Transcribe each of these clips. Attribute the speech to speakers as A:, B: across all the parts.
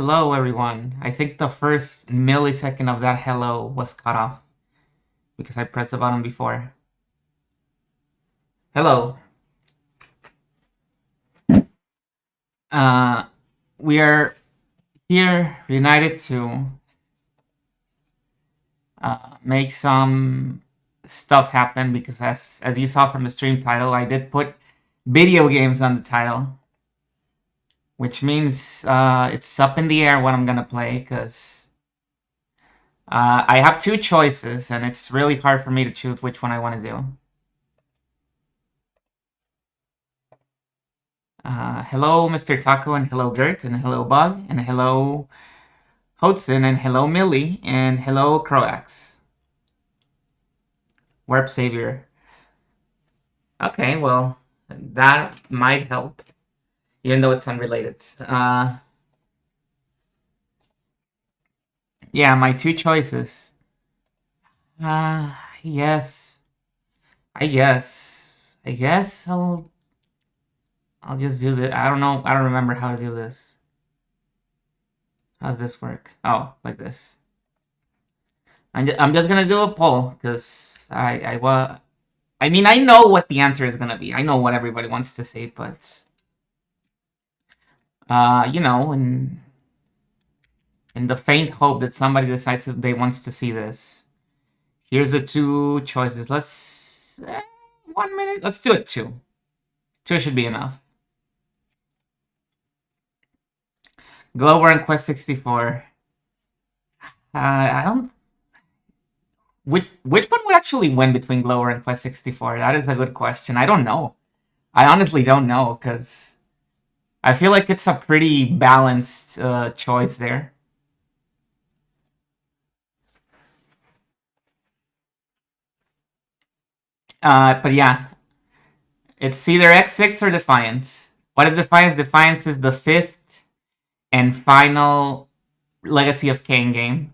A: Hello, everyone. I think the first millisecond of that hello was cut off because I pressed the button before. Hello. Uh, we are here united to make some stuff happen because as you saw from the stream title, I did put video games on the title, which means it's up in the air what I'm gonna play because I have two choices and it's really hard for me to choose which one I want to do. Hello, Mr. Taco, and hello, Gert, and hello, Bug, and hello, Hodson, and hello, Millie, and hello, Croax. Warp Savior. Okay, well, that might help, even though it's unrelated. Yeah, my two choices. Yes. I guess I'll just do this. I don't know. I don't remember how to do this. How does this work? Oh, like this. I'm just gonna do a poll because I mean, I know what the answer is gonna be. I know what everybody wants to say, but you know, in the faint hope that somebody decides that they wants to see this, here's the two choices. Let's 1 minute. Let's do it two. Two should be enough. Glover and Quest 64. I don't. Which one would actually win between Glover and Quest 64? That is a good question. I don't know. I honestly don't know because I feel like it's a pretty balanced choice there. But yeah, it's either X6 or Defiance. What is Defiance? Defiance is the fifth and final Legacy of Kain game.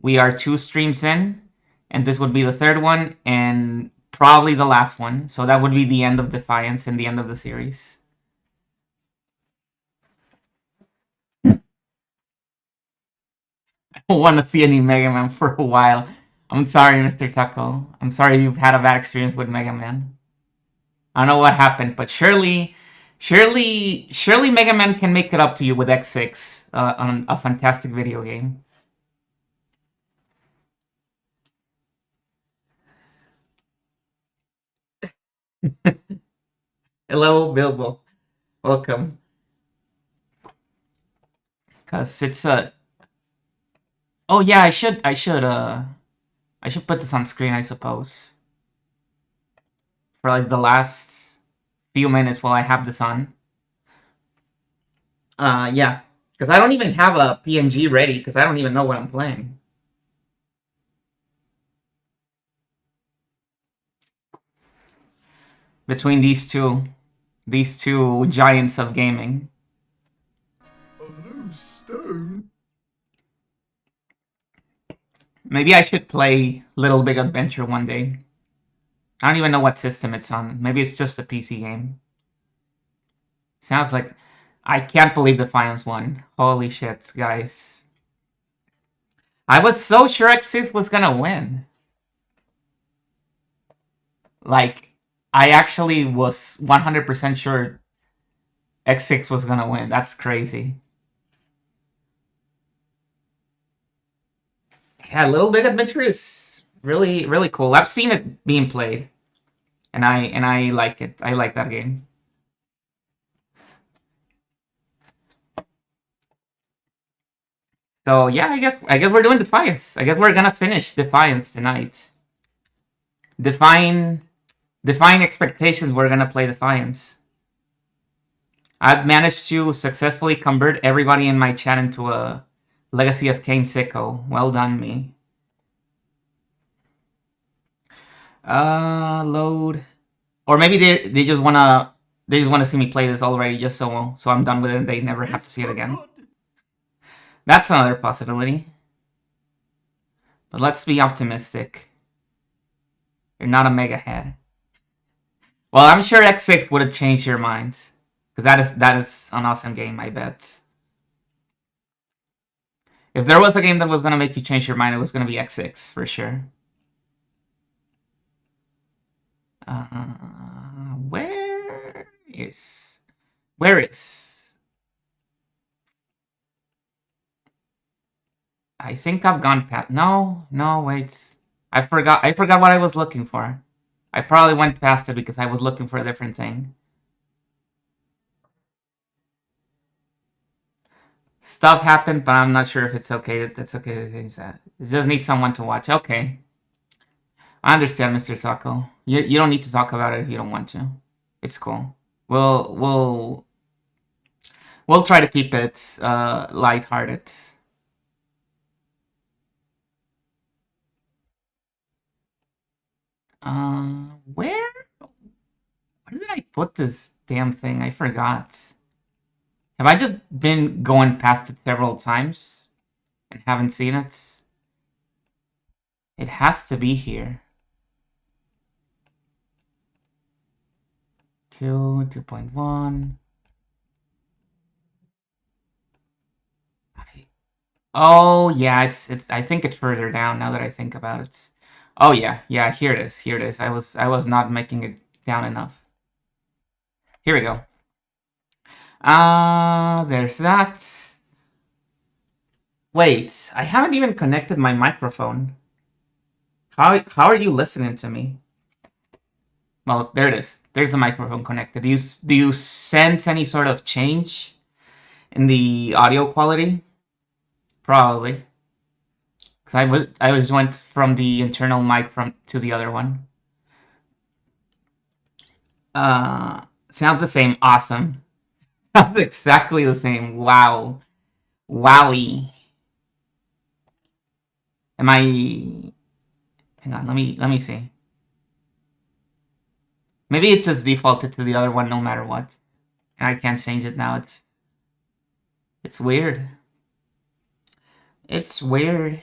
A: We are 2 streams in, and this would be the third one and probably the last one. So that would be the end of Defiance and the end of the series. I don't want to see any Mega Man for a while. I'm sorry, Mr. Taco. I'm sorry you've had a bad experience with Mega Man. I don't know what happened, but surely Mega Man can make it up to you with X6 on a fantastic video game. Hello, Bilbo. Welcome. Cause it's a. Oh yeah, I should put this on screen, I suppose. For like the last few minutes while I have this on. Yeah. Because I don't even have a PNG ready, because I don't even know what I'm playing. Between these two giants of gaming. Maybe I should play Little Big Adventure one day. I don't even know what system it's on. Maybe it's just a PC game. Sounds like... I can't believe Defiance won. Holy shit, guys. I was so sure X6 was gonna win. Like, I actually was 100% sure X6 was gonna win. That's crazy. Yeah, Little Big Adventure is really, really cool. I've seen it being played. And I like it. I like that game. So yeah, I guess we're doing Defiance. I guess we're gonna finish Defiance tonight. Define expectations. We're gonna play Defiance. I've managed to successfully convert everybody in my chat into a Legacy of Kain sicko. Well done, me. Load. Or maybe they just wanna see me play this already, just so I'm done with it and they never have to see it again. That's another possibility. But let's be optimistic. You're not a mega head. Well, I'm sure X6 would have changed your minds. Because that is an awesome game, I bet. If there was a game that was gonna make you change your mind, it was gonna be X6 for sure. Where is? Where is? I think I've gone past. No, no, wait. I forgot. I forgot what I was looking for. I probably went past it because I was looking for a different thing. Stuff happened, but I'm not sure if it's okay. That's okay to say that. It just needs someone to watch. Okay, I understand, Mr. Taco. You don't need to talk about it if you don't want to. It's cool. We'll try to keep it lighthearted. Where did I put this damn thing? I forgot. Have I just been going past it several times and haven't seen it? It has to be here. 2.1. Oh yeah, it's. I think it's further down now that I think about it. Oh yeah, yeah. Here it is. Here it is. I was not making it down enough. Here we go. There's that. Wait, I haven't even connected my microphone. How are you listening to me? Well, there it is. There's the microphone connected. Do you sense any sort of change in the audio quality? Probably. Because I just went from the internal mic from to the other one. Sounds the same. Awesome. Sounds exactly the same. Wow. Wowie. Am I? Hang on. Let me see. Maybe it just defaulted to the other one no matter what, and I can't change it now. It's weird. It's weird.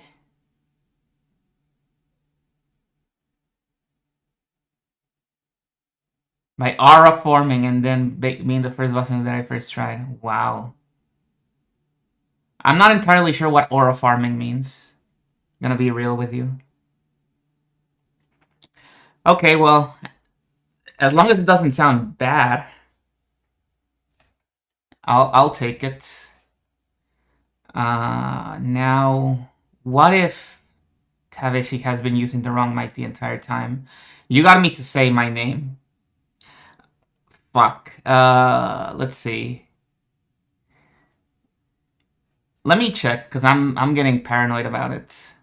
A: My aura forming and then being the first button that I first tried. Wow. I'm not entirely sure what aura farming means. I'm gonna be real with you. Okay, well, as long as it doesn't sound bad, I'll take it. Now, what if Tavishi has been using the wrong mic the entire time? You got me to say my name. Fuck. Let's see. Let me check because I'm getting paranoid about it.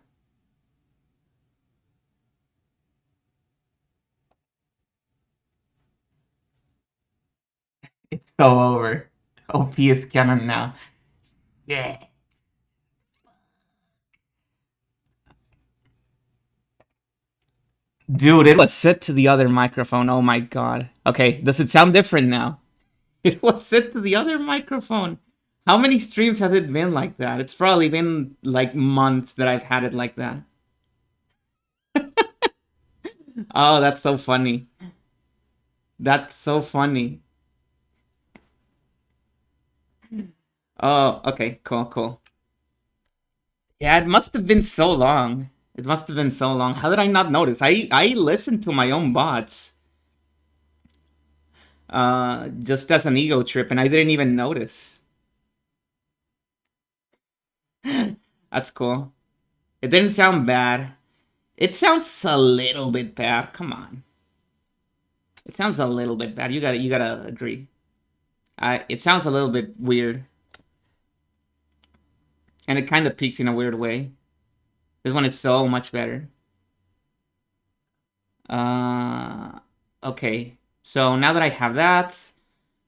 A: It's so over. OP is canon now. Yeah. Dude, it was set to the other microphone. Oh my god. Okay, does it sound different now? It was set to the other microphone. How many streams has it been like that? It's probably been like months that I've had it like that. Oh, that's so funny. That's so funny. Oh, okay, cool, cool. Yeah, it must have been so long. It must have been so long. How did I not notice? I listened to my own bots just as an ego trip and I didn't even notice. That's cool. It didn't sound bad. It sounds a little bit bad. Come on. It sounds a little bit bad. You gotta agree. It sounds a little bit weird. And it kind of peaks in a weird way. This one is so much better. Okay. So now that I have that,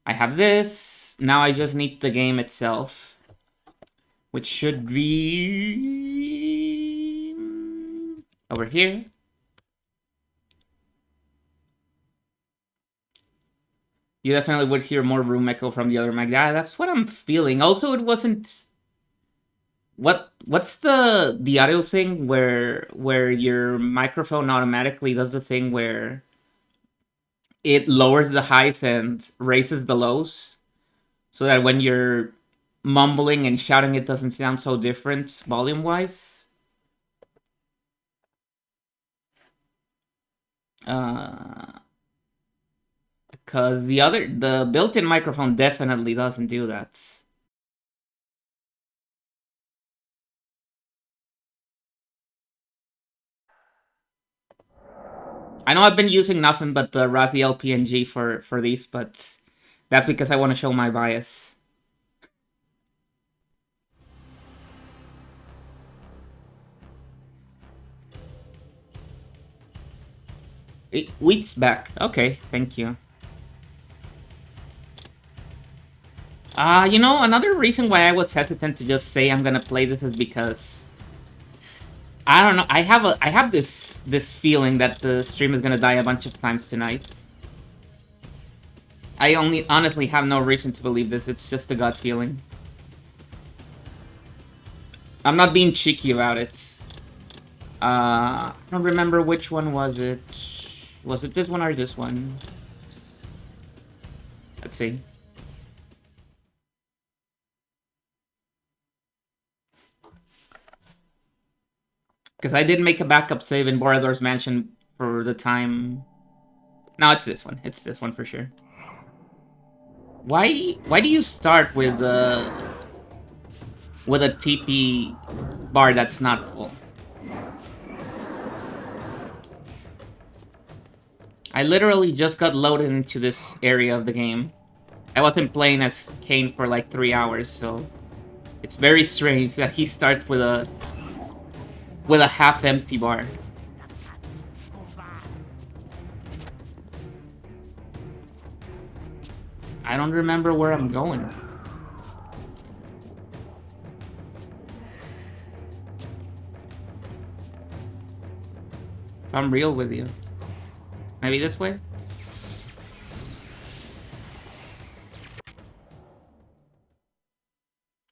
A: I have this. Now I just need the game itself, which should be over here. You definitely would hear more room echo from the other mic. Yeah, that's what I'm feeling. Also, it wasn't. What's the audio thing where your microphone automatically does the thing where it lowers the highs and raises the lows, so that when you're mumbling and shouting, it doesn't sound so different volume-wise. Because the built-in microphone definitely doesn't do that. I know I've been using nothing but the Raziel PNG for these, but that's because I want to show my bias. Wheat's back. Okay, thank you. You know, another reason why I was hesitant to just say I'm gonna play this is because I don't know. I have this feeling that the stream is gonna die a bunch of times tonight. I honestly have no reason to believe this. It's just a gut feeling. I'm not being cheeky about it. I don't remember which one was it. Was it this one or this one? Let's see. Because I did make a backup save in Borador's Mansion for the time. No, it's this one. It's this one for sure. Why do you start with a TP bar that's not full? I literally just got loaded into this area of the game. I wasn't playing as Kain for like 3 hours, so it's very strange that he starts with a half-empty bar. I don't remember where I'm going. If I'm real with you. Maybe this way?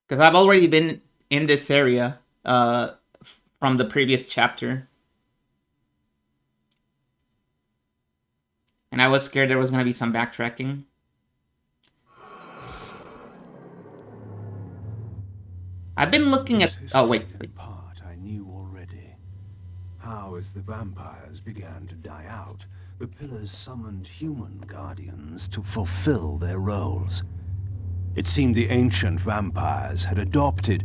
A: Because I've already been in this area from the previous chapter. And I was scared there was going to be some backtracking. I've been looking at... Oh, wait.
B: Part I knew already. How, as the vampires began to die out, the pillars summoned human guardians to fulfill their roles. It seemed the ancient vampires had adopted,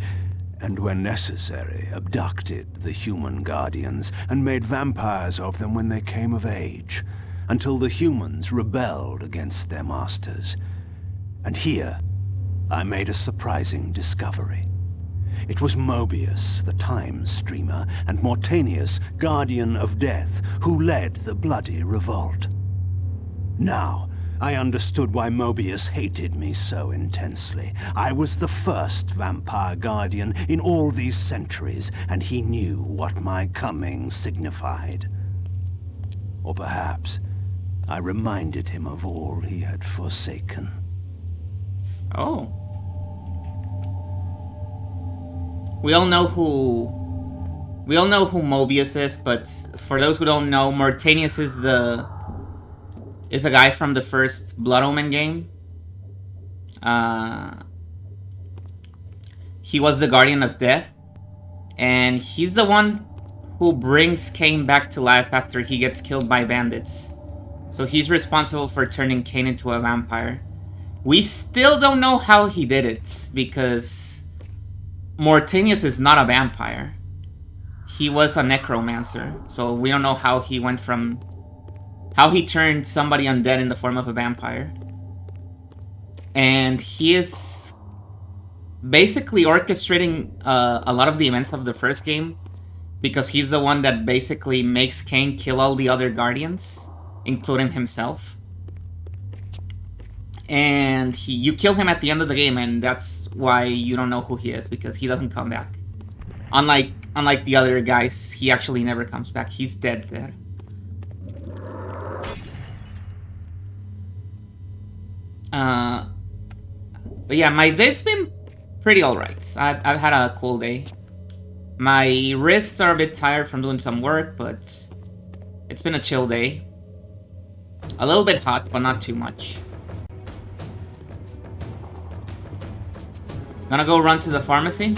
B: and when necessary, abducted the human guardians and made vampires of them when they came of age, until the humans rebelled against their masters. And here, I made a surprising discovery. It was Mobius, the time streamer, and Mortanius, guardian of death, who led the bloody revolt. Now, I understood why Mobius hated me so intensely. I was the first vampire guardian in all these centuries, and he knew what my coming signified. Or perhaps I reminded him of all he had forsaken.
A: Oh. We all know who Mobius is, but for those who don't know, Mortanius is the guy from the first Blood Omen game. He was the Guardian of Death, and he's the one who brings Kain back to life after he gets killed by bandits. So he's responsible for turning Kain into a vampire. We still don't know how he did it, because Mortanius is not a vampire. He was a necromancer, so we don't know how he went from... how he turned somebody undead in the form of a vampire. And he is basically orchestrating a lot of the events of the first game, because he's the one that basically makes Kain kill all the other guardians, including himself. And you kill him at the end of the game, and that's why you don't know who he is, because he doesn't come back. Unlike the other guys, he actually never comes back. He's dead there. But yeah, my day's been pretty alright. I've had a cool day. My wrists are a bit tired from doing some work, but it's been a chill day. A little bit hot, but not too much. Gonna go run to the pharmacy.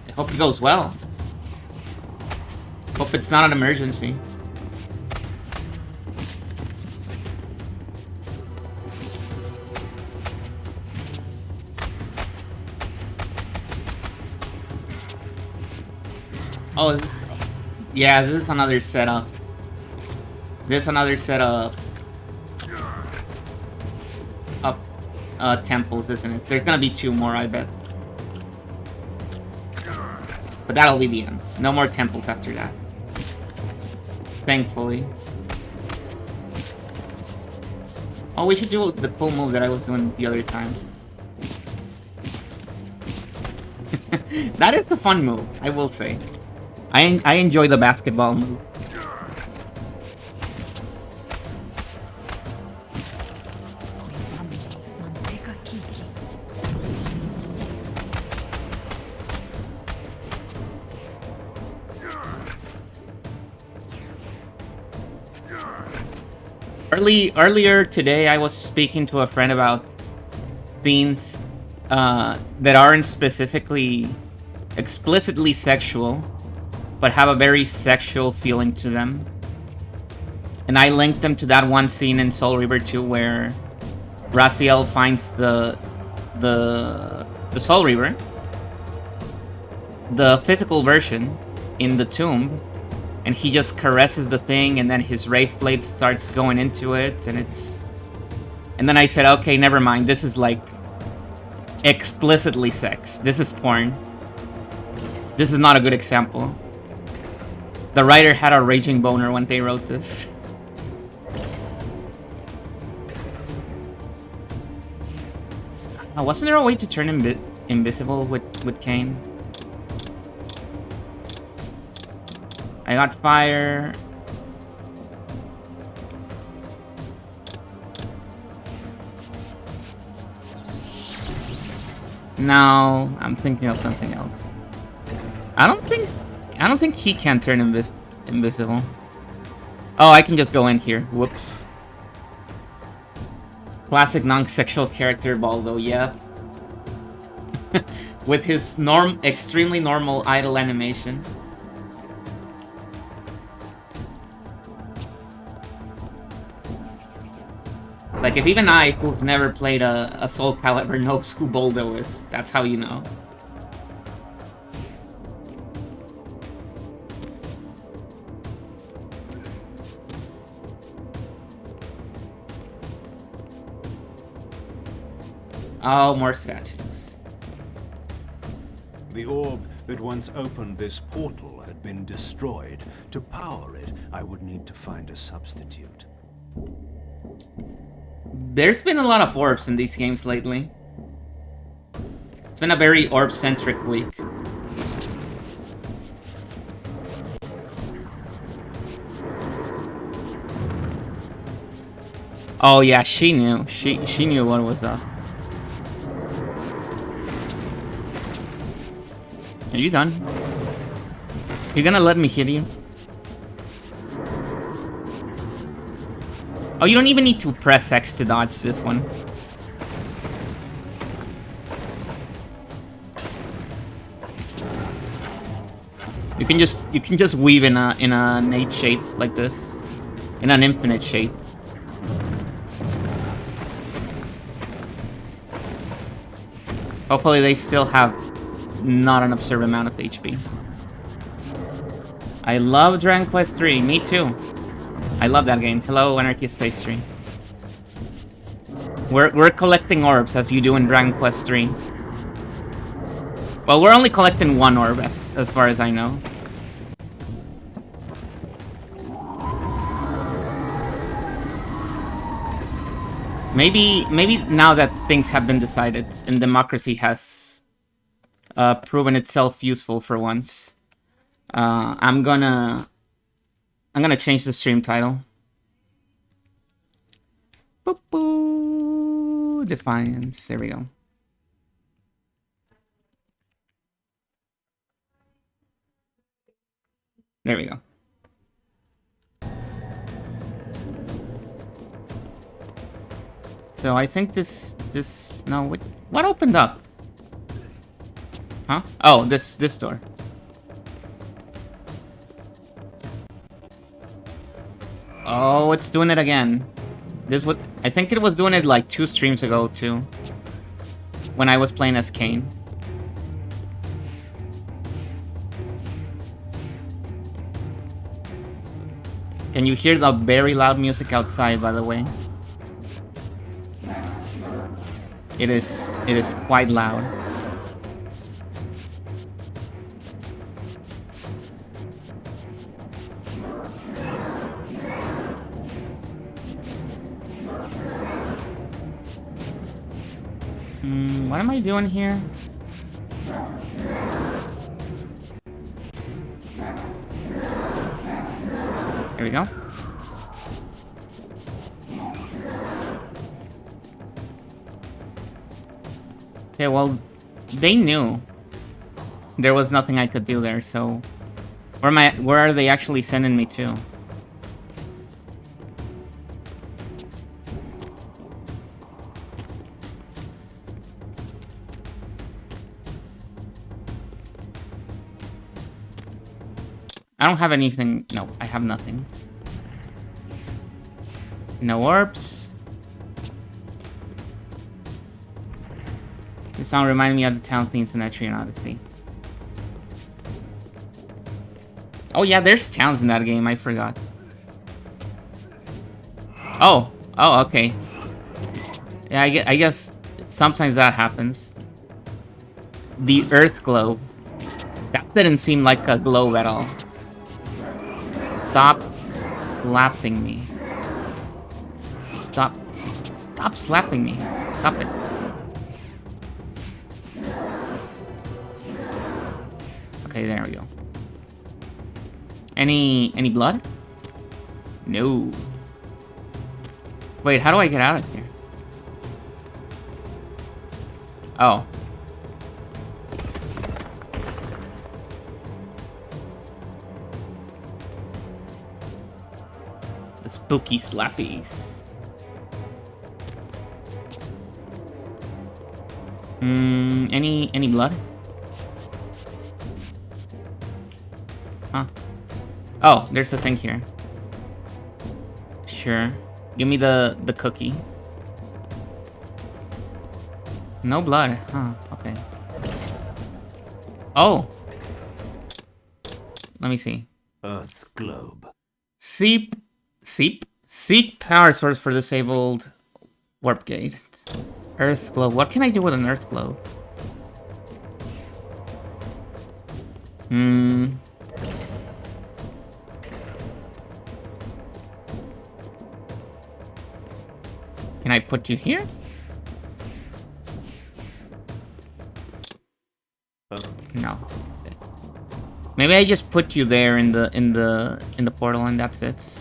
A: I hope it goes well. Hope it's not an emergency. Oh, yeah, this is another setup. This is another set of temples, isn't it? There's gonna be 2 more, I bet. But that'll be the end. No more temples after that. Thankfully. Oh, we should do the cool move that I was doing the other time. That is a fun move, I will say. I enjoy the basketball move. Earlier today, I was speaking to a friend about themes that aren't specifically explicitly sexual, but have a very sexual feeling to them. And I linked them to that one scene in Soul Reaver 2 where Raziel finds the Soul Reaver, the physical version, in the tomb, and he just caresses the thing, and then his Wraith Blade starts going into it, and it's... And then I said, okay, never mind, this is like explicitly sex. This is porn. This is not a good example. The writer had a raging boner when they wrote this. Wasn't there a way to turn him invisible with Kain? I got fire. No, I'm thinking of something else. I don't think he can turn invisible. Oh, I can just go in here. Whoops. Classic non-sexual character Baldo, yep. With his extremely normal idle animation. Like, if even I, who've never played a Soul Calibur, knows who Boldo is, that's how you know. Oh, more statues.
B: The orb that once opened this portal had been destroyed. To power it, I would need to find a substitute.
A: There's been a lot of orbs in these games lately. It's been a very orb-centric week. Oh yeah, she knew. She knew what was up. Are you done? You gonna let me hit you? Oh, you don't even need to press X to dodge this one. You can just weave in an 8 shape like this, in an infinite shape. Hopefully they still have not an absurd amount of HP. I love Dragon Quest 3. Me too. I love that game. Hello, Anarchy Space Tree. We're collecting orbs as you do in Dragon Quest 3. Well, we're only collecting 1 orb as far as I know. Maybe now that things have been decided and democracy has proven itself useful for once, I'm gonna change the stream title. Boop, boop. Defiance. There we go. There we go. So I think this no, what opened up? Huh? Oh, this door. Oh, it's doing it again. This what I think it was doing it like 2 streams ago too. When I was playing as Kain. Can you hear the very loud music outside, by the way? It is quite loud. What am I doing here? Here we go. Okay, well, they knew there was nothing I could do there, so where are they actually sending me to? I don't have anything. No, I have nothing. No orbs. This song reminded me of the town themes in Etrian Odyssey. Oh yeah, there's towns in that game, I forgot. Oh, okay. Yeah, I guess sometimes that happens. The Earth globe. That didn't seem like a globe at all. Stop slapping me. Stop slapping me. Stop it. Okay, there we go. Any blood? No. Wait, how do I get out of here? Oh. The spooky slappies. Any blood? Huh. Oh, there's a thing here. Sure. Give me the cookie. No blood. Huh, okay. Oh! Let me see.
B: Earth globe.
A: Seek power source for disabled warp gate. Earth globe. What can I do with an earth globe? Can I put you here? No. Okay. Maybe I just put you there in the portal and that's it.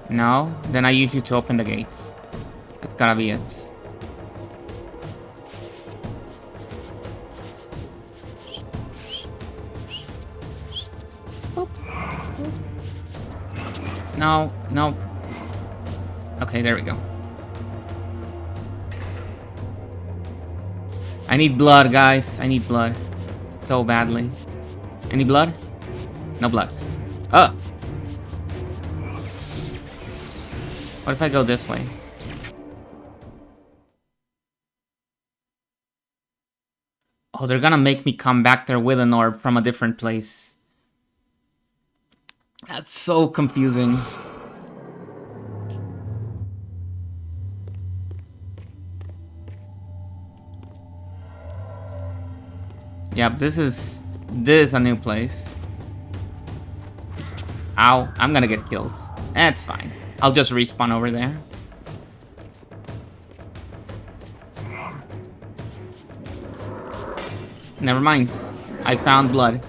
A: No? Then I use you to open the gates. That's gotta be it. No, no. Okay, there we go. I need blood, guys. I need blood. So badly. Any blood? No blood. Oh! What if I go this way? Oh, they're gonna make me come back there with an orb from a different place. That's so confusing. Yep, this is a new place. Ow, I'm gonna get killed. That's fine. I'll just respawn over there. Never mind. I found blood.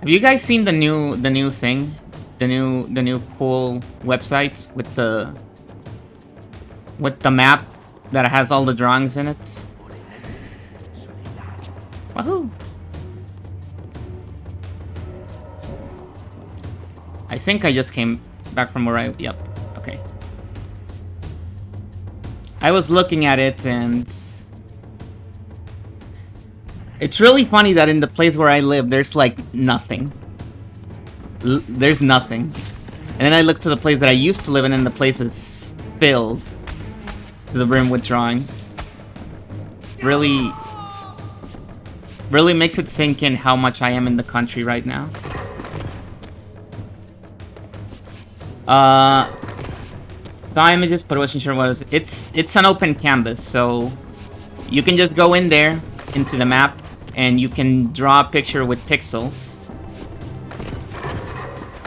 A: Have you guys seen the new thing? The new cool websites with the with the map that has all the drawings in it. Woohoo! I think I just came back from where I... Yep. Okay. I was looking at it and... It's really funny that in the place where I live, there's like nothing. There's nothing. And then I look to the place that I used to live in, and the place is filled to the brim with drawings. Really makes it sink in how much I am in the country right now. Saw images, but I wasn't sure what it was. It's an open canvas, so you can just go in there into the map and you can draw a picture with pixels.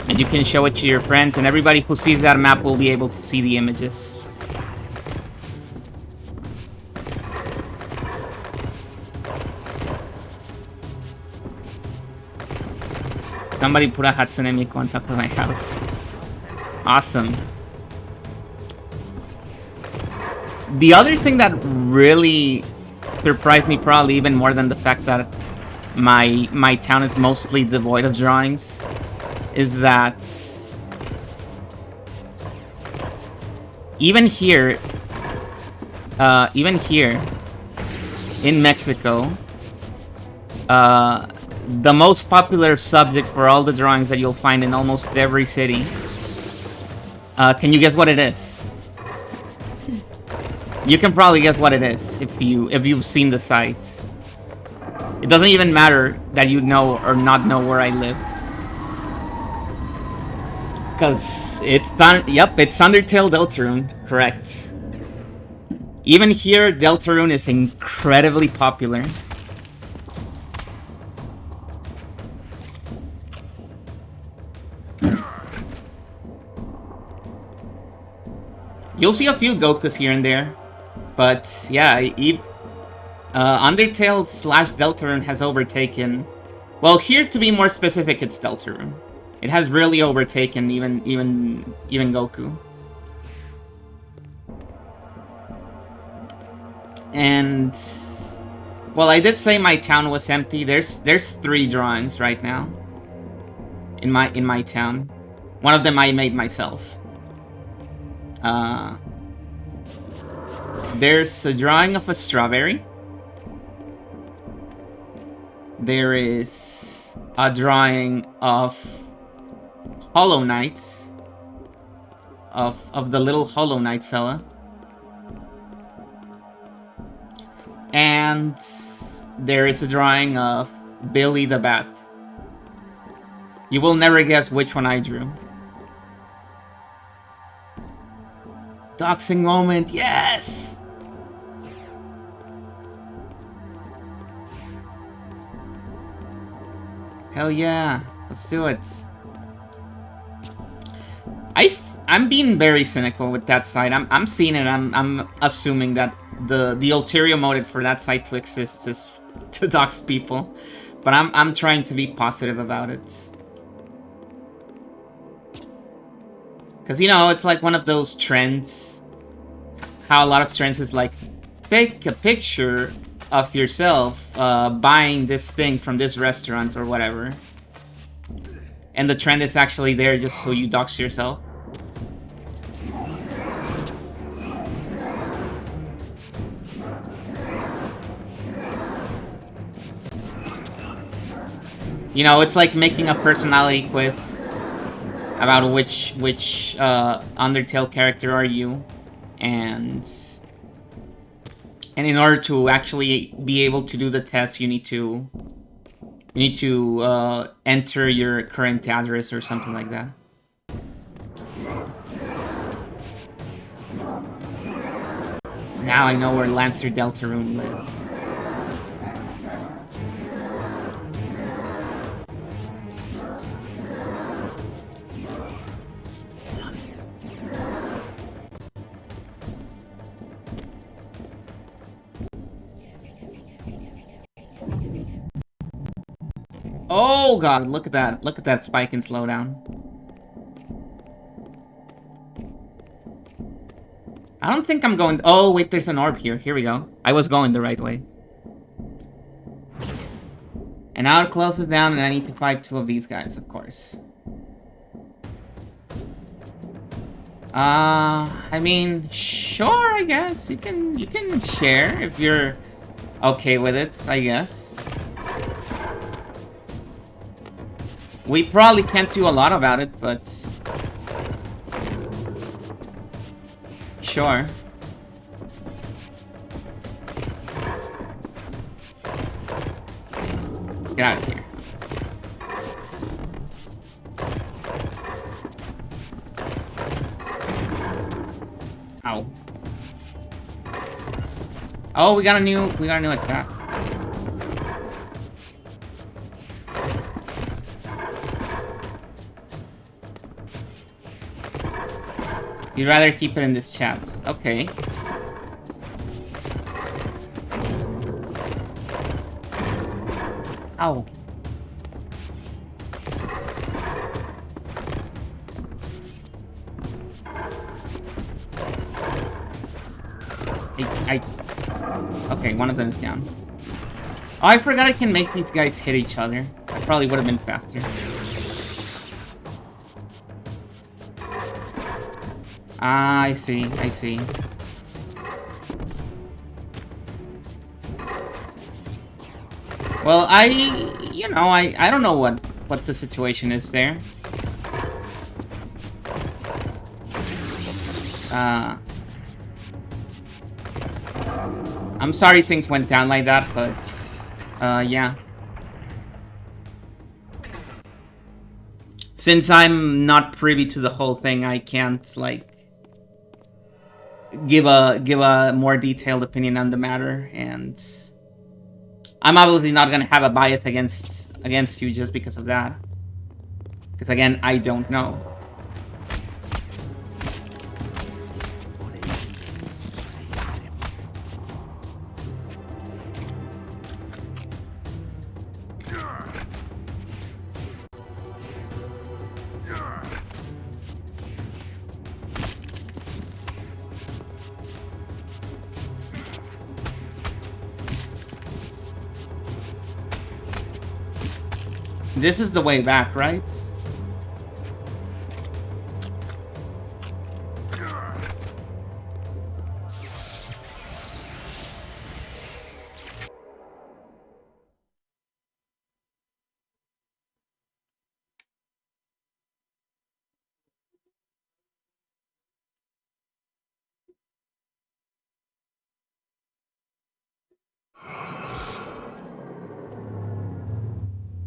A: And you can show it to your friends, and everybody who sees that map will be able to see the images. Somebody put a Hatsune Miku on top of my house. Awesome. The other thing that really surprised me, probably even more than the fact that my town is mostly devoid of drawings, is that even here in Mexico, the most popular subject for all the drawings that you'll find in almost every city, can you guess what it is? You can probably guess what it is if you've seen the site. It doesn't even matter that you know or not know where I live. Because it's Undertale Deltarune, correct. Even here, Deltarune is incredibly popular. You'll see a few Gokus here and there, but yeah, Undertale / Deltarune has overtaken. Well, here to be more specific, it's Deltarune. It has really overtaken even Goku. And well, I did say my town was empty. There's 3 drawings right now in my town. One of them I made myself. There's a drawing of a strawberry. There is a drawing of Hollow Knight, of the little Hollow Knight fella. And there is a drawing of Billy the Bat. You will never guess which one I drew. Doxing moment, yes! Hell yeah, let's do it. I'm being very cynical with that site. I'm seeing it. I'm assuming that the ulterior motive for that site to exist is to dox people, but I'm trying to be positive about it. Because, you know, it's like one of those trends. How a lot of trends is like, take a picture of yourself buying this thing from this restaurant or whatever. And the trend is actually there just so you dox yourself. You know, it's like making a personality quiz about which Undertale character are you, and in order to actually be able to do the test, you need to enter your current address or something like that. Now I know where Lancer Deltarune lives. Oh god, look at that. Look at that spike and slowdown. I don't think I'm going... Oh, wait, there's an orb here. Here we go. I was going the right way. And now it closes down and I need to fight 2 of these guys, of course. I mean, sure, I guess. You can share if you're okay with it, I guess. We probably can't do a lot about it, but... Sure. Get out of here. Ow. Oh, we got a new attack. You'd rather keep it in this chat. Okay. Ow. Okay, one of them is down. Oh, I forgot I can make these guys hit each other. That probably would have been faster. Ah, I see, I see. Well, I don't know what the situation is there. I'm sorry things went down like that, but, yeah. Since I'm not privy to the whole thing, I can't, like, give a more detailed opinion on the matter, and I'm obviously not gonna have a bias against you just because of that. Because again, I don't know. This is the way back, right?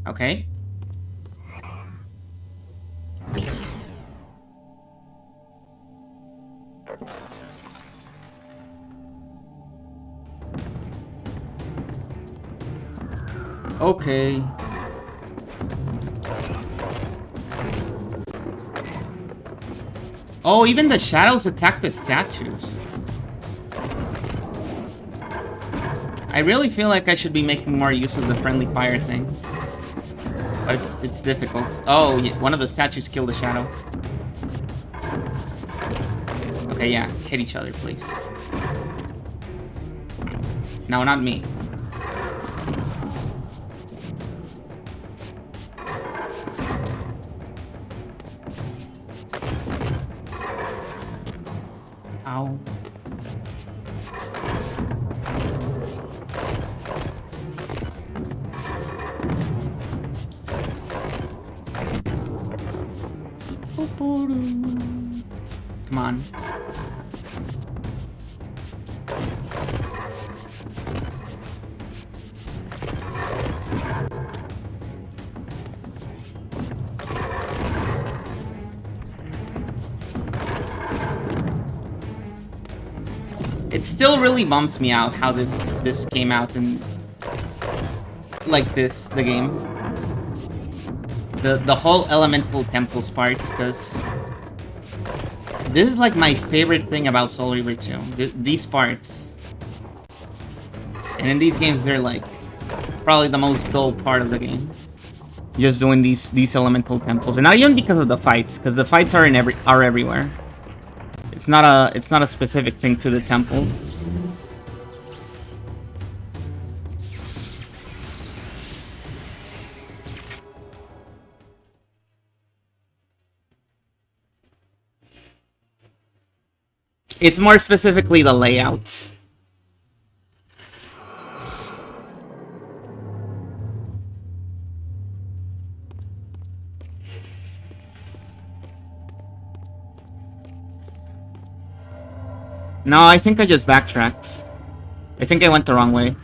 A: Okay. Okay. Oh, even the shadows attack the statues. I really feel like I should be making more use of the friendly fire thing. But it's difficult. Oh, yeah, one of the statues killed the shadow. Okay, yeah. Hit each other, please. No, not me. Ow. Come on. It still really bumps me out how this came out in like this, the game. The whole elemental temples parts, because this is like my favorite thing about Soul Reaver 2. These parts. And in these games they're like probably the most dull part of the game. Just doing these elemental temples. And not even because of the fights, because the fights are everywhere. It's not a specific thing to the temples. It's more specifically the layout. No, I think I just backtracked. I think I went the wrong way.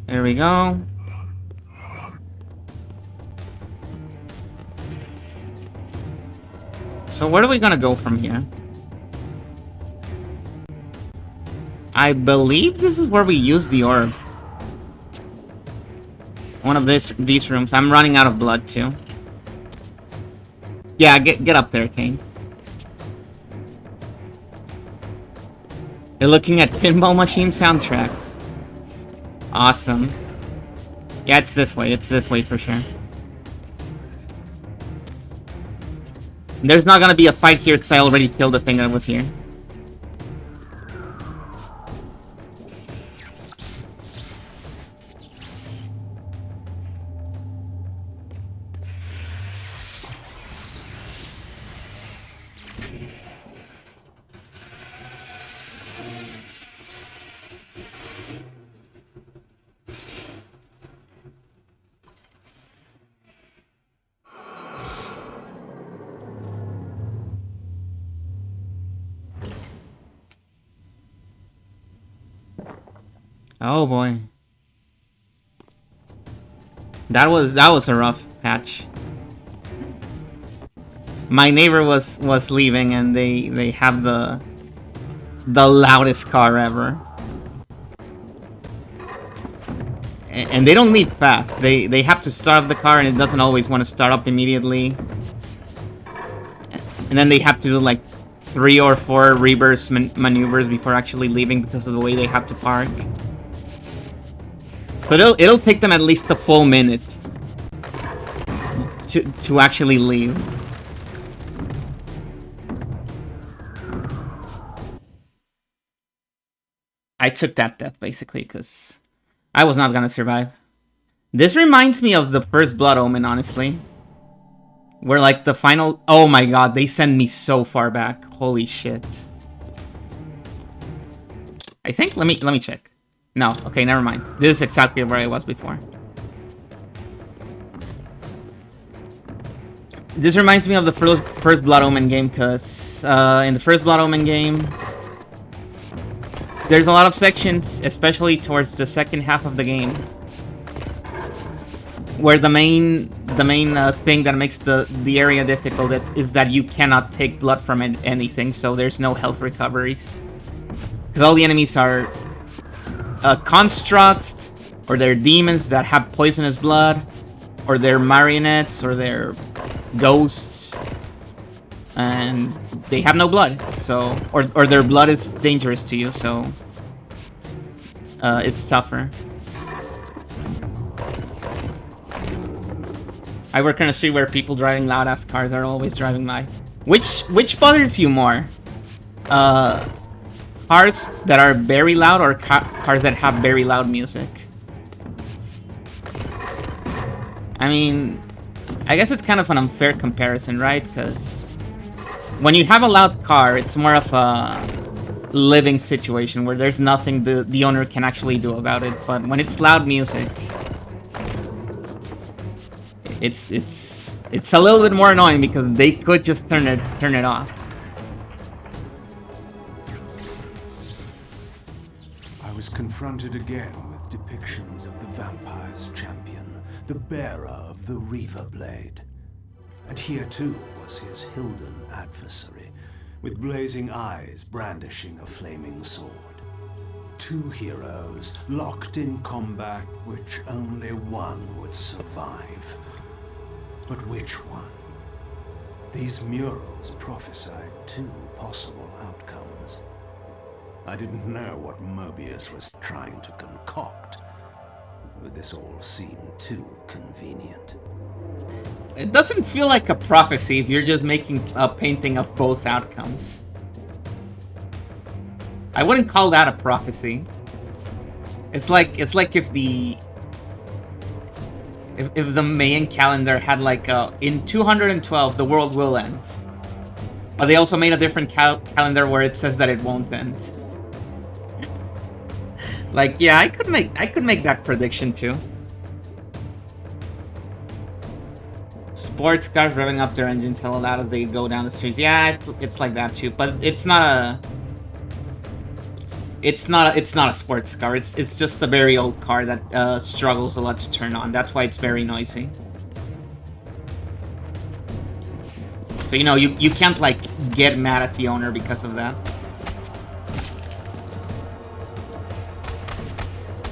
A: There we go. So where are we gonna go from here? I believe this is where we use the orb. One of these rooms. I'm running out of blood too. Yeah, get up there, Kain. You're looking at pinball machine soundtracks. Awesome. Yeah, it's this way. It's this way for sure. There's not gonna be a fight here because I already killed the thing that was here. Oh boy. That was a rough patch. My neighbor was leaving and they have the loudest car ever. And they don't leave fast. They have to start up the car and it doesn't always want to start up immediately. And then they have to do like 3 or 4 reverse maneuvers before actually leaving because of the way they have to park. But it'll take them at least a full minute to actually leave. I took that death basically because I was not gonna survive. This reminds me of the first Blood Omen, honestly. Where like the final... Oh my god, they send me so far back. Holy shit. I think... Let me check. No, okay, never mind. This is exactly where I was before. This reminds me of the first Blood Omen game, because in the first Blood Omen game, there's a lot of sections, especially towards the second half of the game, where the main thing that makes the area difficult is that you cannot take blood from anything, so there's no health recoveries. Because all the enemies are constructs, or they're demons that have poisonous blood, or they're marionettes, or they're ghosts, and they have no blood, so or their blood is dangerous to you, so it's tougher. I work on a street where people driving loud ass cars are always driving by. Which bothers you more? Cars that are very loud or cars that have very loud music? I mean, I guess it's kind of an unfair comparison, right? Because when you have a loud car, it's more of a living situation where there's nothing the owner can actually do about it. But when it's loud music, it's a little bit more annoying because they could just turn it off.
B: I was confronted again with depictions of the vampire's champion, the bearer of the Reaver Blade. And here too was his Hilden adversary, with blazing eyes brandishing a flaming sword. Two heroes locked in combat which only one would survive. But which one? These murals prophesied two possible outcomes. I didn't know what Mobius was trying to concoct, but this all seemed too convenient.
A: It doesn't feel like a prophecy if you're just making a painting of both outcomes. I wouldn't call that a prophecy. It's like if the Mayan calendar had like in 212 the world will end, but they also made a different calendar where it says that it won't end. Like, yeah, I could make that prediction too. Sports cars revving up their engines hella loud as they go down the streets. Yeah, it's like that too, but it's not a sports car. It's just a very old car that struggles a lot to turn on. That's why it's very noisy. So you know you can't like get mad at the owner because of that.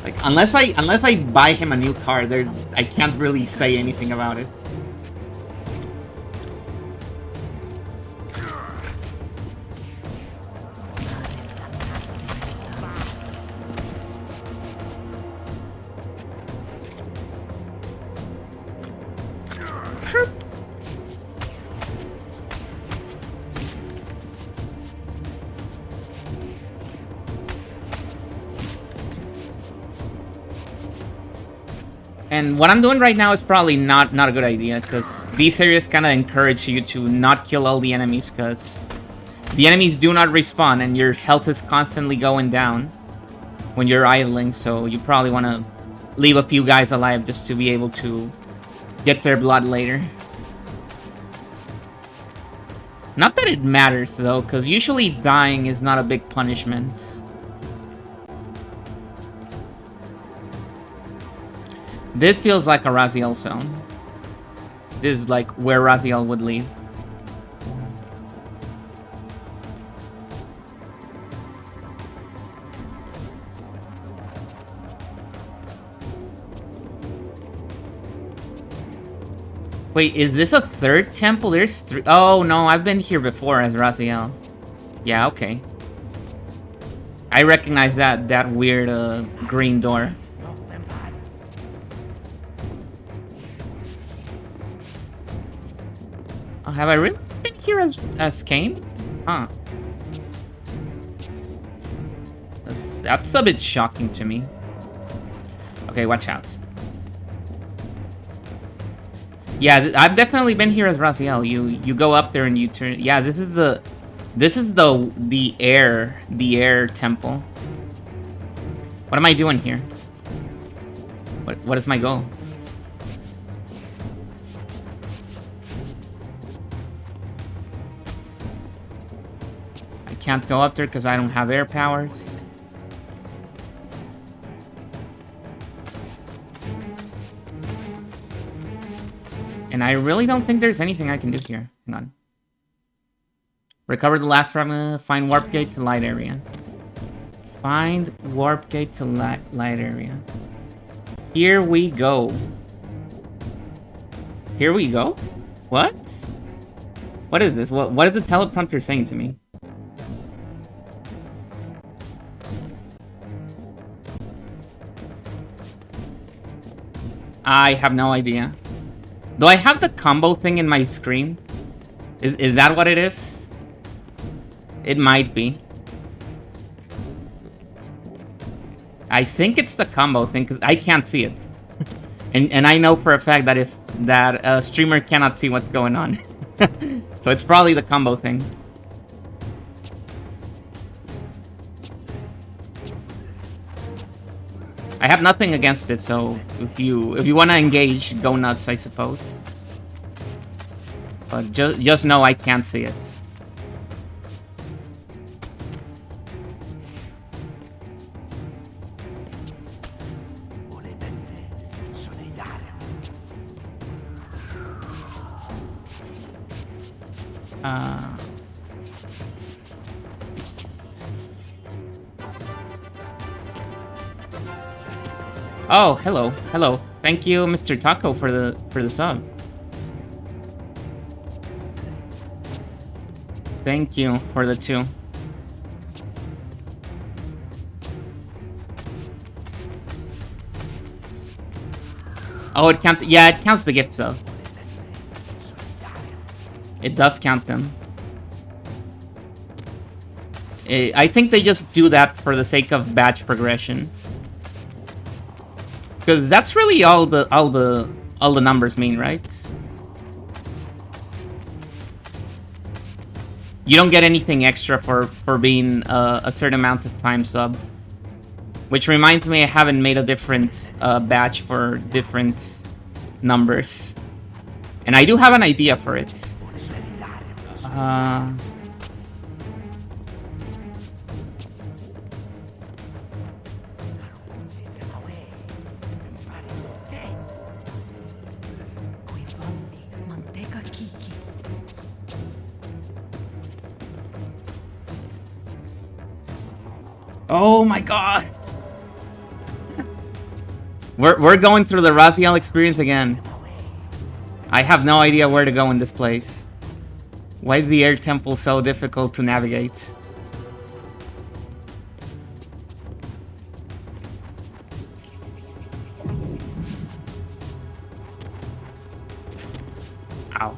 A: Like unless I buy him a new car, I can't really say anything about it. And what I'm doing right now is probably not a good idea, because these areas kind of encourage you to not kill all the enemies, because the enemies do not respawn, and your health is constantly going down when you're idling, so you probably want to leave a few guys alive just to be able to get their blood later. Not that it matters, though, because usually dying is not a big punishment. This feels like a Raziel zone. This is like where Raziel would leave. Wait, is this a third temple? There's three. Oh no, I've been here before as Raziel. Yeah, okay. I recognize that weird green door. Oh, have I really been here as Kain? Huh. That's a bit shocking to me. Okay, watch out. Yeah, I've definitely been here as Raziel. You go up there and you turn. Yeah, this is the air temple. What am I doing here? What is my goal? I can't go up there because I don't have air powers. And I really don't think there's anything I can do here. Hang on. Recover the last fragment. Find warp gate to light area. Find warp gate to light area. Here we go. Here we go? What? What is this? What is the teleprompter saying to me? I have no idea. Do I have the combo thing in my screen? Is that what it is? It might be. I think it's the combo thing, because I can't see it. and I know for a fact that if that streamer cannot see what's going on. So it's probably the combo thing. I have nothing against it, so if you want to engage, go nuts, I suppose. But just know I can't see it. Oh, hello, hello. Thank you, Mr. Taco, for the sub. Thank you for the 2. Oh, it counts. Yeah, it counts the gift sub. It does count them. I think they just do that for the sake of batch progression, because that's really all the numbers mean, right? You don't get anything extra for being a certain amount of time sub. Which reminds me, I haven't made a different batch for different numbers, and I do have an idea for it. Oh my god! We're going through the Raziel experience again. I have no idea where to go in this place. Why is the air temple so difficult to navigate? Ow.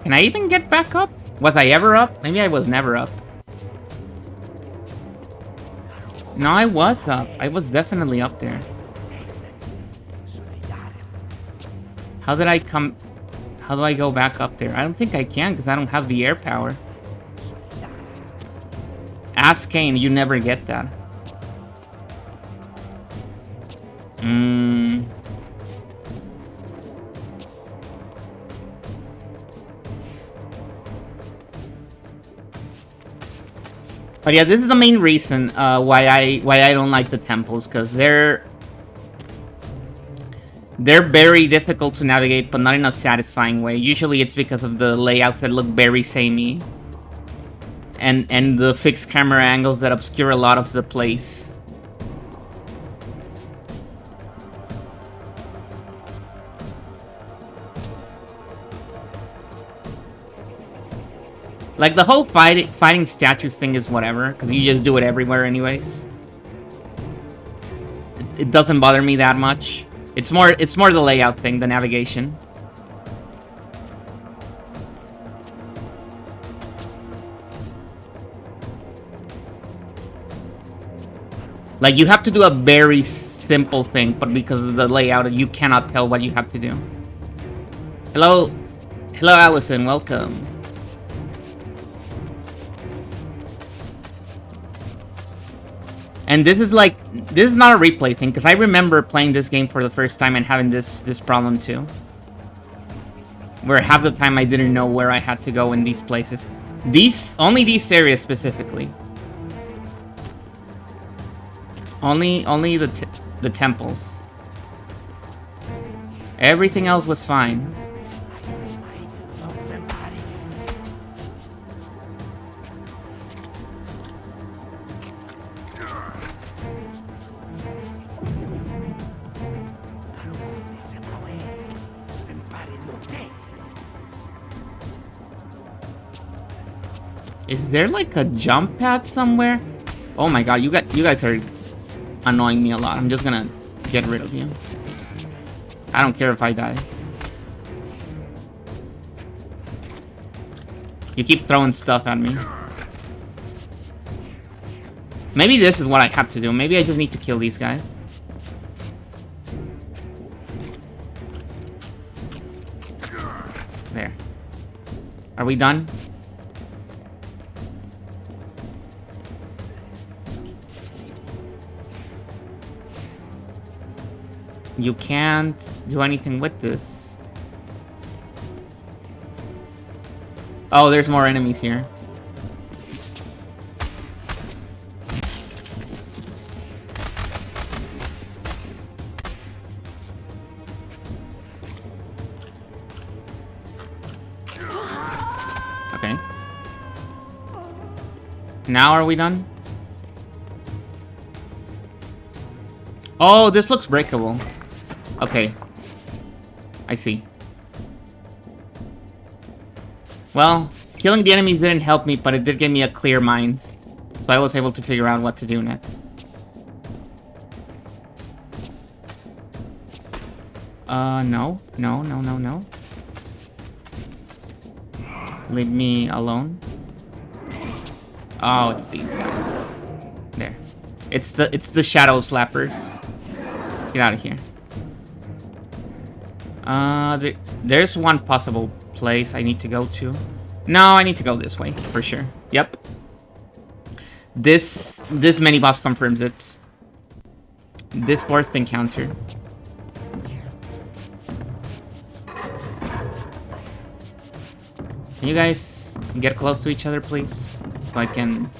A: Can I even get back up? Was I ever up? Maybe I was never up. No, I was up. I was definitely up there. How did I come... How do I go back up there? I don't think I can, because I don't have the air power. Ask Kain, you never get that. But yeah, this is the main reason why I don't like the temples, because they're very difficult to navigate, but not in a satisfying way. Usually it's because of the layouts that look very samey, and the fixed camera angles that obscure a lot of the place. Like, the whole fighting statues thing is whatever, because you just do it everywhere anyways. It doesn't bother me that much. It's more the layout thing, the navigation. Like, you have to do a very simple thing, but because of the layout, you cannot tell what you have to do. Hello, Allison, welcome. And this is not a replay thing, because I remember playing this game for the first time and having this problem too. Where half the time I didn't know where I had to go in these places. Only these areas specifically. Only the temples. Everything else was fine. Is there like a jump pad somewhere? Oh my god, you guys are annoying me a lot. I'm just gonna get rid of you. I don't care if I die. You keep throwing stuff at me. Maybe this is what I have to do. Maybe I just need to kill these guys. There. Are we done? You can't do anything with this. Oh, there's more enemies here. Now are we done? Oh, this looks breakable. Okay. I see. Well, killing the enemies didn't help me, but it did give me a clear mind. So I was able to figure out what to do next. No. No, no, no, no. Leave me alone. Oh, it's these guys. There. It's the shadow slappers. Get out of here. There's one possible place I need to go to. No, I need to go this way for sure. Yep. This mini boss confirms it. This forced encounter. Can you guys get close to each other, please? So I can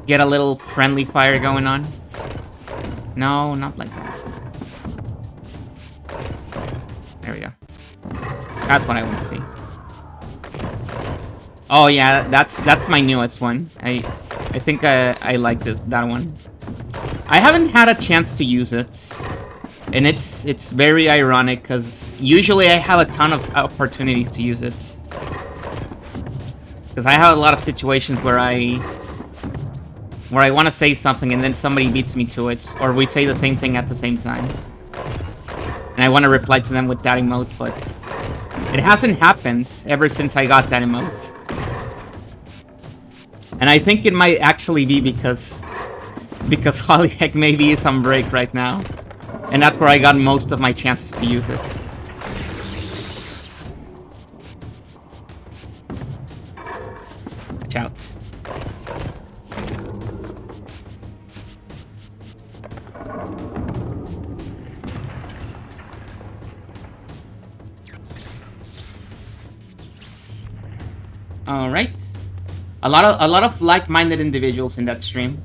A: get a little friendly fire going on. No, not like that. There we go. That's what I want to see. Oh yeah, that's my newest one. I think I like that one. I haven't had a chance to use it. And it's very ironic because usually I have a ton of opportunities to use it. Because I have a lot of situations where I want to say something and then somebody beats me to it, or we say the same thing at the same time. And I want to reply to them with that emote, but it hasn't happened ever since I got that emote. And I think it might actually be because Hollyheck maybe is on break right now. And that's where I got most of my chances to use it. Watch out. All right. A lot of like-minded individuals in that stream.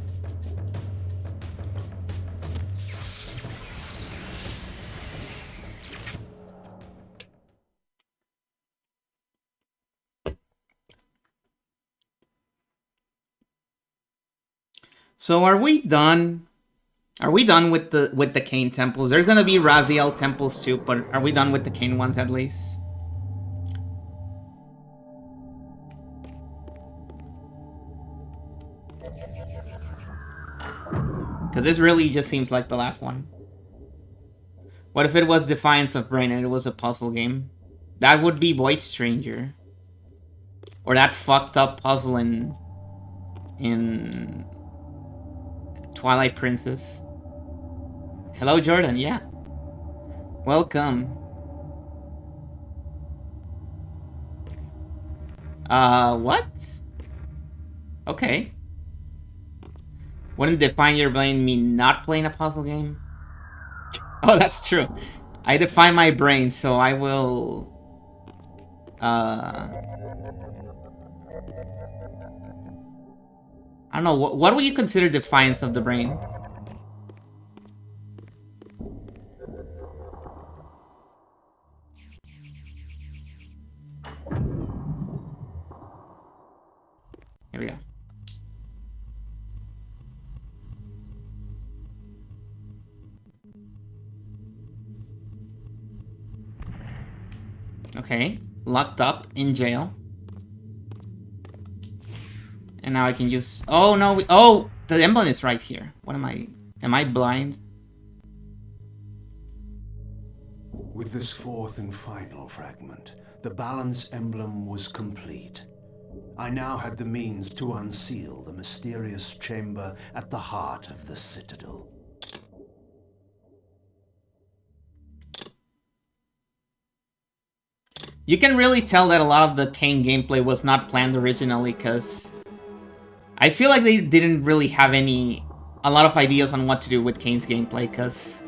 A: So are we done? Are we done with the Kain temples? There's gonna be Raziel temples too, but are we done with the Kain ones at least? Because this really just seems like the last one. What if it was Defiance of Brain and it was a puzzle game? That would be Void Stranger. Or that fucked up puzzle in Twilight Princess. Hello, Jordan. Yeah. Welcome. What? Okay. Wouldn't define your brain mean not playing a puzzle game? Oh, that's true. I define my brain, so I will... I don't know, what would you consider defiance of the brain? Here we go. Okay, locked up in jail. And now I can use... Oh, no, oh, the emblem is right here. What am I... Am I blind?
B: With this fourth and final fragment, the balance emblem was complete. I now had the means to unseal the mysterious chamber at the heart of the Citadel.
A: You can really tell that a lot of the Kain gameplay was not planned originally, because I feel like they didn't really have a lot of ideas on what to do with Kain's gameplay, because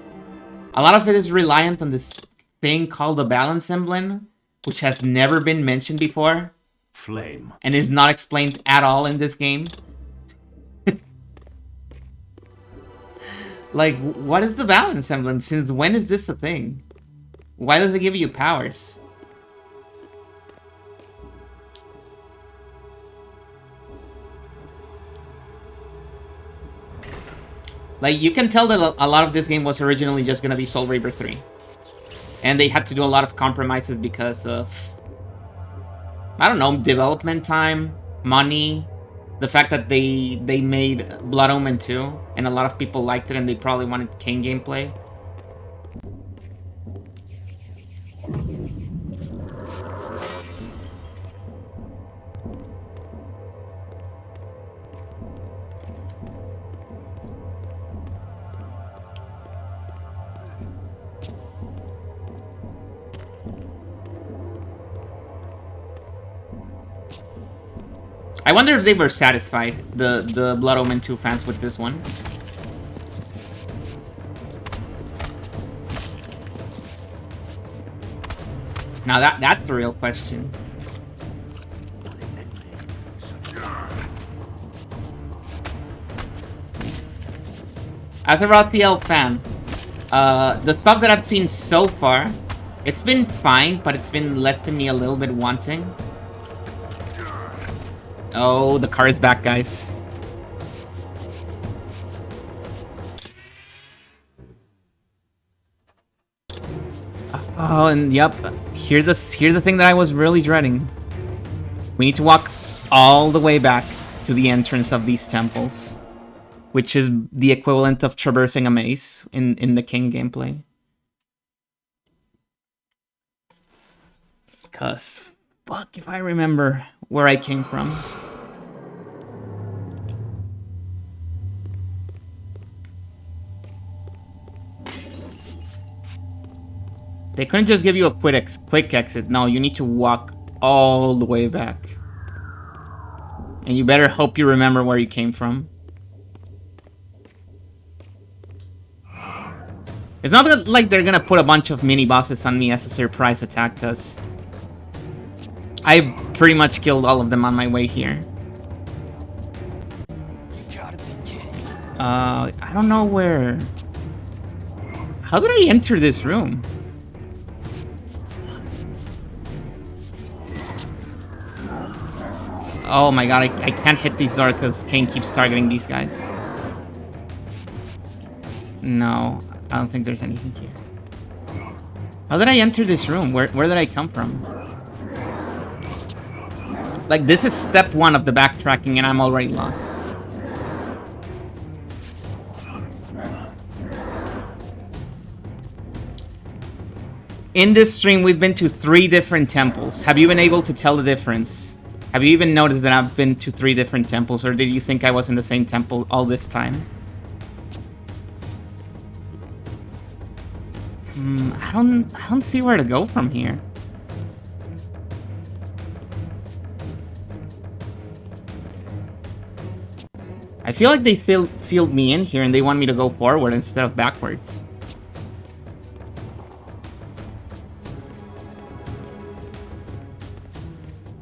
A: a lot of it is reliant on this thing called the balance emblem, which has never been mentioned before.
B: Flame.
A: And is not explained at all in this game. Like, what is the balance emblem? Since when is this a thing? Why does it give you powers? Like, you can tell that a lot of this game was originally just gonna be Soul Reaver 3. And they had to do a lot of compromises because of, I don't know, development time, money, the fact that they made Blood Omen 2, and a lot of people liked it and they probably wanted Kain gameplay. I wonder if they were satisfied, the Blood Omen 2 fans, with this one. Now that's the real question. As a Rothiel fan, the stuff that I've seen so far, it's been fine, but it's been left me a little bit wanting. Oh, the car is back, guys. Oh, and yep, here's the thing that I was really dreading. We need to walk all the way back to the entrance of these temples, which is the equivalent of traversing a maze in the King gameplay. Cause fuck if I remember where I came from. They couldn't just give you a quick exit. No, you need to walk all the way back. And you better hope you remember where you came from. It's not that, like, they're gonna put a bunch of mini-bosses on me as a surprise attack, because I pretty much killed all of them on my way here. I don't know where... How did I enter this room? Oh my god, I can't hit these doors because Kain keeps targeting these guys. No, I don't think there's anything here. How did I enter this room? Where did I come from? Like, this is step 1 of the backtracking and I'm already lost. In this stream, we've been to 3 different temples. Have you been able to tell the difference? Have you even noticed that I've been to 3 different temples, or did you think I was in the same temple all this time? I don't see where to go from here. I feel like they sealed me in here and they want me to go forward instead of backwards.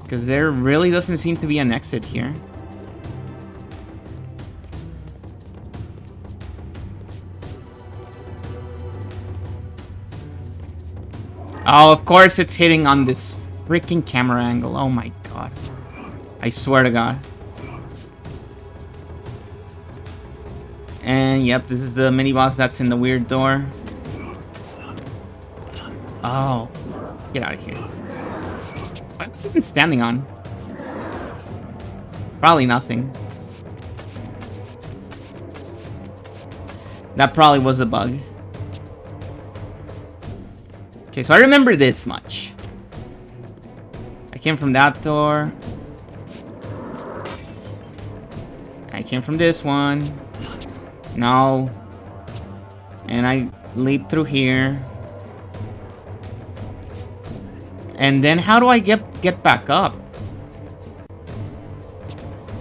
A: Because there really doesn't seem to be an exit here. Oh, of course it's hitting on this freaking camera angle. Oh my god. I swear to god. And yep, this is the mini-boss that's in the weird door. Oh. Get out of here. What am I even standing on? Probably nothing. That probably was a bug. Okay, so I remember this much. I came from that door. I came from this one. No. And I leaped through here. And then how do I get back up?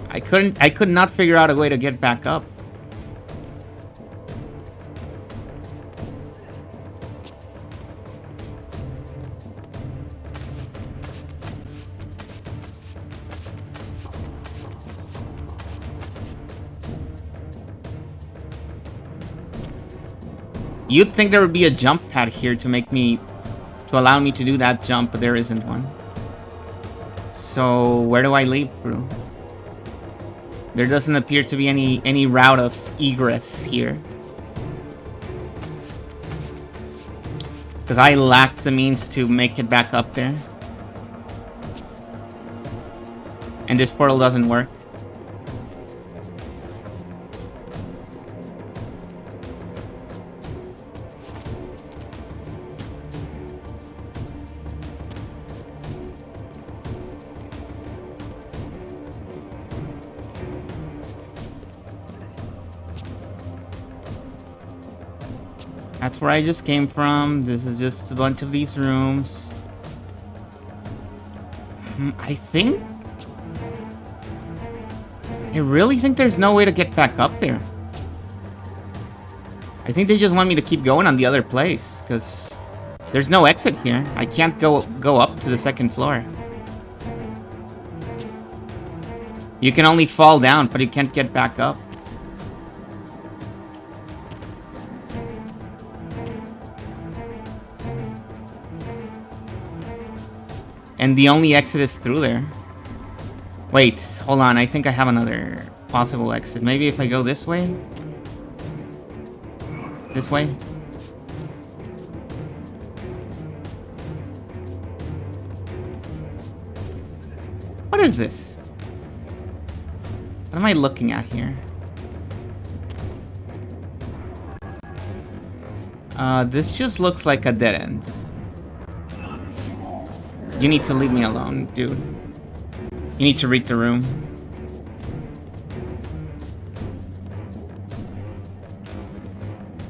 A: I could not figure out a way to get back up. You'd think there would be a jump pad here to allow me to do that jump, but there isn't one. So where do I leap through? There doesn't appear to be any route of egress here. Because I lack the means to make it back up there. And this portal doesn't work. That's where I just came from. This is just a bunch of these rooms. I really think there's no way to get back up there. I think they just want me to keep going on the other place, because there's no exit here. I can't go up to the second floor. You can only fall down, but you can't get back up. And the only exit is through there. Wait, hold on. I think I have another possible exit. Maybe if I go this way? This way? What is this? What am I looking at here? This just looks like a dead end. You need to leave me alone, dude. You need to read the room.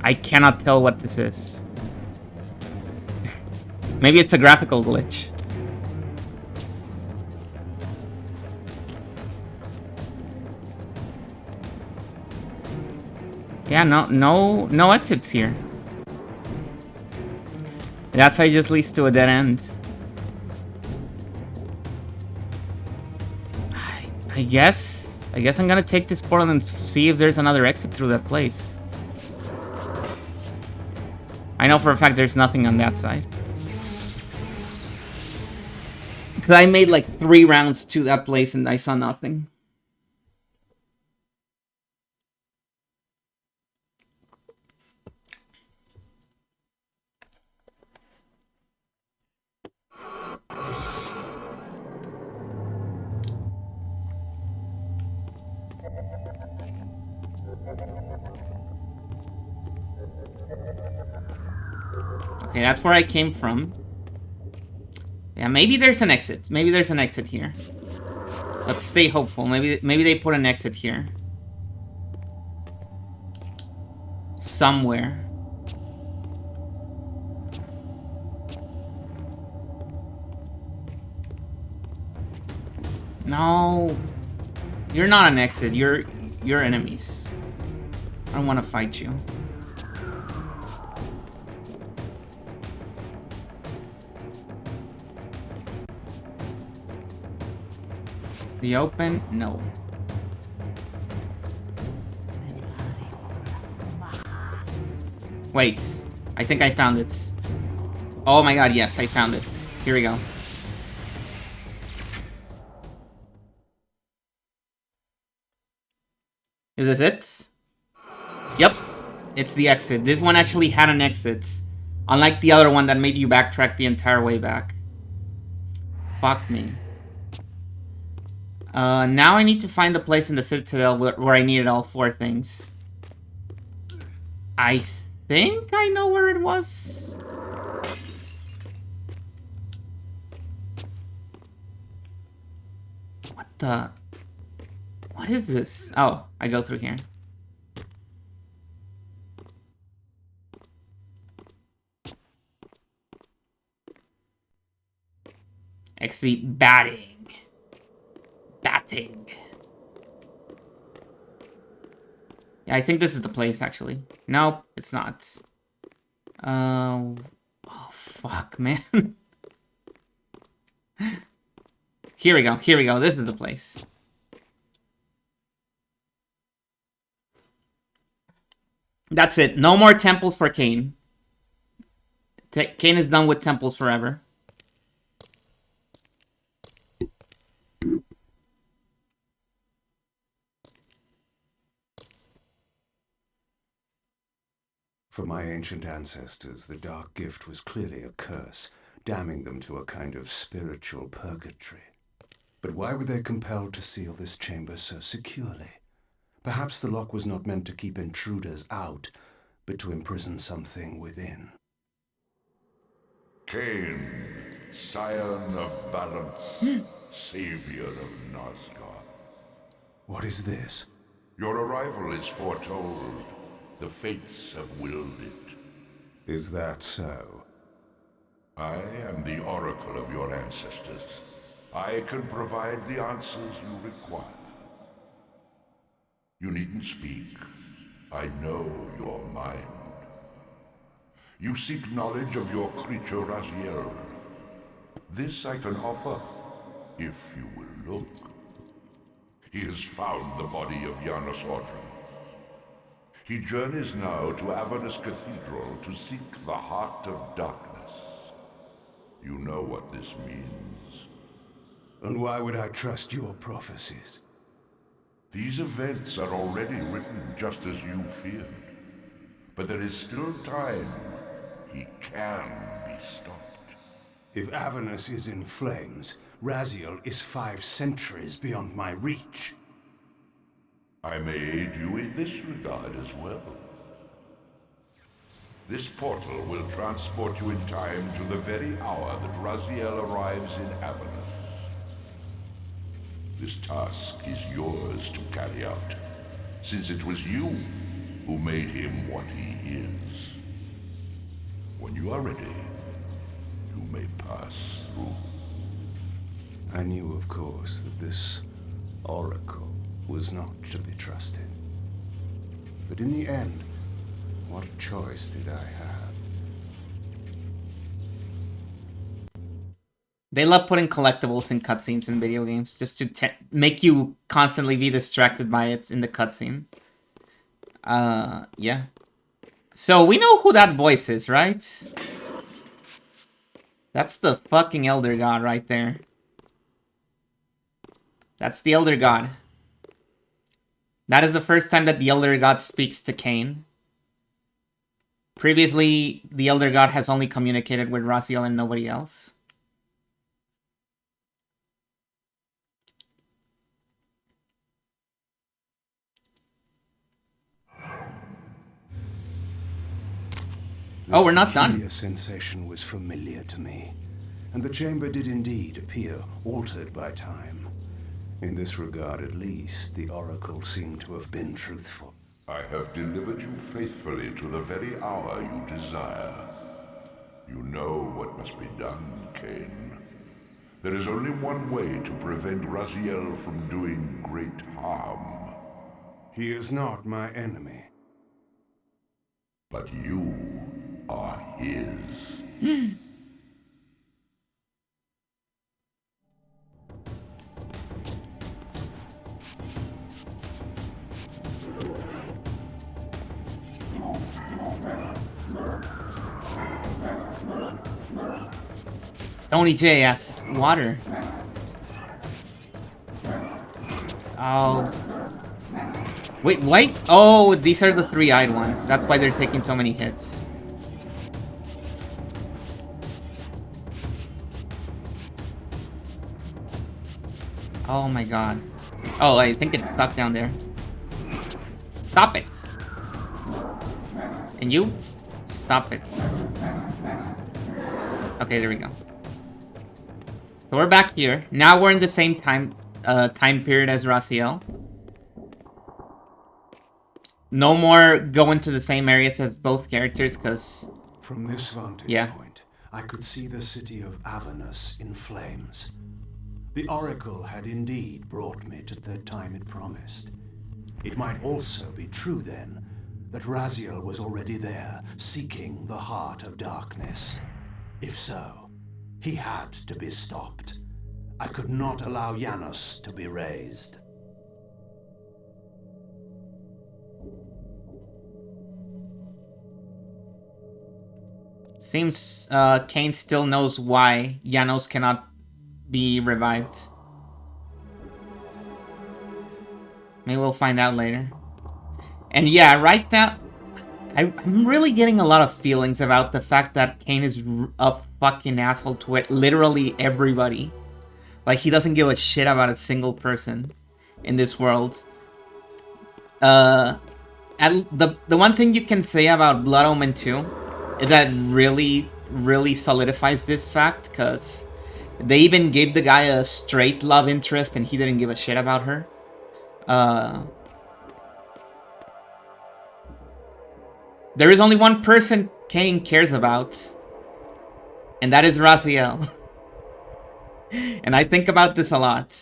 A: I cannot tell what this is. Maybe it's a graphical glitch. Yeah, no exits here. That's why it just leads to a dead end. I guess I'm gonna take this portal and see if there's another exit through that place. I know for a fact there's nothing on that side. Because I made like 3 rounds to that place and I saw nothing. Okay, that's where I came from. Yeah, maybe there's an exit. Maybe there's an exit here. Let's stay hopeful. Maybe they put an exit here. Somewhere. No. You're not an exit. You're enemies. I don't want to fight you. The open? No. Wait. I think I found it. Oh my god, yes, I found it. Here we go. Is this it? Yep. It's the exit. This one actually had an exit. Unlike the other one that made you backtrack the entire way back. Fuck me. Now I need to find the place in the Citadel where I needed all 4 things. I think I know where it was. What the... What is this? Oh, I go through here. Actually, batting. Yeah, I think this is the place, actually. Nope, it's not. Oh, fuck, man. Here we go. This is the place. That's it. No more temples for Kain. Kain is done with temples forever.
B: my ancient ancestors, the dark gift was clearly a curse, damning them to a kind of spiritual purgatory. But why were they compelled to seal this chamber so securely? Perhaps the lock was not meant to keep intruders out, but to imprison something within.
C: Kain, scion of balance, savior of Nosgoth.
B: What is this?
C: Your arrival is foretold. The fates have willed it.
B: Is that so?
C: I am the oracle of your ancestors. I can provide the answers you require. You needn't speak. I know your mind. You seek knowledge of your creature Raziel. This I can offer, if you will look. He has found the body of Janos Audron. He journeys now to Avernus Cathedral to seek the Heart of Darkness. You know what this means.
B: And why would I trust your prophecies?
C: These events are already written just as you feared. But there is still time. He can be stopped.
B: If Avernus is in flames, Raziel is 5 centuries beyond my reach.
C: I may aid you in this regard as well. This portal will transport you in time to the very hour that Raziel arrives in Avernus. This task is yours to carry out, since it was you who made him what he is. When you are ready, you may pass through.
B: I knew, of course, that this oracle was not to be trusted. But in the end, what choice did I have?
A: They love putting collectibles in cutscenes in video games just to make you constantly be distracted by it in the cutscene. Yeah. So we know who that voice is, right? That's the fucking Elder God right there. That's the Elder God. That is the first time that the Elder God speaks to Kain. Previously, the Elder God has only communicated with Raziel and nobody else. Oh, we're not done.
B: This sensation was familiar to me, and the chamber did indeed appear altered by time. In this regard, at least, the oracle seemed to have been truthful.
C: I have delivered you faithfully to the very hour you desire. You know what must be done, Kain. There is only one way to prevent Raziel from doing great harm.
B: He is not my enemy.
C: But you are his.
A: Tony J asks, water. Oh. Wait, white? Oh, these are the 3-eyed ones. That's why they're taking so many hits. Oh my god. Oh, I think it's stuck down there. Stop it. And you? Stop it. Okay, there we go. So we're back here. Now we're in the same time period as Raziel. No more going to the same areas as both characters, because...
B: From this vantage point, I could see the city of Avernus in flames. The oracle had indeed brought me to the time it promised. It might also be true, then, that Raziel was already there, seeking the Heart of Darkness. If so, he had to be stopped. I could not allow Janos to be raised.
A: Seems Kain still knows why Janos cannot be revived. Maybe we'll find out later. And yeah, right now... I'm really getting a lot of feelings about the fact that Kain is a fucking asshole to it, literally everybody. Like, he doesn't give a shit about a single person in this world. And the one thing you can say about Blood Omen 2 is that really solidifies this fact, because they even gave the guy a straight love interest and he didn't give a shit about her. There is only one person Kain cares about, and that is Raziel. And I think about this a lot.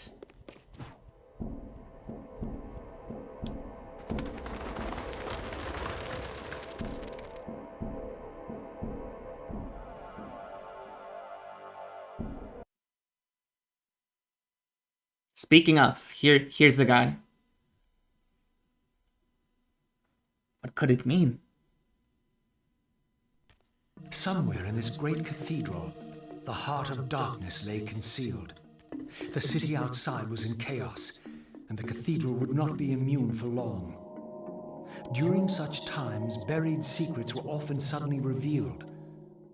A: Speaking of, here's the guy. What could it mean?
D: Somewhere in this great cathedral, the heart of darkness lay concealed. The city outside was in chaos, and the cathedral would not be immune for long. During such times, buried secrets were often suddenly revealed,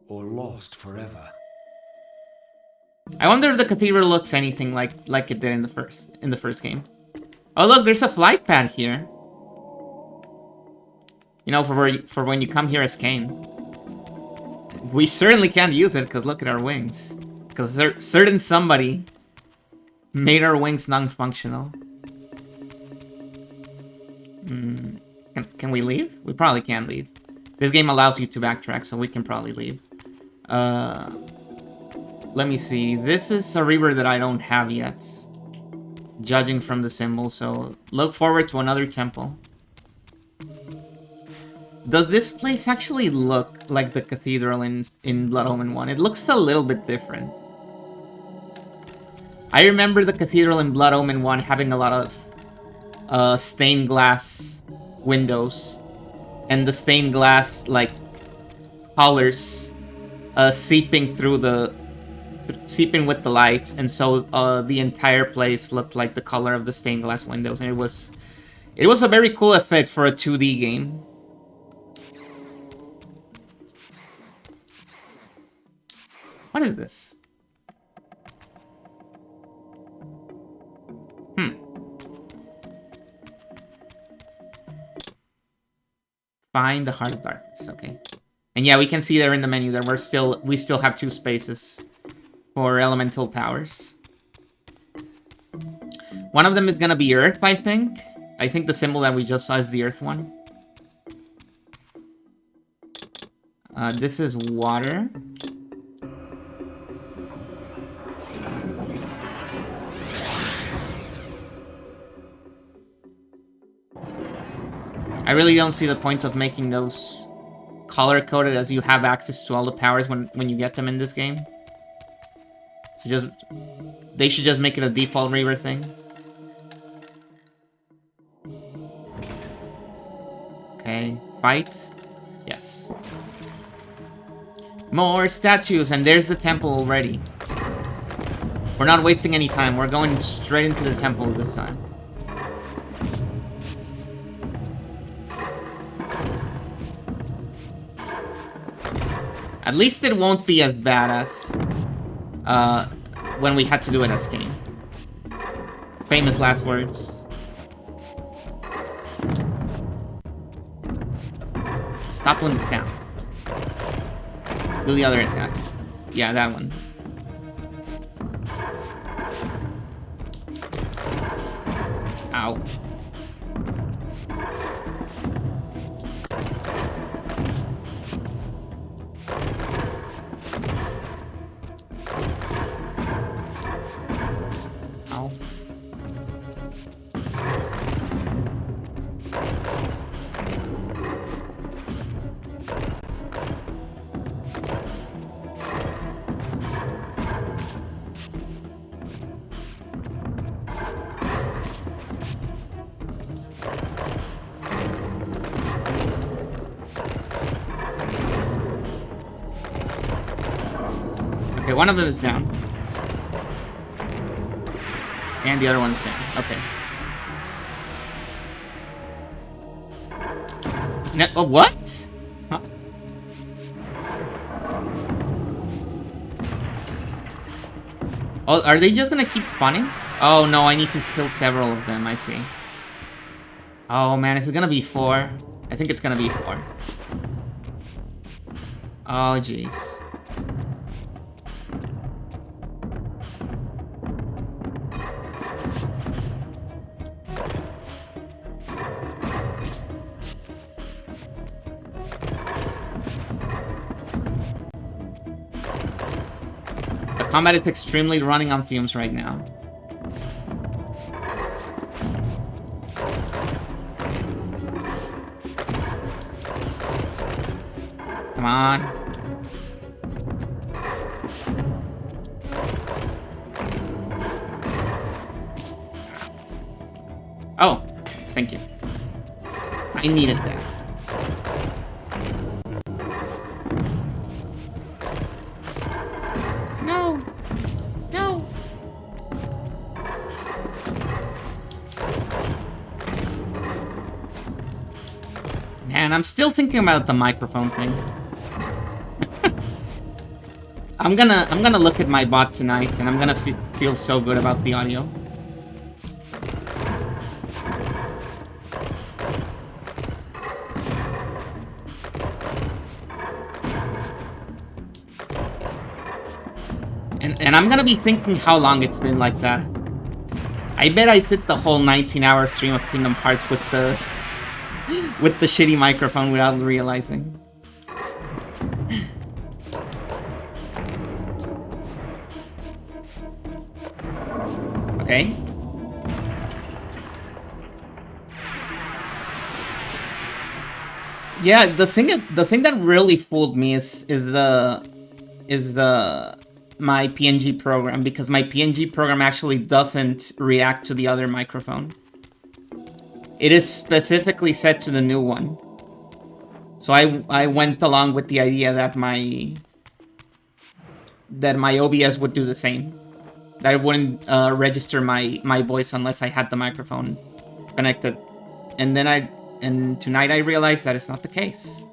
D: or lost forever.
A: I wonder if the cathedral looks anything like it did in the first game. Oh look, there's a flight pad here. You know, for when you come here as Kain. We certainly can't use it because look at our wings. Because certain somebody made our wings non-functional. Can we leave? We probably can leave. This game allows you to backtrack, so we can probably leave. Let me see. This is a river that I don't have yet, judging from the symbol, so look forward to another temple. Does this place actually look like the cathedral in Blood Omen 1? It looks a little bit different. I remember the cathedral in Blood Omen 1 having a lot of stained glass windows, and the stained glass, like, colors seeping with the light, and so the entire place looked like the color of the stained glass windows, and it was a very cool effect for a 2D game. What is this? Find the Heart of Darkness, okay. And yeah, we can see there in the menu that we still have 2 spaces for elemental powers. One of them is gonna be Earth, I think. I think the symbol that we just saw is the Earth one. This is water. I really don't see the point of making those color-coded, as you have access to all the powers when you get them in this game. They should just make it a default Reaver thing. Okay, fight. Yes. More statues, and there's the temple already. We're not wasting any time. We're going straight into the temples this time. At least it won't be as bad as when we had to do it as Kain. Famous last words. Stop doing this down. Do the other attack. Yeah, that one. Ow. Ow. Okay, one of them is down. And the other one's down. Okay. What? Oh, are they just gonna keep spawning? Oh no, I need to kill several of them, I see. Oh man, is it gonna be 4? I think it's gonna be 4. Oh jeez. The combat is extremely running on fumes right now. Come on. Oh, thank you. I needed that. No. No. Man, I'm still thinking about the microphone thing. I'm gonna look at my bot tonight, and I'm gonna feel so good about the audio. And I'm gonna be thinking how long it's been like that. I bet I did the whole 19-hour stream of Kingdom Hearts with the shitty microphone without realizing. Okay. Yeah, the thing that really fooled me is my PNG program, because my PNG program actually doesn't react to the other microphone. It is specifically set to the new one. So I went along with the idea that my OBS would do the same. That it wouldn't register my voice unless I had the microphone connected. And then tonight I realized that it's not the case.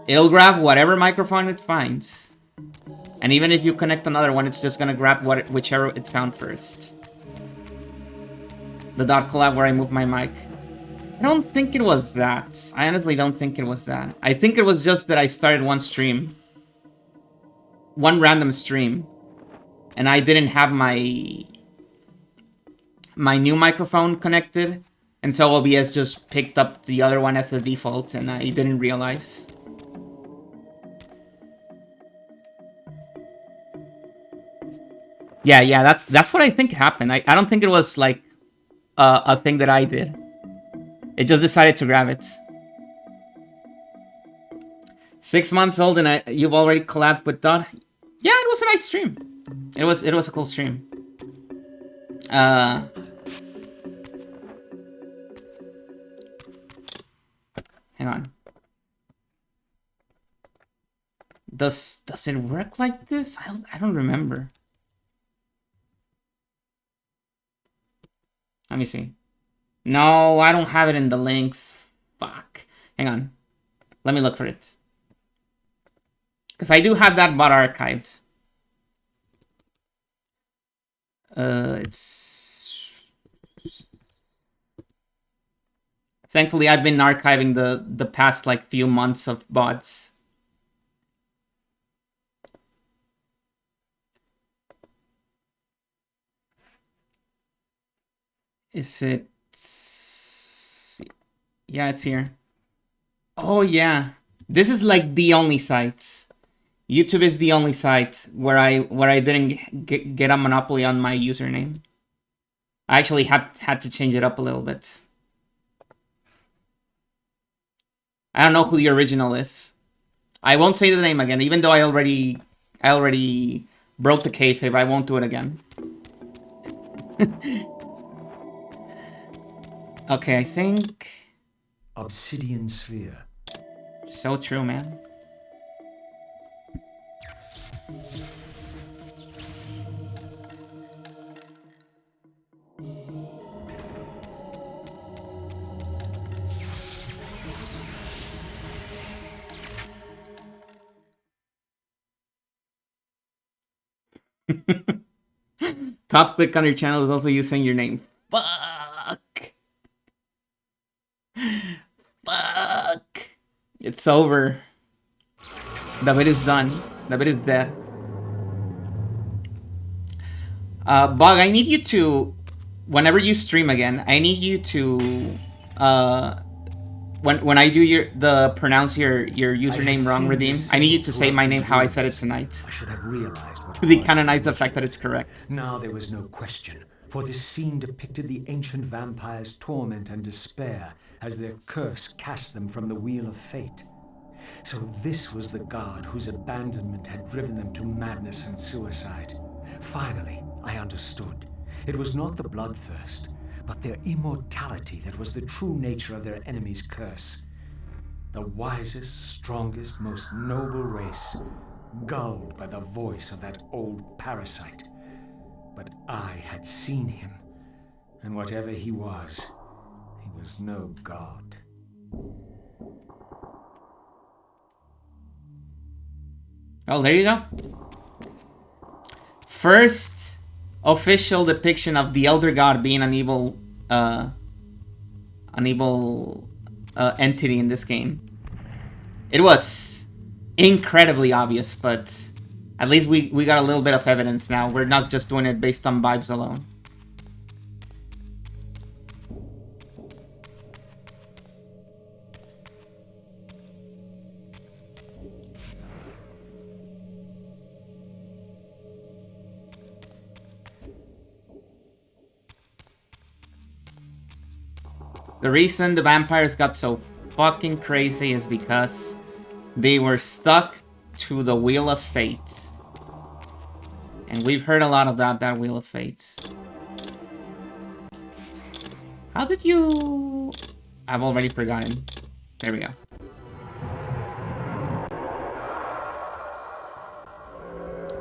A: It'll grab whatever microphone it finds. And even if you connect another one, it's just gonna grab whichever it found first. The dot collab where I moved my mic. I don't think it was that. I honestly don't think it was that. I think it was just that I started one stream. One random stream. And I didn't have my new microphone connected. And so OBS just picked up the other one as a default, and I didn't realize. Yeah, that's what I think happened. I don't think it was like a thing that I did. It just decided to grab it. 6 months old and you've already collabed with Dot? Yeah, it was a nice stream. It was a cool stream. Hang on. Does it work like this? I don't remember. Let me see. No, I don't have it in the links. Fuck. Hang on. Let me look for it. Because I do have that bot archived. It's... Thankfully, I've been archiving the past, like, few months of bots. Is it... Yeah, it's here. Oh, yeah. This is, like, the only site. YouTube is the only site where I didn't get a monopoly on my username. I actually had to change it up a little bit. I don't know who the original is. I won't say the name again, even though I already broke the kayfabe. I won't do it again. Okay, I think...
D: Obsidian sphere.
A: So true, man. Top click on your channel is also you saying your name. Fuck. Fuck. It's over. The bit is done. The bit is dead. Bug, I need you to, whenever you stream again, I need you to, when I do pronounce your username wrong, Redeem, I need you to say my name how I said it tonight.
D: I should have realized what
A: To decanonize the fact that it's correct.
D: Now there was no question, for this scene depicted the ancient vampires' torment and despair as their curse cast them from the wheel of fate. So this was the god whose abandonment had driven them to madness and suicide. Finally, I understood. It was not the bloodthirst, but their immortality that was the true nature of their enemy's curse. The wisest, strongest, most noble race, gulled by the voice of that old parasite. But I had seen him, and whatever he was no god.
A: Oh, there you go. First official depiction of the Elder God being an evil entity in this game. It was incredibly obvious, but at least we got a little bit of evidence now. We're not just doing it based on vibes alone. The reason the vampires got so fucking crazy is because they were stuck to the Wheel of Fate. And we've heard a lot of that Wheel of Fate. How did you... I've already forgotten. There we go.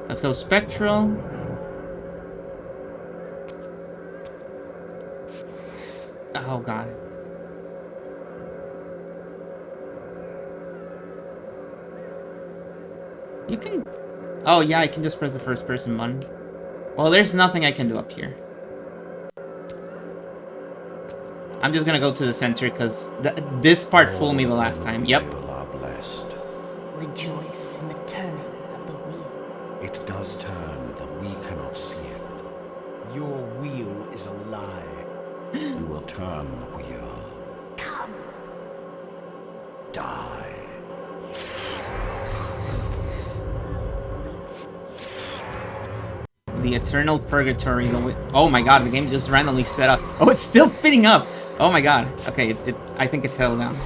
A: Let's go Spectral. Oh god. You can... Oh yeah, I can just press the first person button. Well, there's nothing I can do up here. I'm just gonna go to the center because this part fooled me the last time. Yep.
B: Are blessed.
E: Rejoice in the turning of the wheel.
B: It does turn, though we cannot see it.
D: Your wheel is a lie.
B: You will turn the wheel.
E: Come.
B: Die.
A: The Eternal Purgatory. Oh my god, the game just randomly set up. Oh, it's still spinning up. Oh my god. Okay, I think it fell down.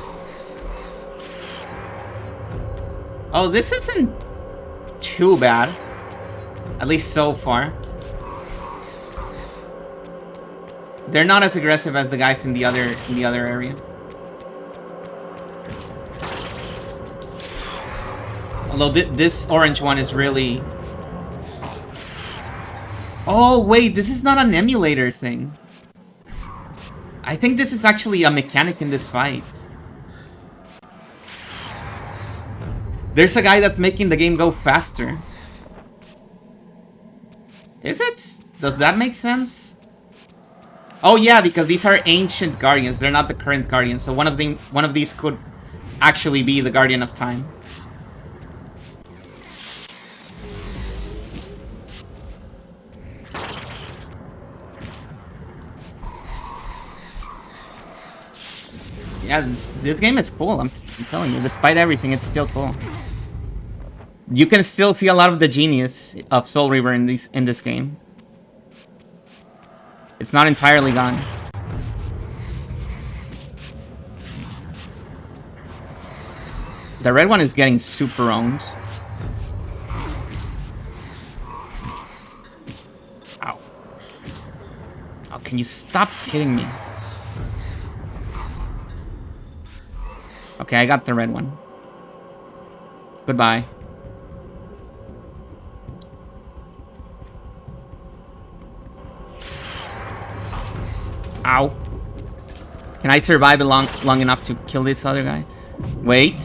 A: Oh, this isn't too bad. At least so far. They're not as aggressive as the guys in the other area. Although this orange one is really... Oh, wait, this is not an emulator thing. I think this is actually a mechanic in this fight. There's a guy that's making the game go faster. Is it? Does that make sense? Oh yeah, because these are ancient guardians. They're not the current guardians. So one of these could actually be the Guardian of Time. Yeah, this game is cool. I'm telling you, despite everything, it's still cool. You can still see a lot of the genius of Soul Reaver in this game. It's not entirely gone. The red one is getting super owned. Ow. Oh, can you stop hitting me? Okay, I got the red one. Goodbye. Ow. Can I survive it long enough to kill this other guy? Wait.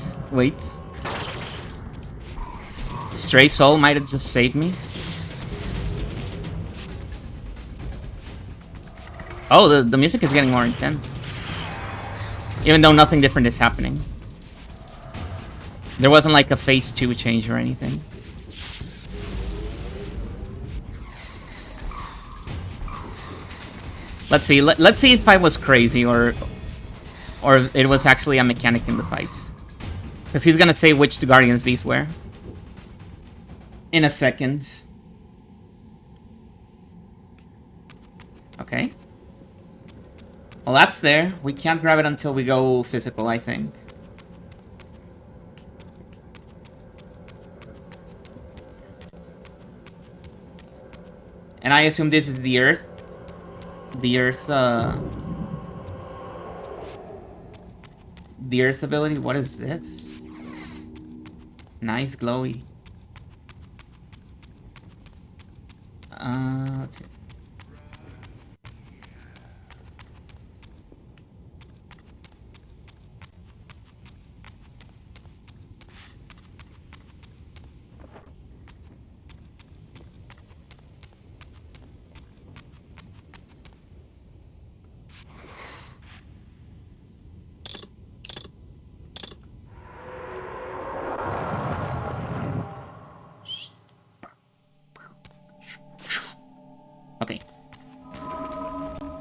A: Stray Soul might have just saved me. Oh, the music is getting more intense. Even though nothing different is happening. There wasn't like a phase 2 change or anything. Let's see. Let's see if I was crazy or it was actually a mechanic in the fights. Because he's gonna say which Guardians these were. In a second. Okay. Well, that's there. We can't grab it until we go physical, I think. And I assume this is the Earth. The Earth ability. What is this? Nice glowy. Let's see. Okay.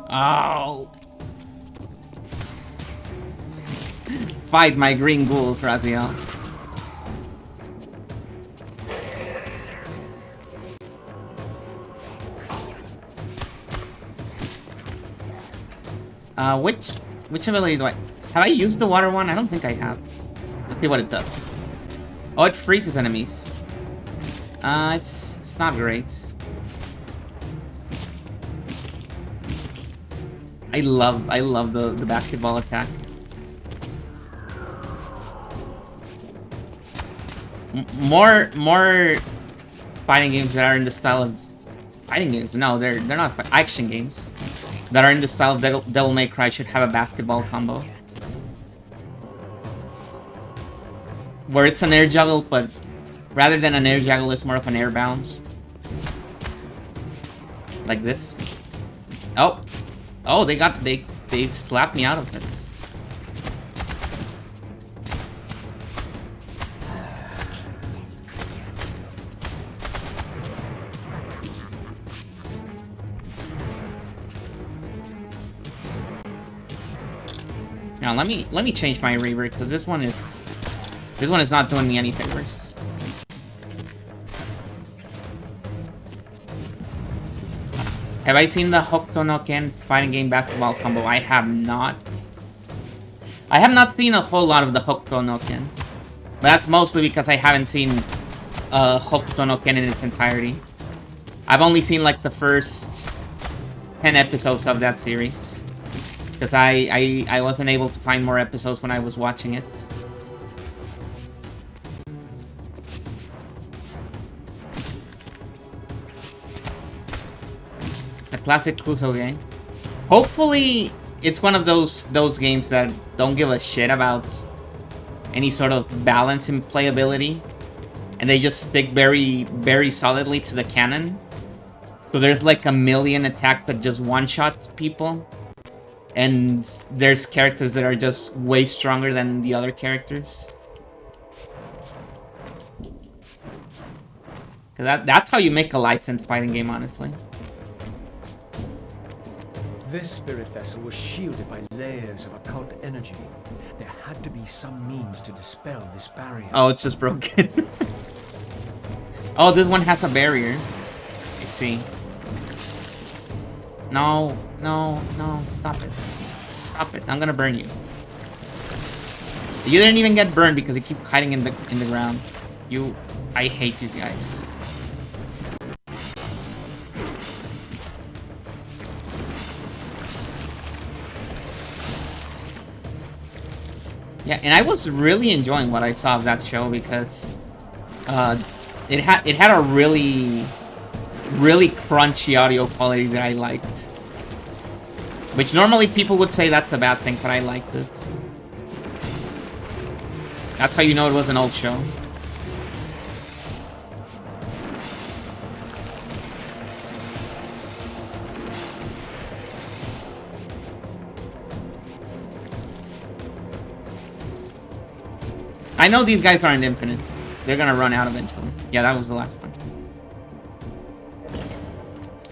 A: Oh. Fight my green ghouls, Raziel. Which ability do I... Have I used the water one? I don't think I have. Let's see what it does. Oh, it freezes enemies. It's not great. I love the basketball attack. More fighting games that are in the style of fighting games. No, they're not action games that are in the style of Devil May Cry should have a basketball combo where it's an air juggle, but rather than an air juggle, it's more of an air bounce, like this. Oh, they slapped me out of it. Now let me change my reaver because this one is not doing me any favors. Have I seen the Hokuto no Ken fighting game basketball combo? I have not. I have not seen a whole lot of the Hokuto no Ken. But that's mostly because I haven't seen Hokuto no Ken in its entirety. I've only seen like the first 10 episodes of that series. Because I wasn't able to find more episodes when I was watching it. A classic Kuso game. Hopefully, it's one of those games that don't give a shit about any sort of balance in playability. And they just stick very, very solidly to the canon. So there's like a million attacks that just one-shot people. And there's characters that are just way stronger than the other characters. Because that's how you make a licensed fighting game, honestly.
D: This spirit vessel was shielded by layers of occult energy. There had to be some means to dispel this barrier.
A: Oh, it's just broken. Oh, this one has a barrier. I see. No, stop it. Stop it, I'm gonna burn you. You didn't even get burned because you keep hiding in the ground. I hate these guys. Yeah, and I was really enjoying what I saw of that show because it had a really crunchy audio quality that I liked. Which normally people would say that's a bad thing, but I liked it. That's how you know it was an old show. I know these guys aren't infinite. They're gonna run out eventually. Yeah, that was the last one.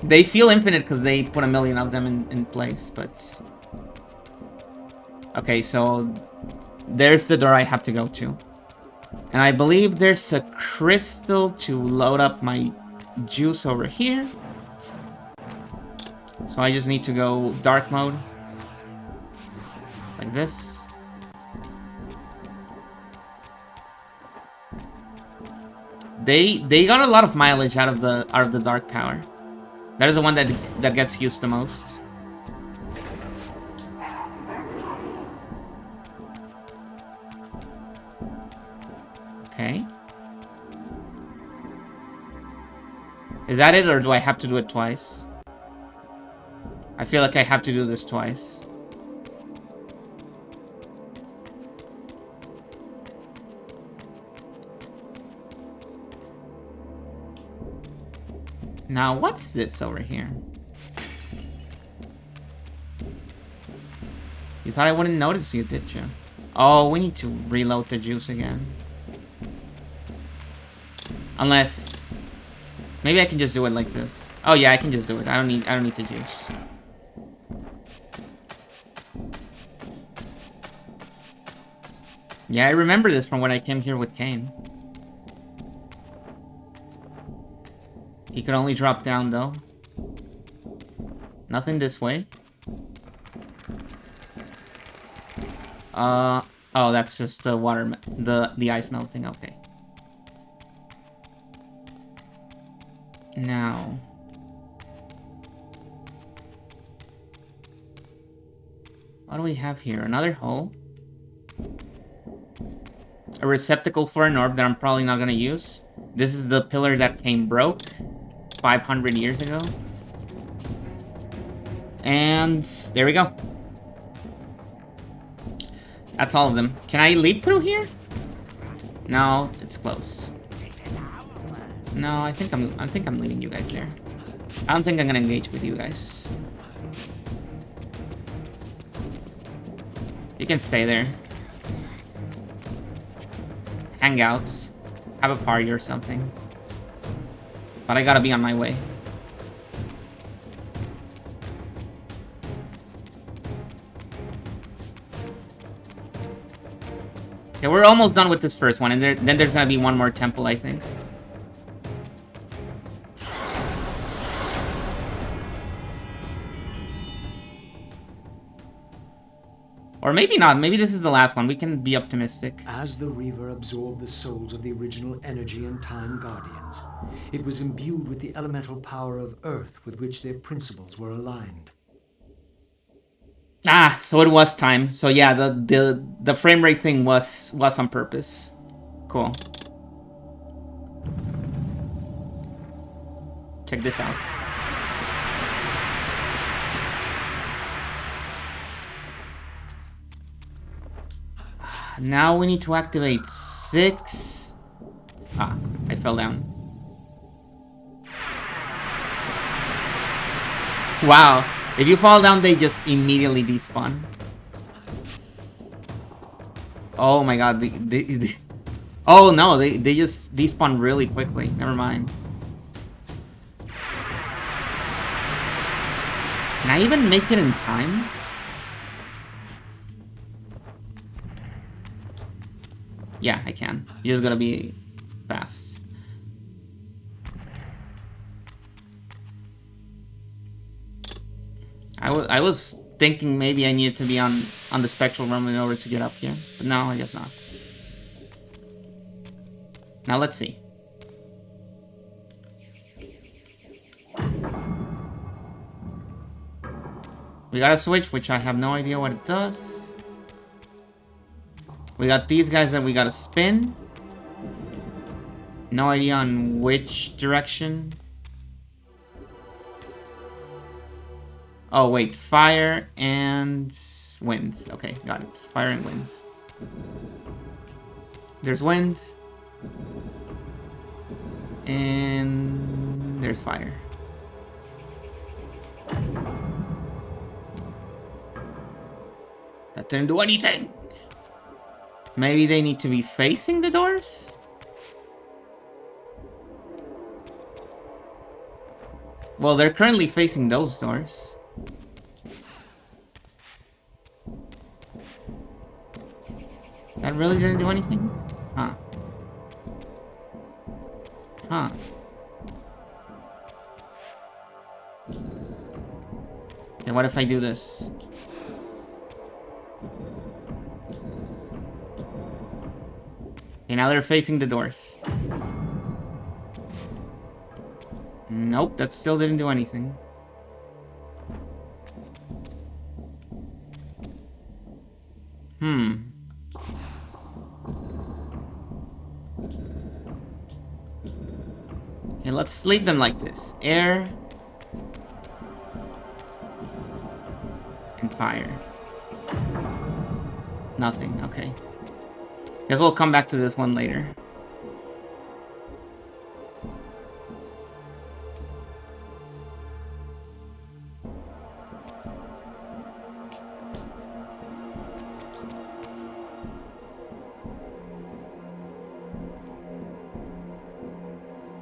A: They feel infinite because they put a million of them in place, but... Okay, so... There's the door I have to go to. And I believe there's a crystal to load up my juice over here. So I just need to go dark mode. Like this. They got a lot of mileage out of the dark power. That is the one that gets used the most. Okay. Is that it, or do I have to do it twice? I feel like I have to do this twice. Now, what's this over here? You thought I wouldn't notice you, did you? Oh, we need to reload the juice again. Unless... Maybe I can just do it like this. Oh yeah, I can just do it. I don't need the juice. Yeah, I remember this from when I came here with Kain. He could only drop down though. Nothing this way. Oh, that's just the water, the ice melting. Okay. Now, what do we have here? Another hole. A receptacle for an orb that I'm probably not gonna use. This is the pillar that came broke 500 years ago. And there we go. That's all of them. Can I leap through here? No, it's close. No, I think I'm leading you guys there. I don't think I'm gonna engage with you guys. You can stay there. Hang out. Have a party or something. But I gotta be on my way. Okay, we're almost done with this first one, and then there's gonna be one more temple, I think. Or maybe not. Maybe this is the last one. We can be optimistic.
D: As the Reaver absorbed the souls of the original energy and time guardians, it was imbued with the elemental power of Earth with which their principles were aligned.
A: Ah, so it was time. So yeah, the frame rate thing was on purpose. Cool. Check this out. Now we need to activate 6. Ah, I fell down. Wow. If you fall down, they just immediately despawn. Oh my god. Oh no, they just despawn really quickly. Never mind. Can I even make it in time? Yeah, I can. You're just gonna be fast. I was thinking maybe I needed to be on the spectral realm in order to get up here, but no, I guess not. Now let's see. We got a switch, which I have no idea what it does. We got these guys that we gotta spin. No idea on which direction. Oh wait, fire and wind. Okay, got it. Fire and wind. There's wind. And there's fire. That didn't do anything. Maybe they need to be facing the doors? Well, they're currently facing those doors. That really didn't do anything? Huh. Huh. Okay, what if I do this? Okay, now they're facing the doors. Nope, that still didn't do anything. Hmm. Okay, let's sleep them like this. Air. And fire. Nothing, okay. Guess we'll come back to this one later.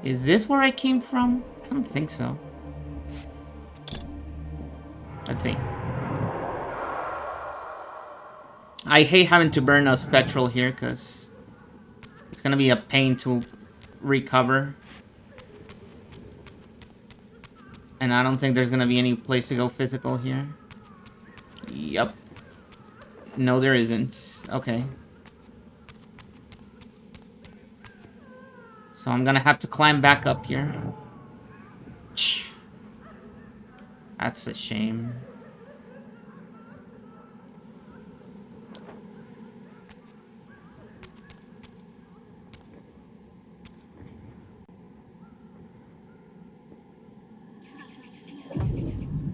A: Is this where I came from? I don't think so. Let's see. I hate having to burn a spectral here, because it's gonna be a pain to recover. And I don't think there's gonna be any place to go physical here. Yup. No, there isn't. Okay. So I'm gonna have to climb back up here. That's a shame.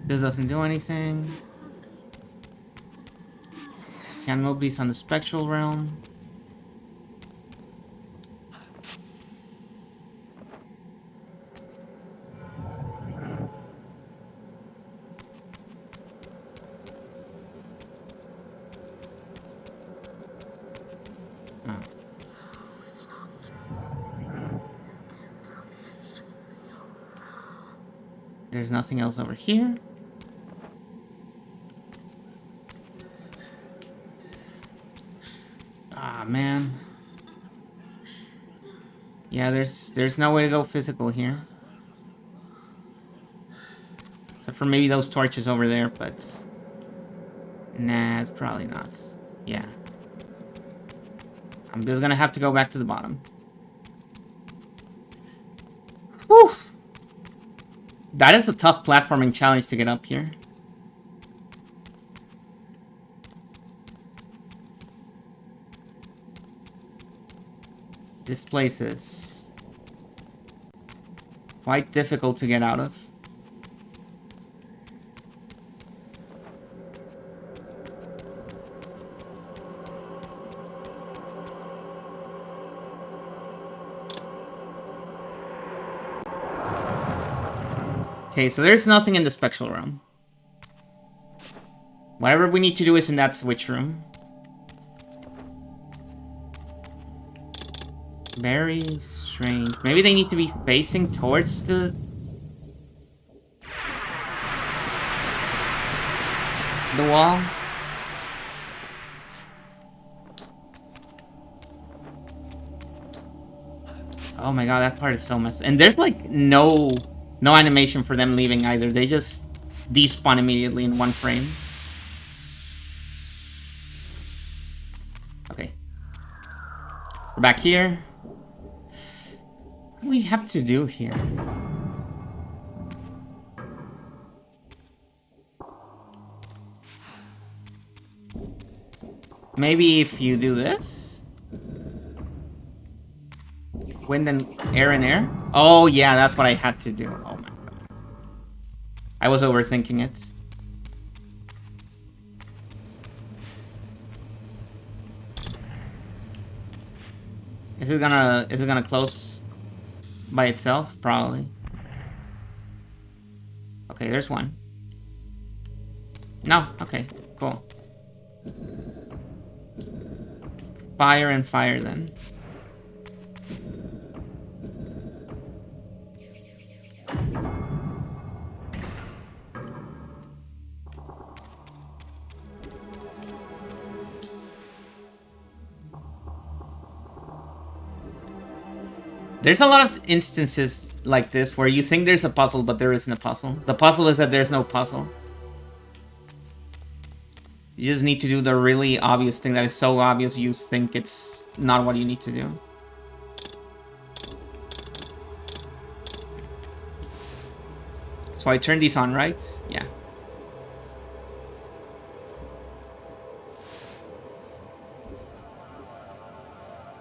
A: This doesn't do anything. Can't move these on the spectral realm. Oh. There's nothing else over here. Ah, man. Yeah, there's no way to go physical here. Except for maybe those torches over there, but... Nah, it's probably not. Yeah. I'm just gonna have to go back to the bottom. Whew! That is a tough platforming challenge to get up here. This place is quite difficult to get out of. Okay, so there's nothing in the spectral room. Whatever we need to do is in that switch room. Very strange. Maybe they need to be facing towards the wall. Oh my god, that part is so messed. And there's like no animation for them leaving either. They just despawn immediately in one frame. Okay. We're back here. What do we have to do here? Maybe if you do this? Wind and air? Oh yeah, that's what I had to do. Oh my god. I was overthinking it. Is it gonna close by itself? Probably. Okay, there's one. No, okay, cool. Fire and fire then. There's a lot of instances like this where you think there's a puzzle, but there isn't a puzzle. The puzzle is that there's no puzzle. You just need to do the really obvious thing that is so obvious you think it's not what you need to do. So I turn these on, right? Yeah.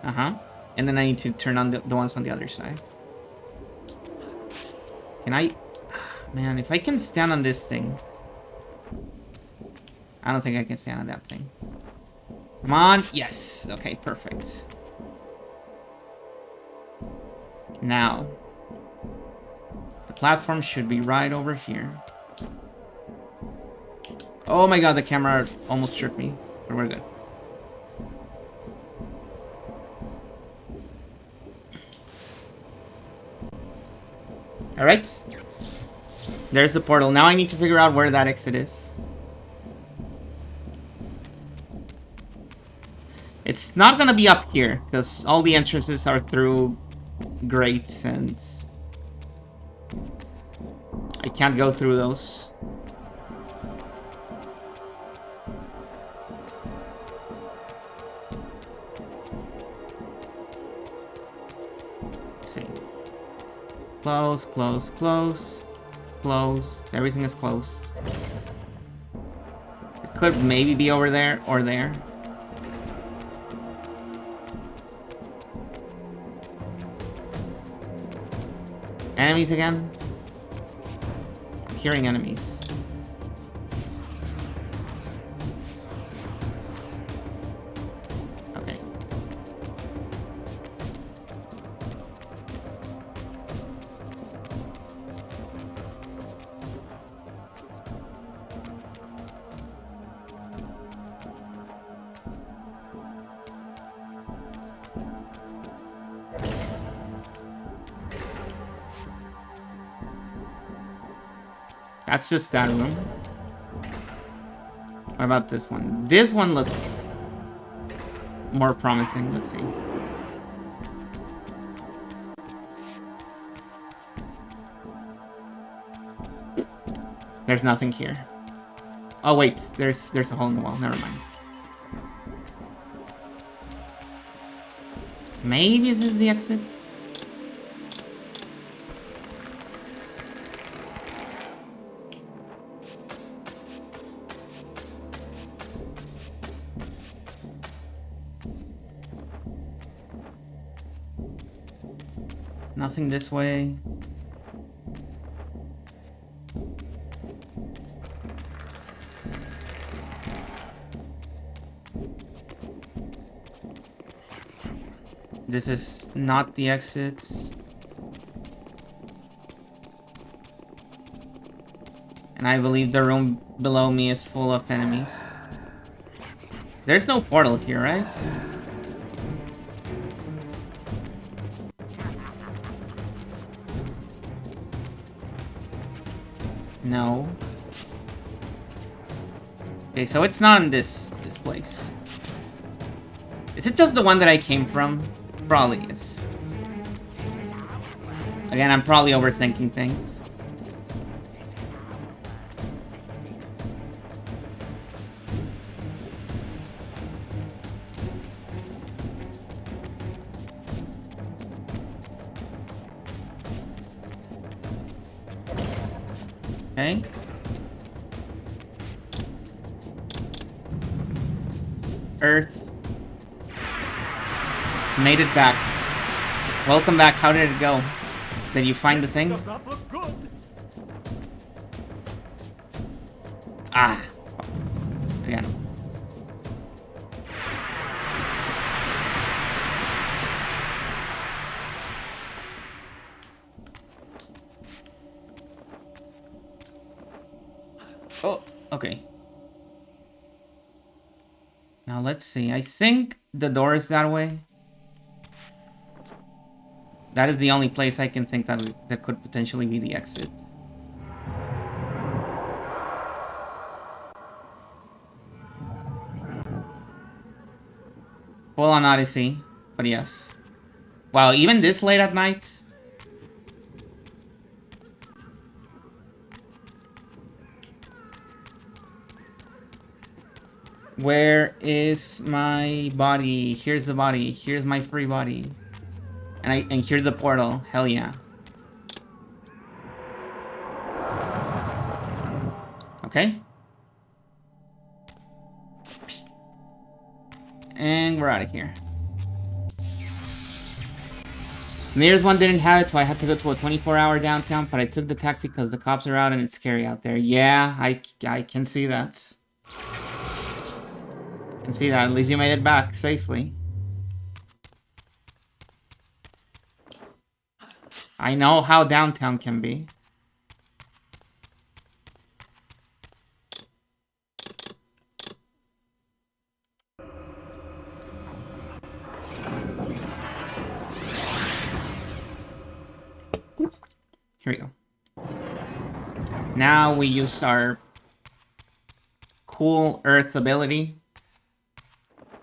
A: Uh-huh. And then I need to turn on the ones on the other side. Can I... Man, if I can stand on this thing... I don't think I can stand on that thing. Come on. Yes. Okay, perfect. Now. The platform should be right over here. Oh my god, the camera almost tripped me. But we're good. Alright. There's the portal. Now I need to figure out where that exit is. It's not gonna be up here, because all the entrances are through grates and... I can't go through those. Let's see. Close, close, close. Closed. Everything is closed. It could maybe be over there or there. Enemies again? I'm hearing enemies. Okay. That's just that room. What about this one? This one looks more promising. Let's see. There's nothing here. Oh wait, there's a hole in the wall. Never mind. Maybe this is the exit. Nothing this way. This is not the exit. And I believe the room below me is full of enemies. There's no portal here, right? No. Okay, so it's not in this place. Is it just the one that I came from? Probably is. Again, I'm probably overthinking things. Okay. Earth. Made it back. Welcome back. How did it go? Did you find the thing?
F: Does not look good.
A: Ah. Again. Oh, okay. Now let's see. I think the door is that way. That is the only place I can think that could potentially be the exit. Full on Odyssey, but yes. Wow, even this late at night? Where is my body? Here's the body. Here's my free body. And here's the portal. Hell yeah. Okay. And we're out of here. Nearest one didn't have it, so I had to go to a 24-hour downtown, but I took the taxi because the cops are out and it's scary out there. Yeah, I can see that. I can see that. At least you made it back safely. I know how downtown can be. Here we go. Now we use our cool earth ability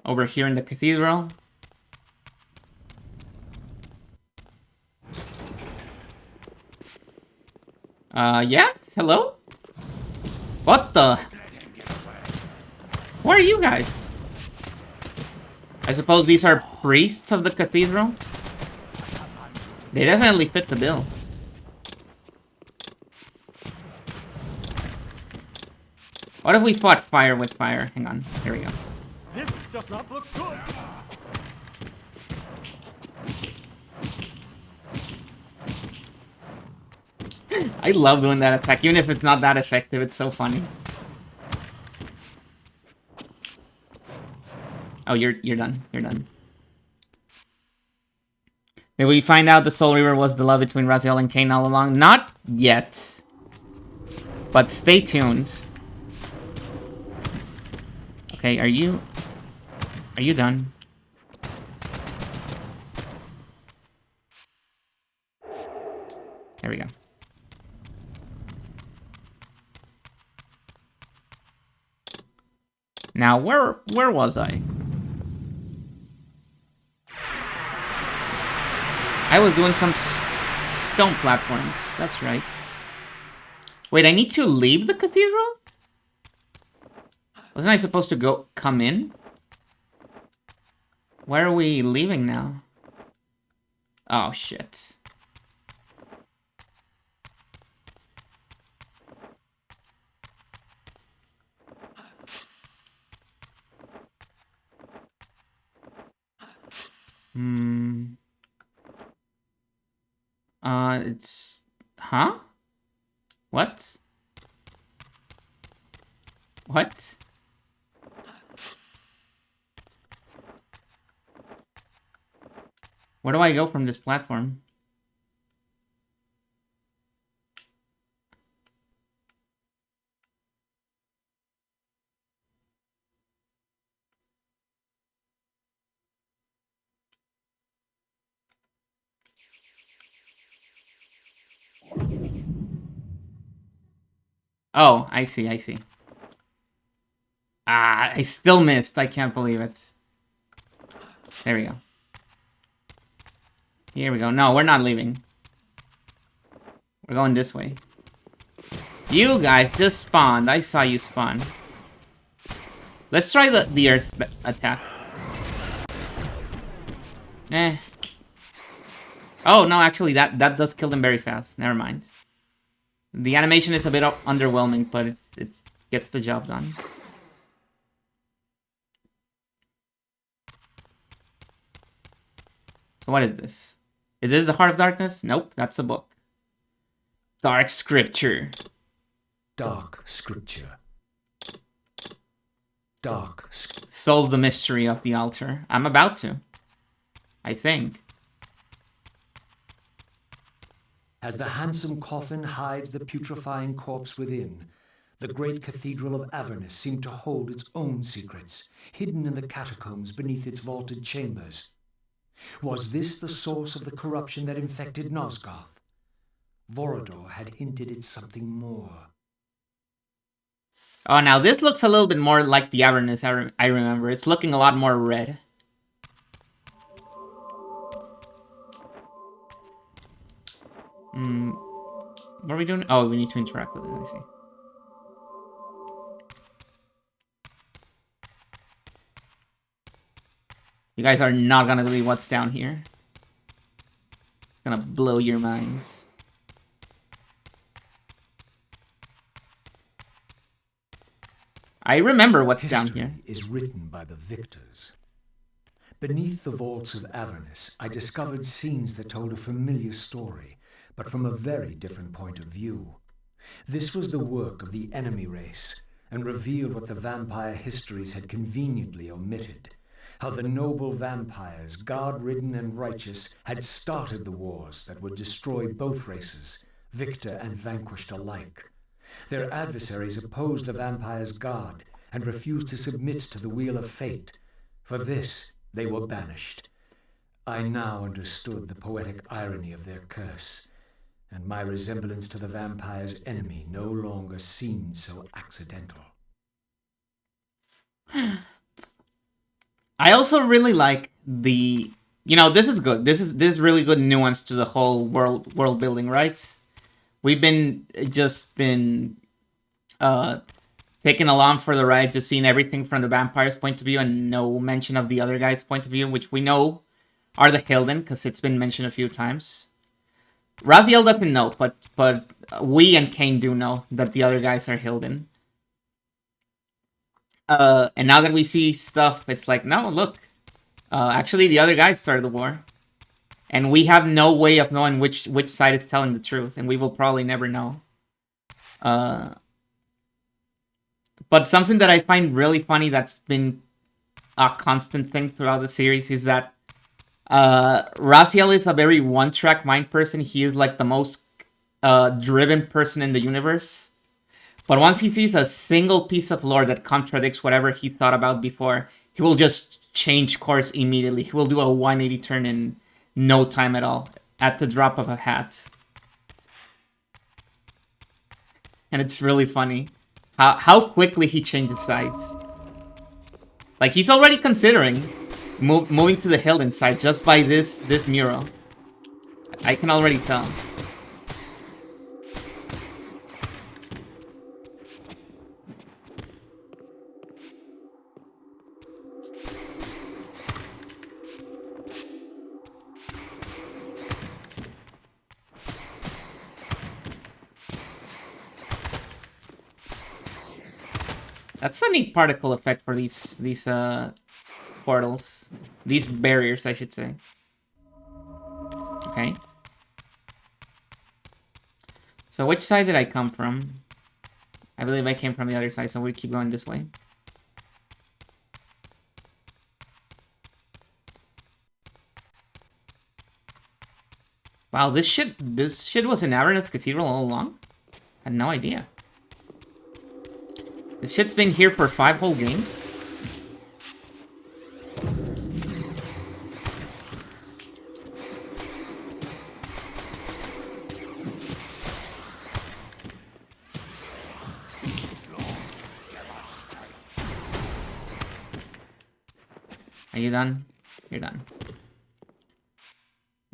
A: over here in the cathedral. Yes? Hello? What the? Who are you guys? I suppose these are priests of the cathedral? They definitely fit the bill. What if we fought fire with fire? Hang on. Here we go.
F: This does not look good.
A: I love doing that attack. Even if it's not that effective, it's so funny. Oh, you're done. You're done. Did we find out the Soul River was the love between Raziel and Kain all along? Not yet. But stay tuned. Okay, are you done? There we go. Now, where was I? I was doing some stone platforms. That's right. Wait, I need to leave the cathedral? Wasn't I supposed to come in? Where are we leaving now? Oh, shit. It's... Huh? What? What? Where do I go from this platform? Oh, I see, I see. Ah, I still missed. I can't believe it. There we go. Here we go. No, we're not leaving. We're going this way. You guys just spawned. I saw you spawn. Let's try the earth attack. Eh. Oh, no, actually, that does kill them very fast. Never mind. The animation is a bit underwhelming, but it gets the job done. So what is this? Is this the Heart of Darkness? Nope, that's a book. Dark Scripture.
D: Dark Scripture. Dark.
A: Solve the mystery of the altar. I'm about to. I think.
D: As the handsome coffin hides the putrefying corpse within, The great cathedral of Avernus seemed to hold its own secrets, hidden in the catacombs beneath its vaulted chambers. Was this the source of the corruption that infected Nosgoth? Vorador had hinted at something more.
A: Oh, now this looks a little bit more like the Avernus I remember. It's looking a lot more red. What are we doing? Oh, we need to interact with it, I see. You guys are not gonna believe what's down here. It's gonna blow your minds. I remember what's down here.
D: History is written by the victors. Beneath the vaults of Avernus, I discovered scenes that told a familiar story, but from a very different point of view. This was the work of the enemy race, and revealed what the vampire histories had conveniently omitted. How the noble vampires, guard-ridden and righteous, had started the wars that would destroy both races, victor and vanquished alike. Their adversaries opposed the vampires' god and refused to submit to the wheel of fate. For this, they were banished. I now understood the poetic irony of their curse, and my resemblance to the vampire's enemy no longer seemed so accidental.
A: I also really like the, this is good. This is really good nuance to the whole world building, right? We've been taken along for the ride, just seeing everything from the vampire's point of view and no mention of the other guy's point of view, which we know are the Hilden, because it's been mentioned a few times. Raziel doesn't know, but we and Kain do know that the other guys are Hilden. And now that we see stuff, it's like, no, look. Actually, the other guys started the war. And we have no way of knowing which side is telling the truth, and we will probably never know. But something that I find really funny that's been a constant thing throughout the series is that Raziel is a very one-track mind person. He is like the most driven person in the universe. But once he sees a single piece of lore that contradicts whatever he thought about before, he will just change course immediately. He will do a 180 turn in no time at all, at the drop of a hat. And it's really funny how quickly he changes sides. Like, he's already considering moving to the Hilden side just by this mural. I can already tell. That's a neat particle effect for these portals. These barriers, I should say. Okay. So which side did I come from? I believe I came from the other side, so we keep going this way. Wow, this shit was in Avernus Cathedral all along? I had no idea. This shit's been here for 5 whole games? Are you done? You're done.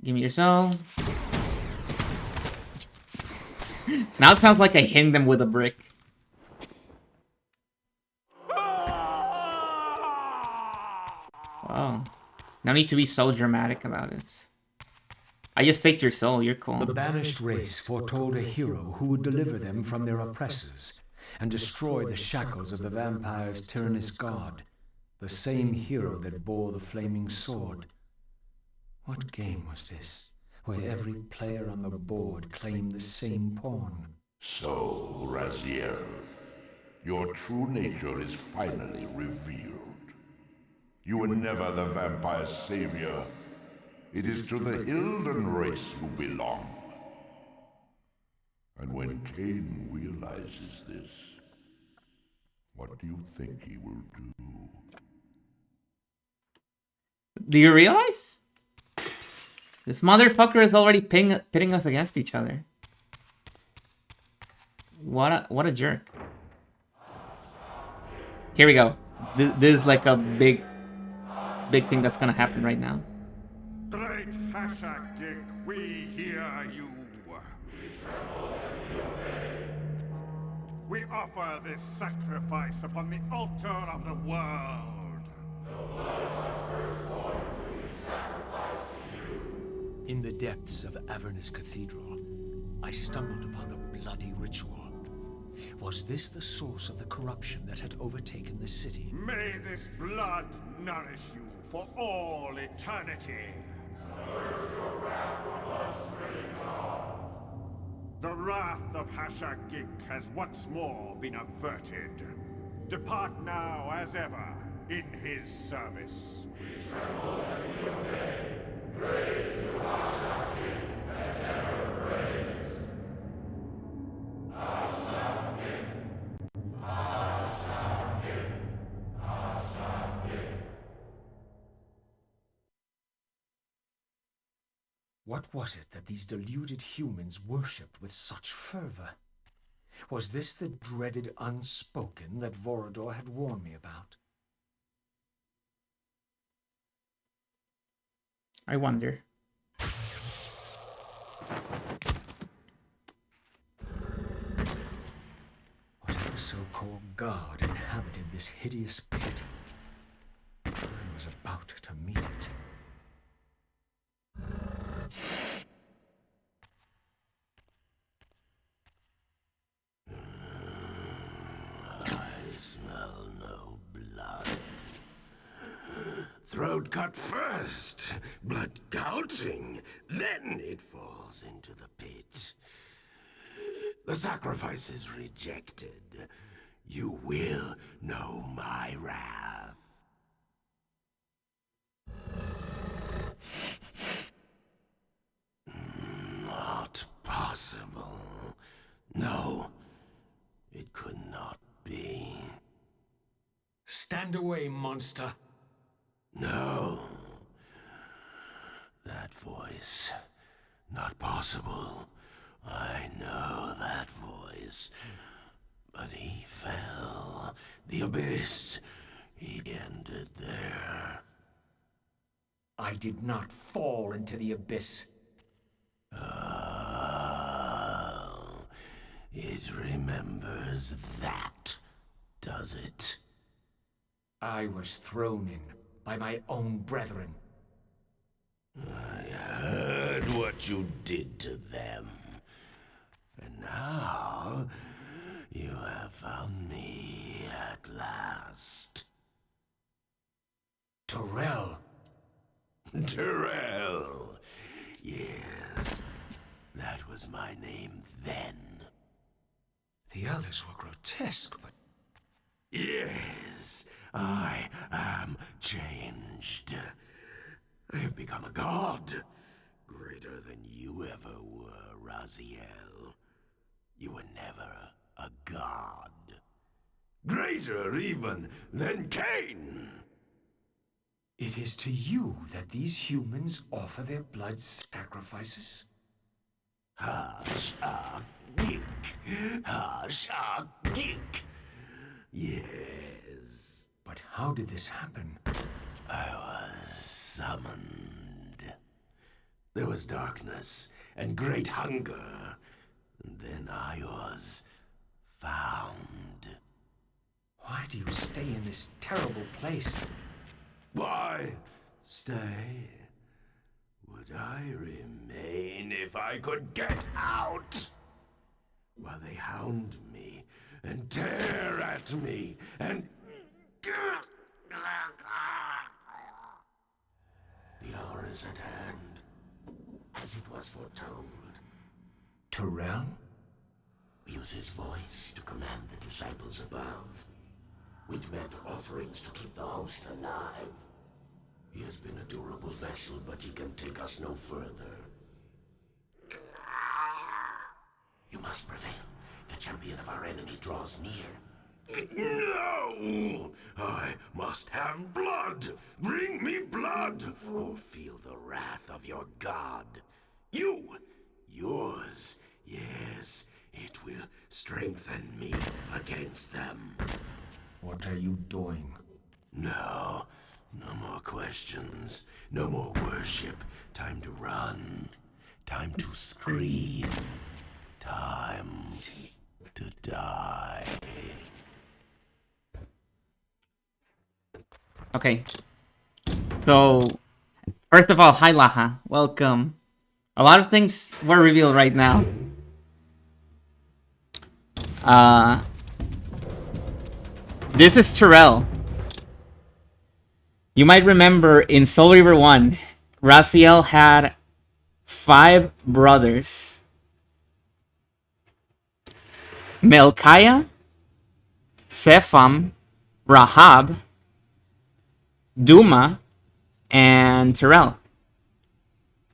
A: Give me your soul. Now it sounds like I hit them with a brick. Wow. No need to be so dramatic about it. I just take your soul, you're cool.
D: The banished race foretold a hero who would deliver them from their oppressors and destroy the shackles of the vampire's tyrannous god, the same hero that bore the flaming sword. What game was this, where every player on the board claimed the same pawn?
C: So, Raziel, your true nature is finally revealed. You were never the vampire's savior. It is to the Hilden race you belong. And when Kain realizes this, What do you think he will do?
A: Do you realize? This motherfucker is already pitting us against each other. What a jerk. Here we go. This is like a big thing that's gonna happen right now.
F: Great Hashagik, we hear you. We offer this sacrifice upon the altar of the world.
D: In the depths of Avernus Cathedral, I stumbled upon a bloody ritual. Was this the source of the corruption that had overtaken the city?
F: May this blood nourish you for all eternity. The wrath of Hashagik has once more been averted. Depart now as ever in his service.
D: What was it that these deluded humans worshipped with such fervor? Was this the dreaded unspoken that Vorador had warned me about?
A: I wonder.
D: Whatever so-called god inhabited this hideous pit, I was about to meet it.
B: I smell no blood. Throat cut first, blood gouting, then it falls into the pit. The sacrifice is rejected. You will know my wrath. Not possible. No, it could not be.
D: Stand away, monster!
B: No. That voice. Not possible. I know that voice. But he fell. The abyss. He ended there.
D: I did not fall into the abyss.
B: Oh, it remembers that, does it?
D: I was thrown in by my own brethren.
B: I heard what you did to them. And now, you have found me at last.
D: Torel!
B: Terrell! Yes, that was my name then.
D: The others were grotesque, but
B: Yes, I am changed. I have become a god. Greater than you ever were, Raziel. You were never a god. Greater even than Kain.
D: it is to you that these humans offer their blood sacrifices?
B: Hashagik. Hashagik. Yes.
D: But how did this happen?
B: I was summoned. There was darkness and great hunger. And then I was found.
D: Why do you stay in this terrible place?
B: Why stay? Would I remain if I could get out? While they hound me and tear at me and... The hour is at hand, as it was foretold.
D: Torel?
B: Use his voice to command the disciples above. We'd meant offerings to keep the host alive. He has been a durable vessel, but he can take us no further. You must prevail. The champion of our enemy draws near.
G: No! I must have blood! Bring me blood! Or feel the wrath of your god. Yours. Yes, it will strengthen me against them.
D: What are you doing?
G: No more questions. No more worship. Time to run. Time to scream. Time to die.
A: Okay. So, first of all, hi Laha. Welcome. A lot of things were revealed right now. This is Terrell. You might remember in Soul Reaver 1, Raziel had 5 brothers. Melchiah, Sepham, Rahab, Duma, and Terrell.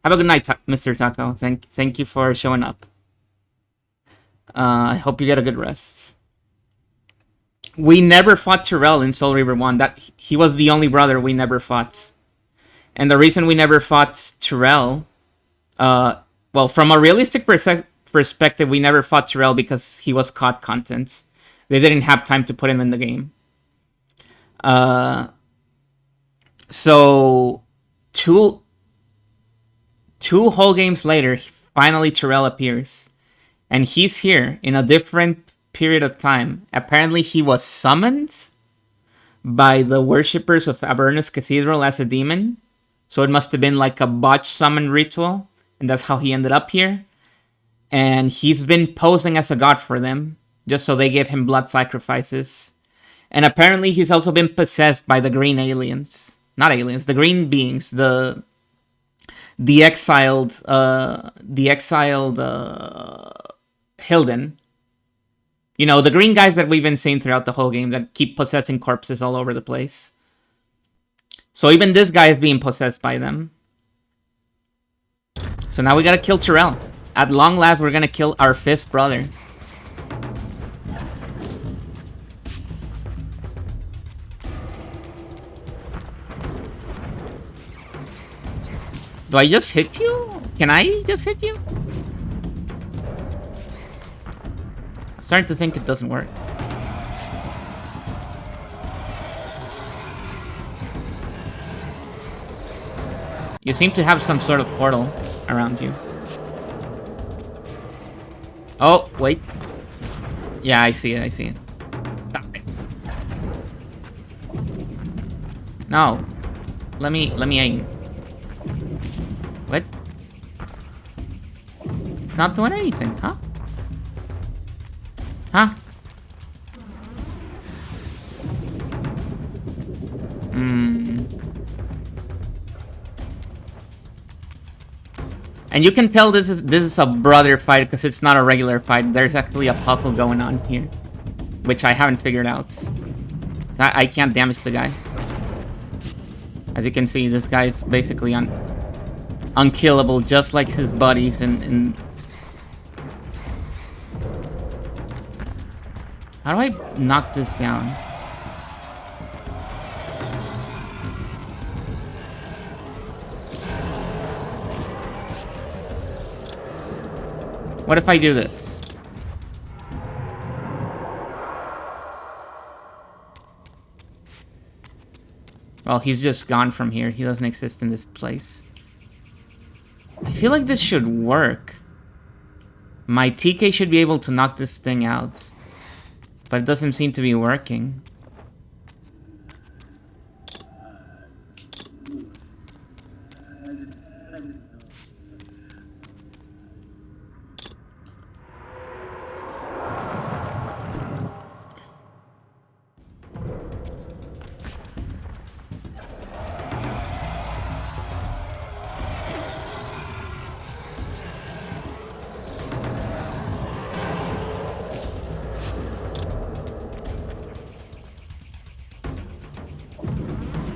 A: Have a good night, Mr. Taco. Thank you for showing up. I hope you get a good rest. We never fought Terrell in Soul Reaver 1. He was the only brother we never fought. And the reason we never fought Terrell, well, from a realistic perspective, we never fought Terrell because he was COD content. They didn't have time to put him in the game. So, two whole games later, finally Terrell appears. And he's here in a different period of time. Apparently he was summoned by the worshippers of Avernus Cathedral as a demon. So it must have been like a botched summon ritual. And that's how he ended up here. And he's been posing as a god for them, just so they give him blood sacrifices. And apparently he's also been possessed by the green aliens. Not aliens, the green beings, the exiled Hilden. You know, the green guys that we've been seeing throughout the whole game that keep possessing corpses all over the place. So even this guy is being possessed by them. So now we gotta kill Terrell. At long last, we're gonna kill our 5th brother. Do I just hit you? Can I just hit you? I'm starting to think it doesn't work. You seem to have some sort of portal around you. Oh, wait. Yeah, I see it. Stop it. No. Let me aim. What? It's not doing anything, huh? Huh? And you can tell this is a brother fight because it's not a regular fight. There's actually a puzzle going on here, which I haven't figured out. I can't damage the guy. As you can see, this guy is basically unkillable, just like his buddies. And how do I knock this down? What if I do this? Well, he's just gone from here. He doesn't exist in this place. I feel like this should work. My TK should be able to knock this thing out. But it doesn't seem to be working.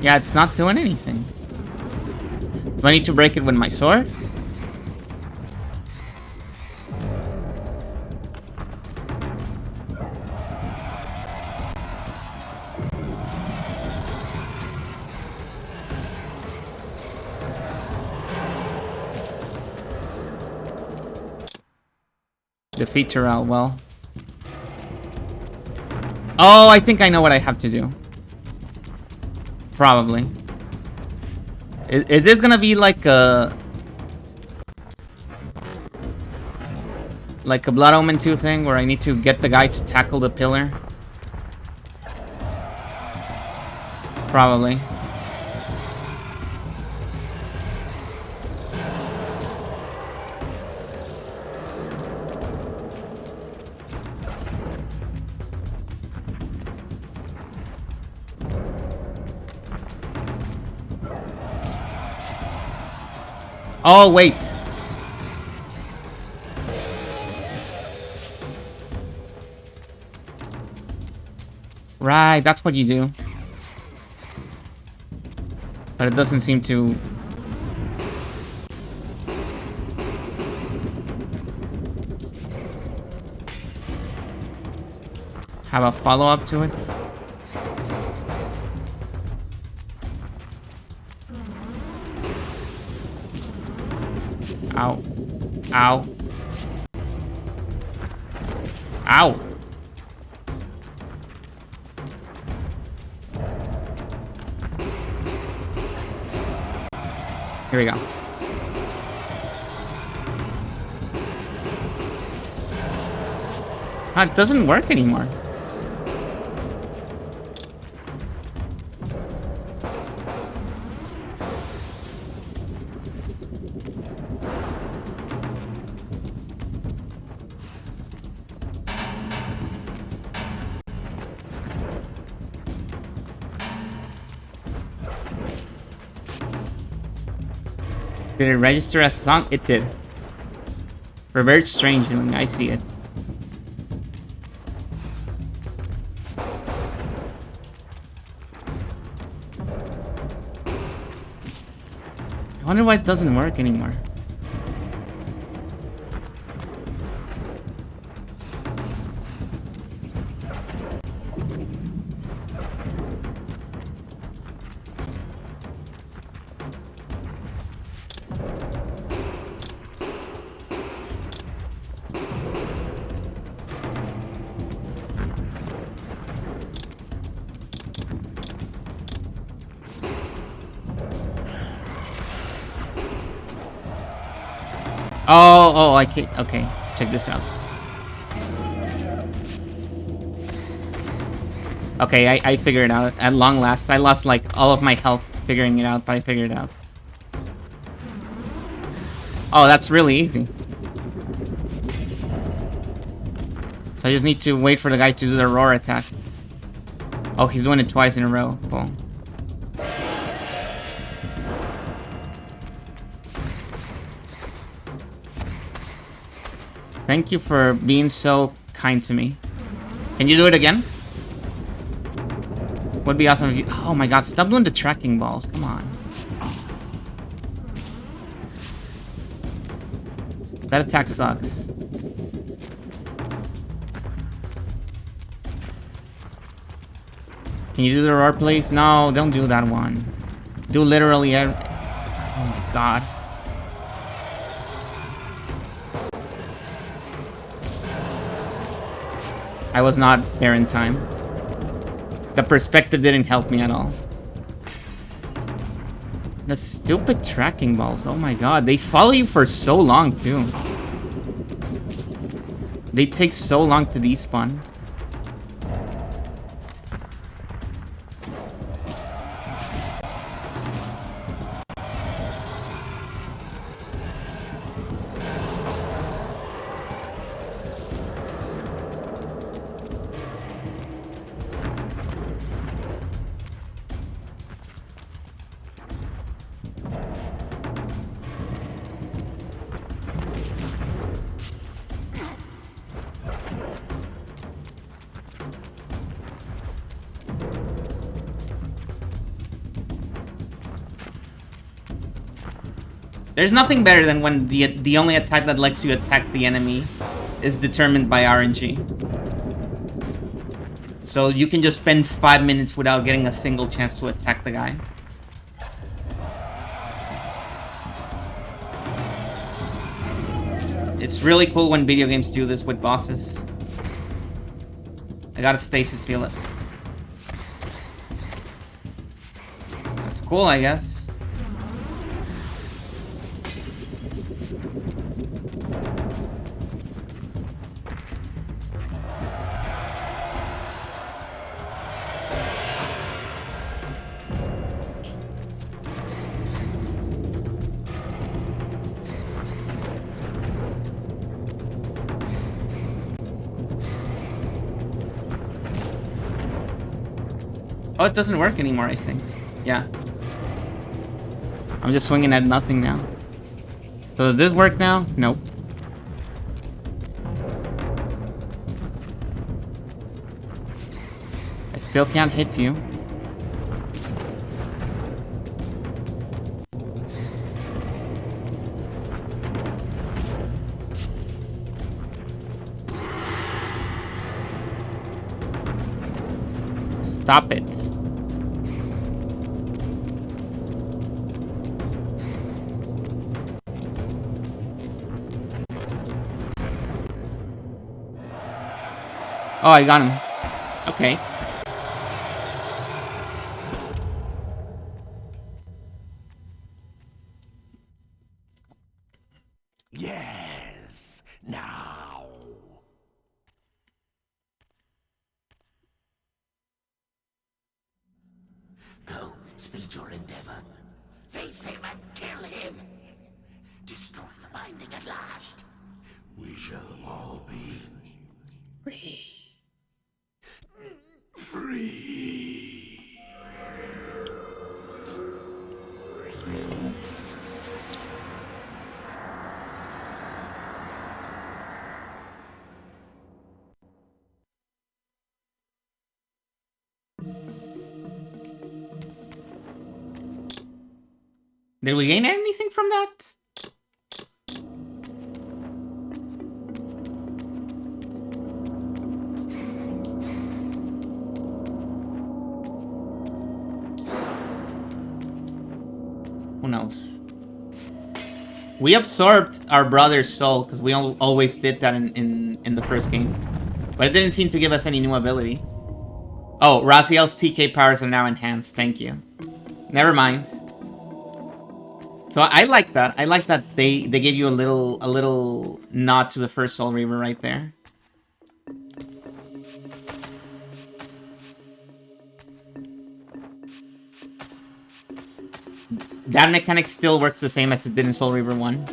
A: Yeah, it's not doing anything. Do I need to break it with my sword? Defeat Terrell, well. Oh, I think I know what I have to do. Probably. Is this gonna be like a... like a Blood Omen 2 thing where I need to get the guy to tackle the pillar? Probably. Oh, wait. Right, that's what you do. But it doesn't seem to... have a follow-up to it. Ow. Ow. Ow. Here we go. It doesn't work anymore. Did it register as a song? It did. Revert strangely, I see it. I wonder why it doesn't work anymore. Oh, I can't. Okay, check this out. Okay, I figured it out. At long last, I lost like all of my health figuring it out, but I figured it out. Oh, that's really easy. So I just need to wait for the guy to do the roar attack. Oh, he's doing it twice in a row. Cool. Thank you for being so kind to me. Can you do it again? Would be awesome if you... Oh my god, stop doing the tracking balls. Come on. That attack sucks. Can you do the roar, please? No, don't do that one. Do literally every... Oh my god. I was not there in time. The perspective didn't help me at all. The stupid tracking balls, oh my god. They follow you for so long too. They take so long to despawn. There's nothing better than when the only attack that lets you attack the enemy is determined by RNG. So you can just spend 5 minutes without getting a single chance to attack the guy. It's really cool when video games do this with bosses. I gotta stasis feel it. That's cool, I guess. Oh, it doesn't work anymore, I think. Yeah. I'm just swinging at nothing now. So does this work now? Nope. I still can't hit you. Stop it. Oh, I got him. Okay.
G: Yes, now. Go, speed your endeavor. Face him and kill him. Destroy the binding at last. We shall all be free. Free.
A: Did we gain anything from that? Who knows? We absorbed our brother's soul, because we always did that in the first game. But it didn't seem to give us any new ability. Oh, Raziel's TK powers are now enhanced. Thank you. Never mind. So I like that. I like that they gave you a little nod to the first Soul Reaver right there. That mechanic still works the same as it did in Soul Reaver 1.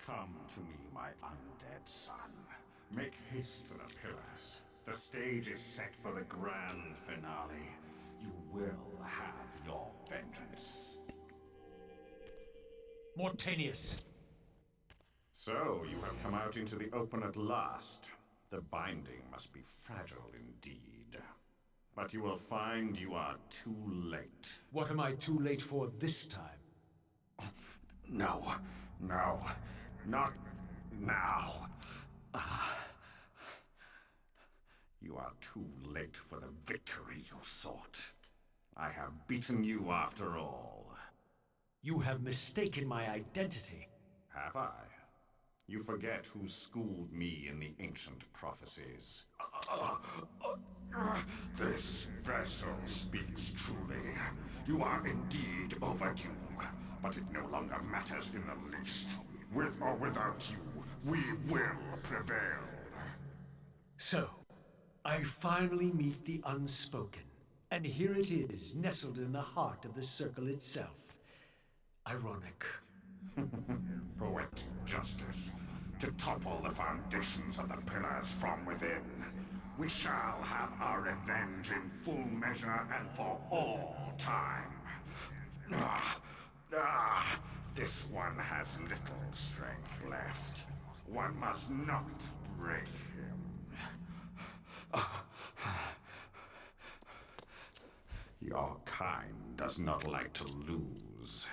F: Come to me, my undead son. Make haste to the pillars. The stage is set for the grand finale. You will have your vengeance.
D: Mortanius.
F: So, you have come out into the open at last. The binding must be fragile indeed. But you will find you are too late.
D: What am I too late for this time?
F: No, no, not now. You are too late for the victory you sought. I have beaten you after all.
D: You have mistaken my identity.
F: Have I? You forget who schooled me in the ancient prophecies. This vessel speaks truly. You are indeed overdue, but it no longer matters in the least. With or without you, we will prevail.
D: So, I finally meet the unspoken. And here it is, nestled in the heart of the circle itself. Ironic.
F: Poetic justice. To topple the foundations of the pillars from within. We shall have our revenge in full measure and for all time. This one has little strength left. One must not break him. Your kind does not like to lose.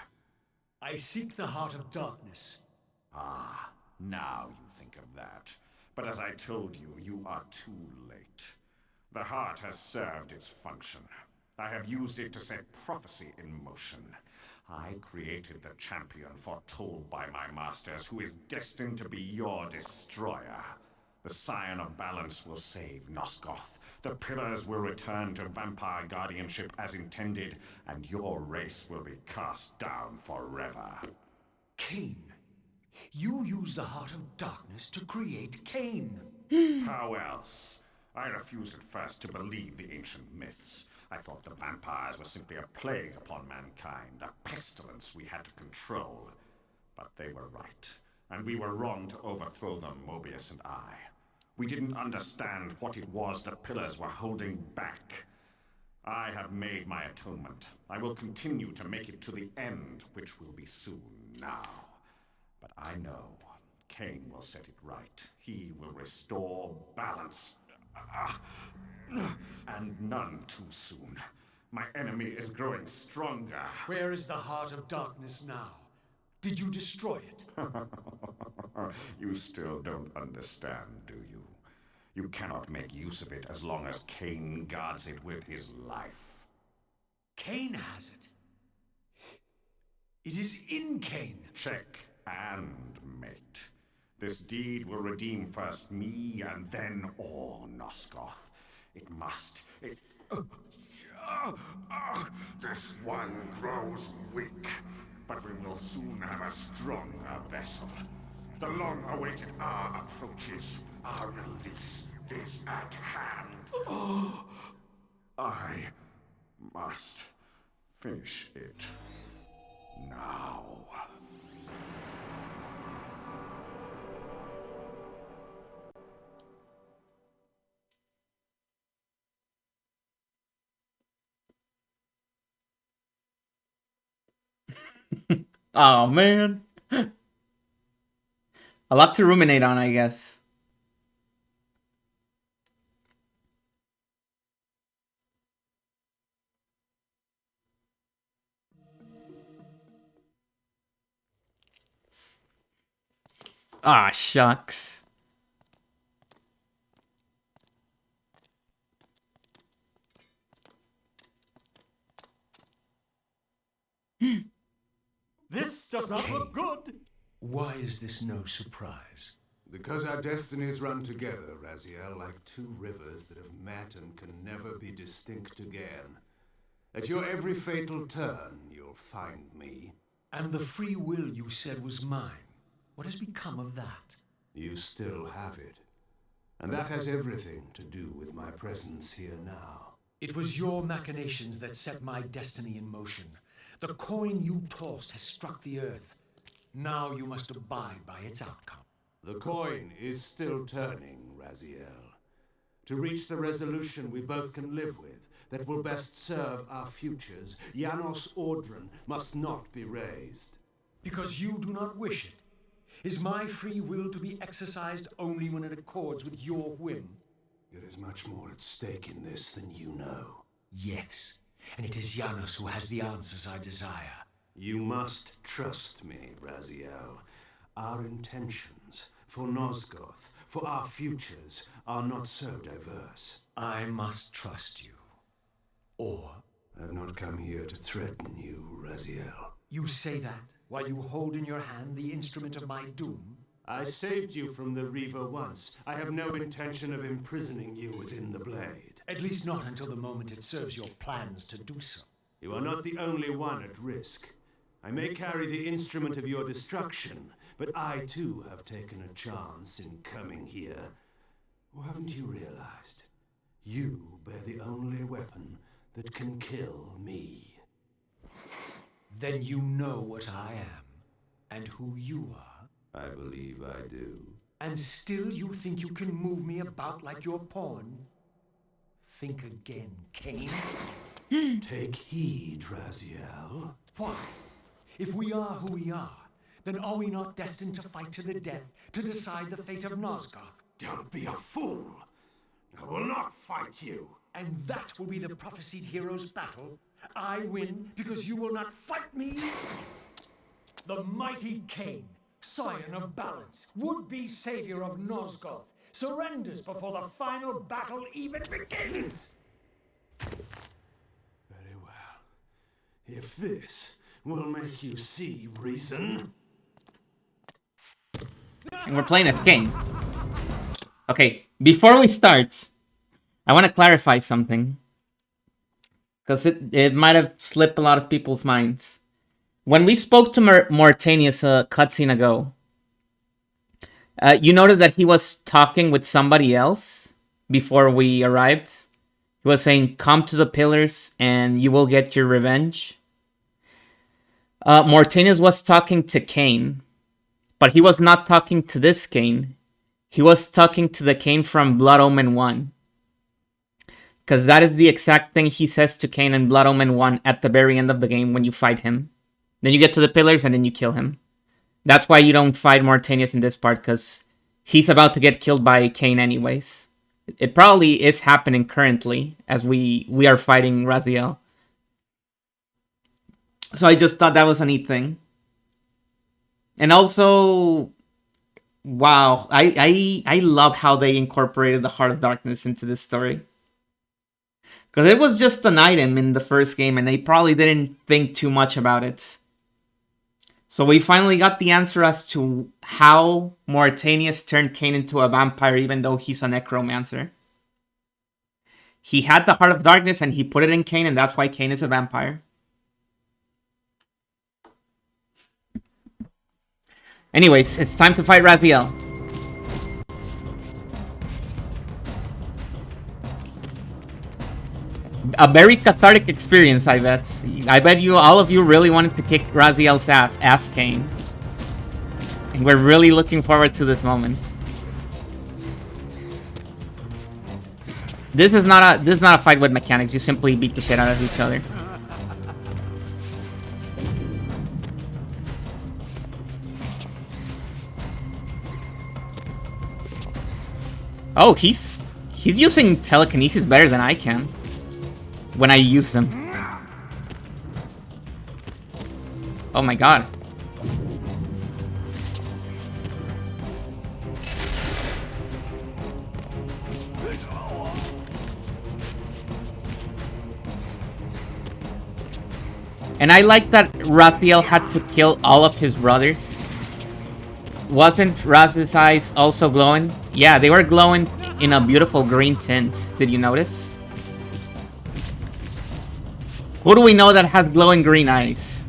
D: I seek the heart of darkness.
F: Ah, now you think of that. But as I told you, you are too late. The heart has served its function. I have used it to set prophecy in motion. I created the champion foretold by my masters, who is destined to be your destroyer. The Scion of Balance will save Nosgoth. The Pillars will return to vampire guardianship as intended, and your race will be cast down forever.
D: Kain. You use the Heart of Darkness to create Kain.
F: How else? I refused at first to believe the ancient myths. I thought the vampires were simply a plague upon mankind, a pestilence we had to control. But they were right, and we were wrong to overthrow them, Mobius and I. We didn't understand what it was the Pillars were holding back. I have made my atonement. I will continue to make it to the end, which will be soon now. But I know Kain will set it right. He will restore balance. And none too soon. My enemy is growing stronger.
D: Where is the Heart of Darkness now? Did you destroy it?
F: You still don't understand, do you? You cannot make use of it as long as Kain guards it with his life.
D: Kain has it. It is in Kain.
F: Check and mate. This deed will redeem first me and then all Nosgoth. It must. This one grows weak, but we will soon have a stronger vessel. The long-awaited hour approaches. Our release is at hand. I must finish it now.
A: Oh man. A lot to ruminate on, I guess. Ah, shucks.
H: This does not look good.
D: Why is this no surprise?
B: Because our destinies run together, Raziel, like two rivers that have met and can never be distinct again. At your every fatal turn, you'll find me.
D: And the free will you said was mine. What has become of that?
B: You still have it. And that has everything to do with my presence here now.
D: It was your machinations that set my destiny in motion. The coin you tossed has struck the earth. Now you must abide by its outcome.
B: The coin is still turning, Raziel. To reach the resolution we both can live with, that will best serve our futures, Janos Audron must not be raised.
D: Because you do not wish it. Is my free will to be exercised only when it accords with your whim?
B: There is much more at stake in this than you know.
D: Yes, and it is Janos who has the answers I desire.
B: You must trust me, Raziel. Our intentions, for Nosgoth, for our futures, are not so diverse.
D: I must trust you. Or...
B: I've not come here to threaten you, Raziel.
D: You say that while you hold in your hand the instrument of my doom?
B: I saved you from the Reaver once. I have no intention of imprisoning you within the blade.
D: At least not until the moment it serves your plans to do so.
B: You are not the only one at risk. I may carry the instrument of your destruction, but I too have taken a chance in coming here. Or haven't you realized? You bear the only weapon that can kill me.
D: Then you know what I am, and who you are.
B: I believe I do.
D: And still you think you can move me about like your pawn? Think again, Kain.
B: Take heed, Raziel.
D: Why? If we are who we are, then are we not destined to fight to the death, to decide the fate of Nosgoth?
B: Don't be a fool! I will not fight you!
D: And that will be the prophesied hero's battle? I win because you will not fight me? The mighty Kain, scion of balance, would-be savior of Nosgoth,
H: surrenders before the final battle even begins.
B: Very well. If this will make you see reason.
A: And we're playing as Kain. Okay, before we start, I want to clarify something. Because it might have slipped a lot of people's minds. When we spoke to Mortanius a cutscene ago, you noted that he was talking with somebody else before we arrived. He was saying, come to the pillars and you will get your revenge. Mortanius was talking to Kain, but he was not talking to this Kain. He was talking to the Kain from Blood Omen 1. Because that is the exact thing he says to Kain in Blood Omen 1 at the very end of the game when you fight him. Then you get to the pillars and then you kill him. That's why you don't fight Mortanius in this part, because he's about to get killed by Kain anyways. It probably is happening currently as we are fighting Raziel. So I just thought that was a neat thing. And also, wow, I love how they incorporated the Heart of Darkness into this story. Because it was just an item in the first game and they probably didn't think too much about it. So we finally got the answer as to how Mortanius turned Kain into a vampire even though he's a necromancer. He had the Heart of Darkness and he put it in Kain and that's why Kain is a vampire. Anyways, it's time to fight Raziel. A very cathartic experience, I bet. I bet you, all of you really wanted to kick Raziel's ass Kain. And we're really looking forward to this moment. This is not a fight with mechanics. You simply beat the shit out of each other. Oh, he's using telekinesis better than I can. When I use them. Oh my god. And I like that Raziel had to kill all of his brothers. Wasn't Raz's eyes also glowing? Yeah, they were glowing in a beautiful green tint. Did you notice? Who do we know that has glowing green eyes?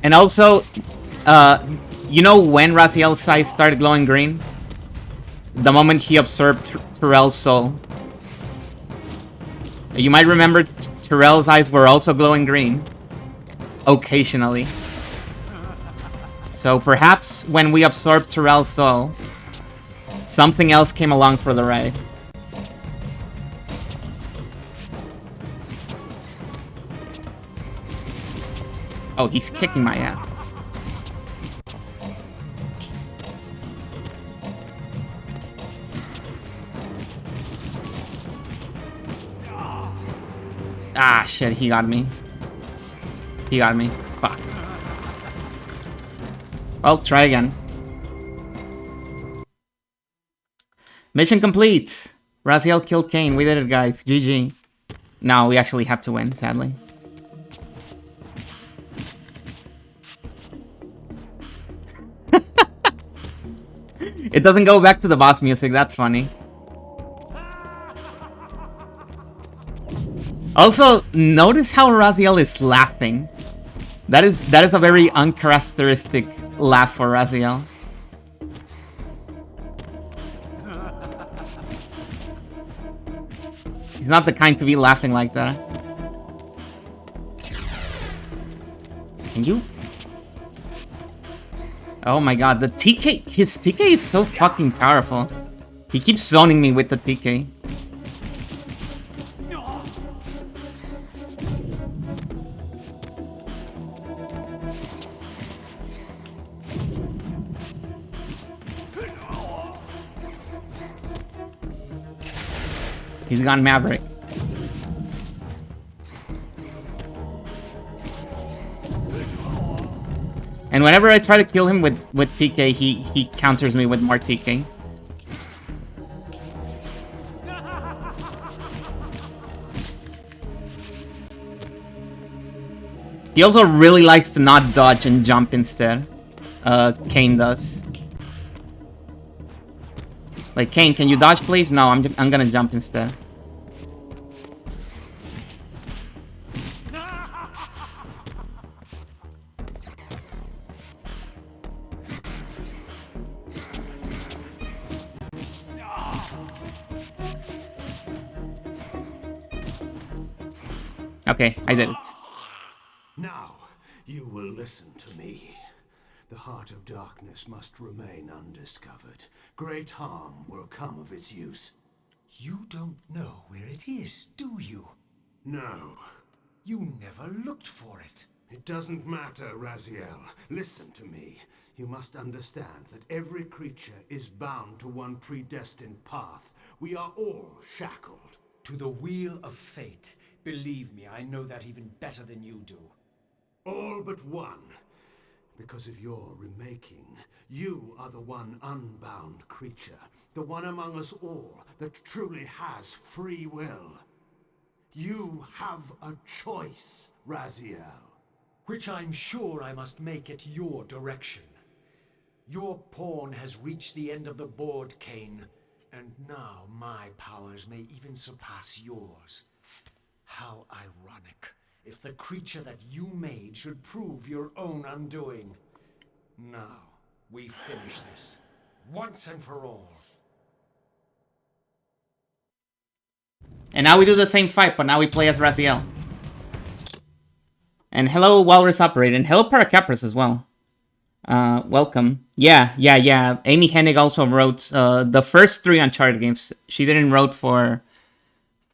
A: And also, you know when Raziel's eyes started glowing green? The moment he absorbed Tyrell's soul. You might remember Tyrell's eyes were also glowing green. Occasionally. So perhaps when we absorbed Tyrell's soul, something else came along for the ride. Oh, he's kicking my ass. Ah, shit, he got me. He got me. Fuck. Well, try again. Mission complete. Raziel killed Kain. We did it, guys. GG. Now we actually have to win, sadly. It doesn't go back to the boss music. That's funny. Also, notice how Raziel is laughing. That is a very uncharacteristic laugh for Raziel. He's not the kind to be laughing like that. Can you? Oh my god, the TK, his TK is so fucking powerful. He keeps zoning me with the TK. He's gone Maverick. And whenever I try to kill him with TK, he counters me with more TK. He also really likes to not dodge and jump instead. Kain does. Like, Kain, can you dodge, please? No, I'm gonna jump instead. Okay, I did it.
B: Now, you will listen to me. The heart of darkness must remain undiscovered. Great harm will come of its use.
D: You don't know where it is, do you?
B: No.
D: You never looked for it.
B: It doesn't matter, Raziel. Listen to me. You must understand that every creature is bound to one predestined path. We are all shackled.
D: To the wheel of fate. Believe me, I know that even better than you do.
B: All but one. Because of your remaking, you are the one unbound creature. The one among us all that truly has free will. You have a choice, Raziel.
D: Which I'm sure I must make at your direction. Your pawn has reached the end of the board, Kain. And now my powers may even surpass yours. How ironic, if the creature that you made should prove your own undoing. Now, we finish this, once and for all.
A: And now we do the same fight, but now we play as Raziel. And hello, Walrus Operator, and hello, Paracapras as well. Welcome. Yeah. Amy Hennig also wrote the first 3 Uncharted games. She didn't wrote for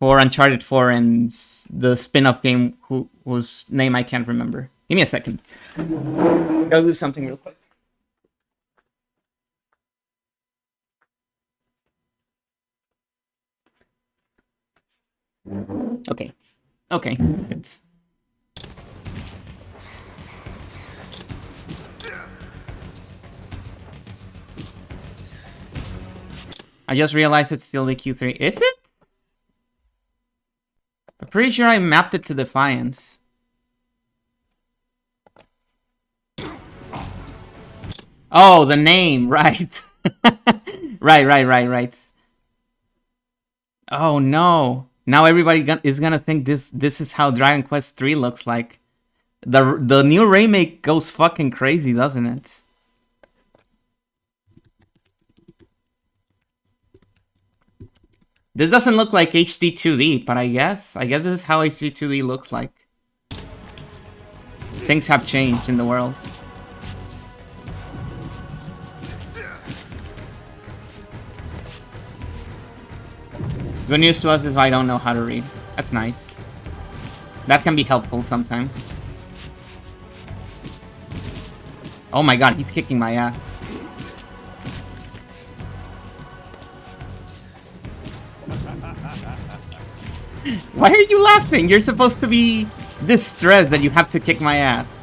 A: Uncharted 4 and the spin-off game whose name I can't remember. Give me a second. Gotta do something real quick. Okay. It's... I just realized it's still the Q3. Is it? I'm pretty sure I mapped it to Defiance. Oh, the name, right. Right. Oh no. Now everybody is gonna think this is how Dragon Quest 3 looks like. The new remake goes fucking crazy, doesn't it? This doesn't look like HD 2D, but I guess this is how HD 2D looks like. Things have changed in the world. Good news to us is I don't know how to read. That's nice. That can be helpful sometimes. Oh my god, he's kicking my ass. Why are you laughing? You're supposed to be distressed that you have to kick my ass.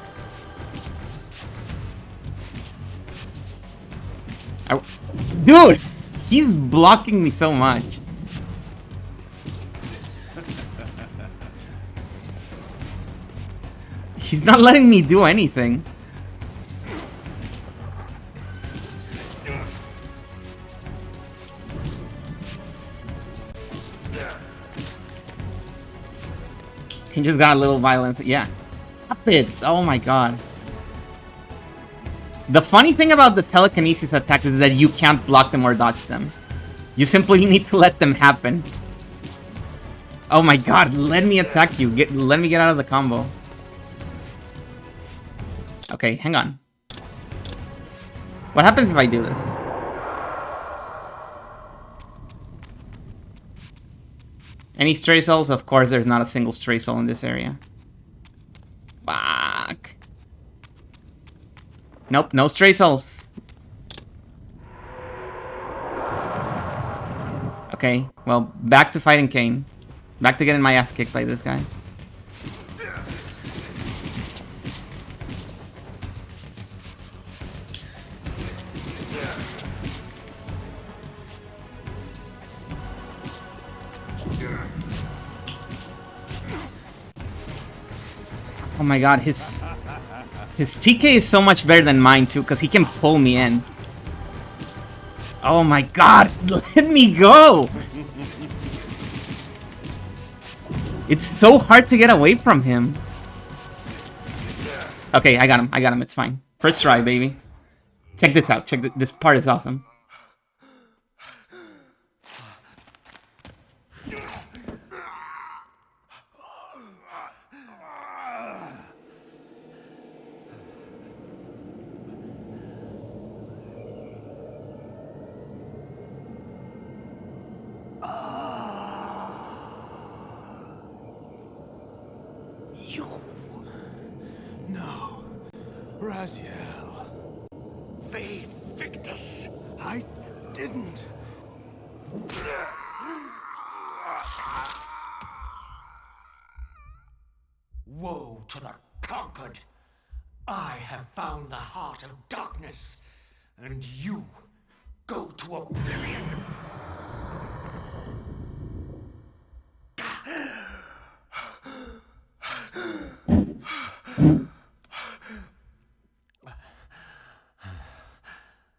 A: Dude! He's blocking me so much. He's not letting me do anything. He just got a little violence. Yeah. Stop it. Oh my god. The funny thing about the telekinesis attacks is that you can't block them or dodge them. You simply need to let them happen. Oh my god, let me attack you. Let me get out of the combo. Okay, hang on. What happens if I do this? Any stray souls? Of course, there's not a single stray soul in this area. Fuck. Nope, no stray souls. Okay, well, back to fighting Kain. Back to getting my ass kicked by this guy. Oh my god, his TK is so much better than mine too, because he can pull me in. Oh my god, let me go! It's so hard to get away from him. Okay, I got him, it's fine. First try, baby. Check this out, this part is awesome.
B: You... No. Raziel. They Victus. I didn't.
D: Woe to the conquered! I have found the heart of darkness, and you go to oblivion!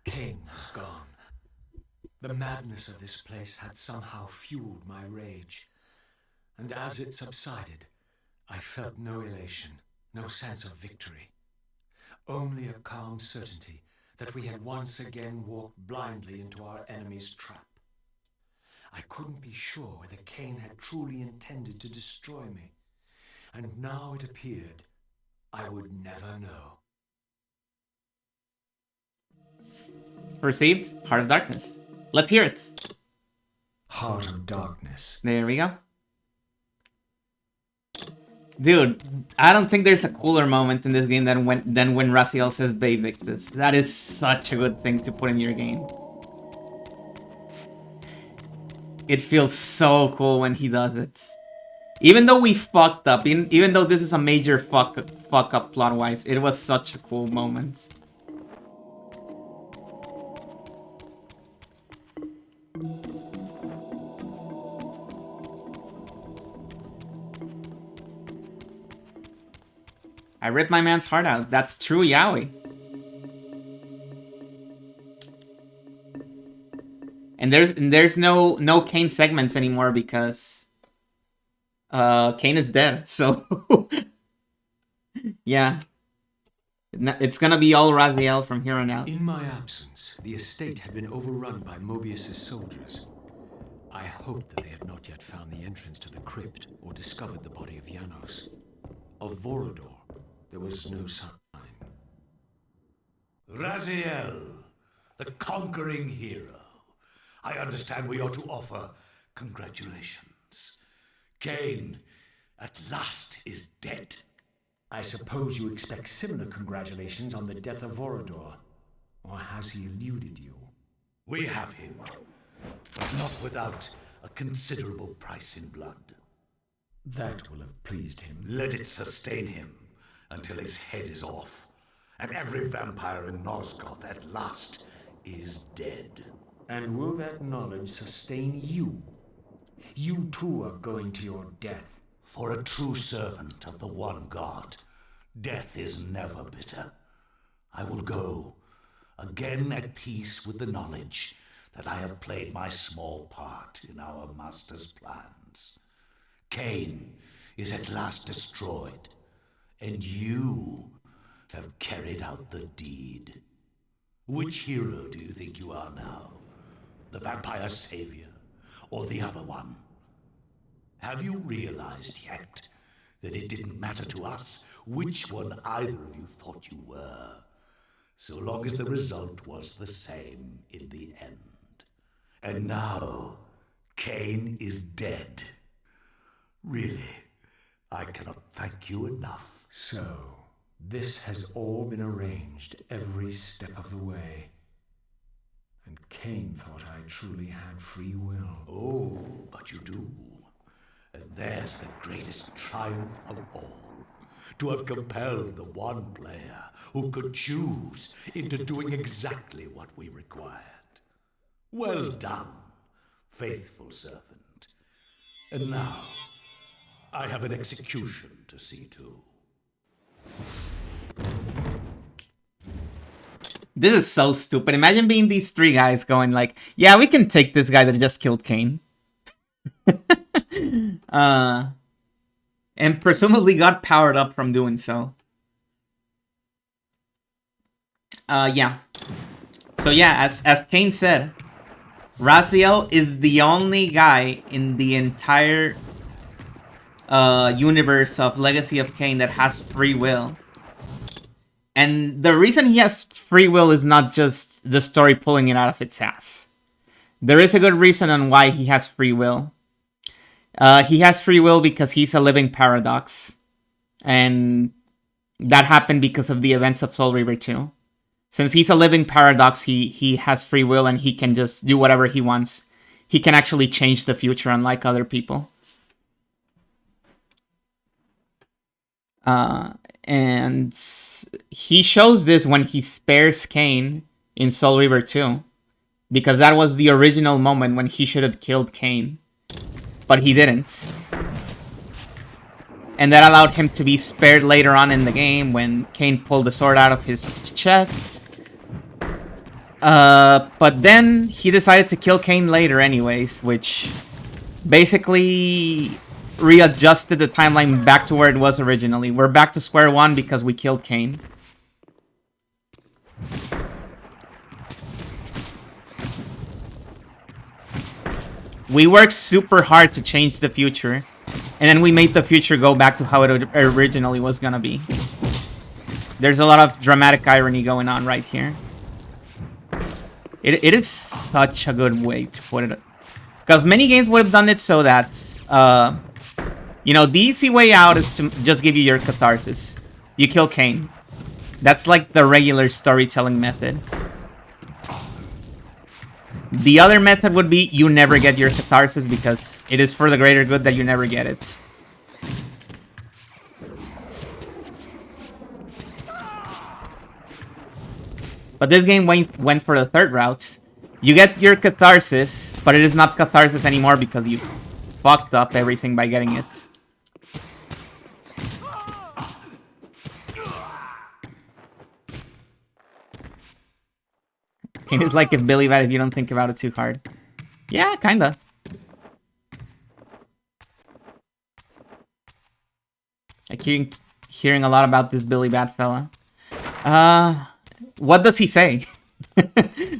D: Kain was gone. The madness of this place had somehow fueled my rage, and as it subsided, I felt no elation, no sense of victory. Only a calm certainty that we had once again walked blindly into our enemy's trap. I couldn't be sure whether Kain had truly intended to destroy me, and now it appeared I would never know.
A: Received Heart of Darkness. Let's hear it.
D: Heart of Darkness.
A: There we go. Dude, I don't think there's a cooler moment in this game than when Raziel says Bay Victus. That is such a good thing to put in your game. It feels so cool when he does it. Even though we fucked up, even though this is a major fuck up plot-wise, it was such a cool moment. I ripped my man's heart out. That's true yaoi. And there's no Kain segments anymore because Kain is dead. So yeah. It's gonna be all Raziel from here on out.
D: In my absence, the estate had been overrun by Mobius's soldiers. I hoped that they had not yet found the entrance to the crypt or discovered the body of Janos. Of Vorodor, there was no sign.
F: Raziel, the conquering hero. I understand we ought to offer congratulations. Kain, at last, is dead.
D: I suppose you expect similar congratulations on the death of Vorodor. Or has he eluded you?
F: We have him, but not without a considerable price in blood.
D: That will have pleased him.
F: Let it sustain him until his head is off, and every vampire in Nosgoth at last is dead.
D: And will that knowledge sustain you? You too are going to your death.
F: For a true servant of the one God, death is never bitter. I will go, again at peace with the knowledge that I have played my small part in our master's plans. Kain is at last destroyed, and you have carried out the deed. Which hero do you think you are now? The vampire savior, or the other one? Have you realized yet that it didn't matter to us which one either of you thought you were, so long as the result was the same in the end? And now, Kain is dead. Really, I cannot thank you enough.
D: So, this has all been arranged every step of the way. And Kain thought I truly had free will.
G: Oh, but you do. And there's the greatest triumph of all. To have compelled the one player who could choose into doing exactly what we required. Well done, faithful servant. And now, I have an execution to see to.
A: This is so stupid. Imagine being these three guys going like, yeah, we can take this guy that just killed Kain. And presumably got powered up from doing so. Yeah. So yeah, as Kain said, Raziel is the only guy in the entire universe of Legacy of Kain that has free will. And the reason he has free will is not just the story pulling it out of its ass. There is a good reason on why he has free will. He has free will because he's a living paradox. And that happened because of the events of Soul Reaver 2. Since he's a living paradox, he has free will and he can just do whatever he wants. He can actually change the future unlike other people. And he shows this when he spares Kain in Soul Reaver 2. Because that was the original moment when he should have killed Kain. But he didn't. And that allowed him to be spared later on in the game when Kain pulled the sword out of his chest. But then he decided to kill Kain later anyways, which basically readjusted the timeline back to where it was originally. We're back to square one because we killed Kain. We worked super hard to change the future, and then we made the future go back to how it originally was gonna be. There's a lot of dramatic irony going on right here. It is such a good way to put it. Because many games would have done it so that, you know, the easy way out is to just give you your catharsis. You kill Kain. That's like the regular storytelling method. The other method would be you never get your catharsis because it is for the greater good that you never get it. But this game went for the third route. You get your catharsis, but it is not catharsis anymore because you fucked up everything by getting it. It's like if Billy Bat if you don't think about it too hard. Yeah, kinda. I keep hearing a lot about this Billy Bat fella. What does he say?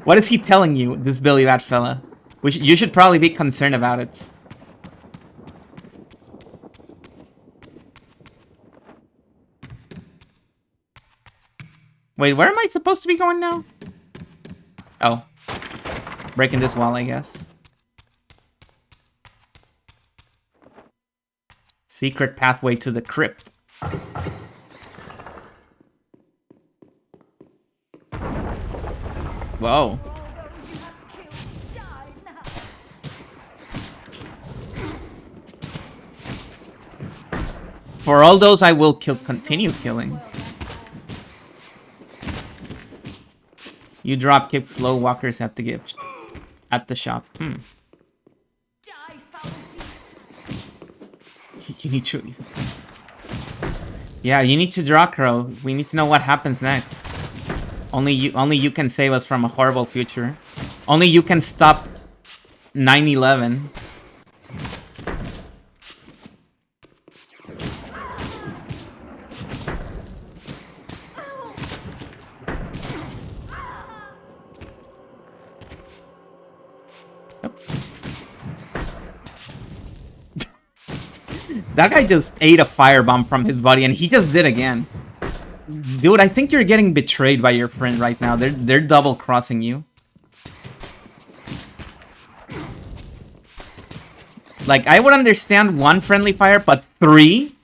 A: What is he telling you, this Billy Bat fella? You should probably be concerned about it. Wait, where am I supposed to be going now? Oh. Breaking this wall, I guess. Secret pathway to the crypt. Whoa. For all those I will continue killing. You drop kick slow walkers at the gift. At the shop. You need to... Yeah, you need to draw, Crow. We need to know what happens next. Only you can save us from a horrible future. Only you can stop 9/11. That guy just ate a firebomb from his body, and he just did again. Dude, I think you're getting betrayed by your friend right now. They're double-crossing you. Like, I would understand one friendly fire, but three?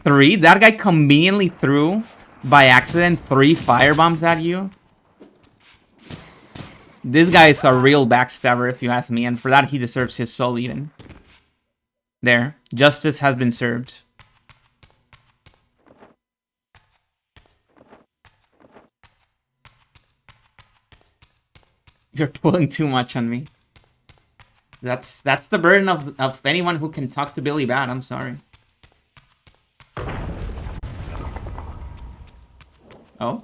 A: Three? That guy conveniently threw, by accident, 3 firebombs at you? This guy is a real backstabber, if you ask me, and for that he deserves his soul eaten. There. Justice has been served. You're pulling too much on me. That's the burden of anyone who can talk to Billy Bat, I'm sorry. Oh?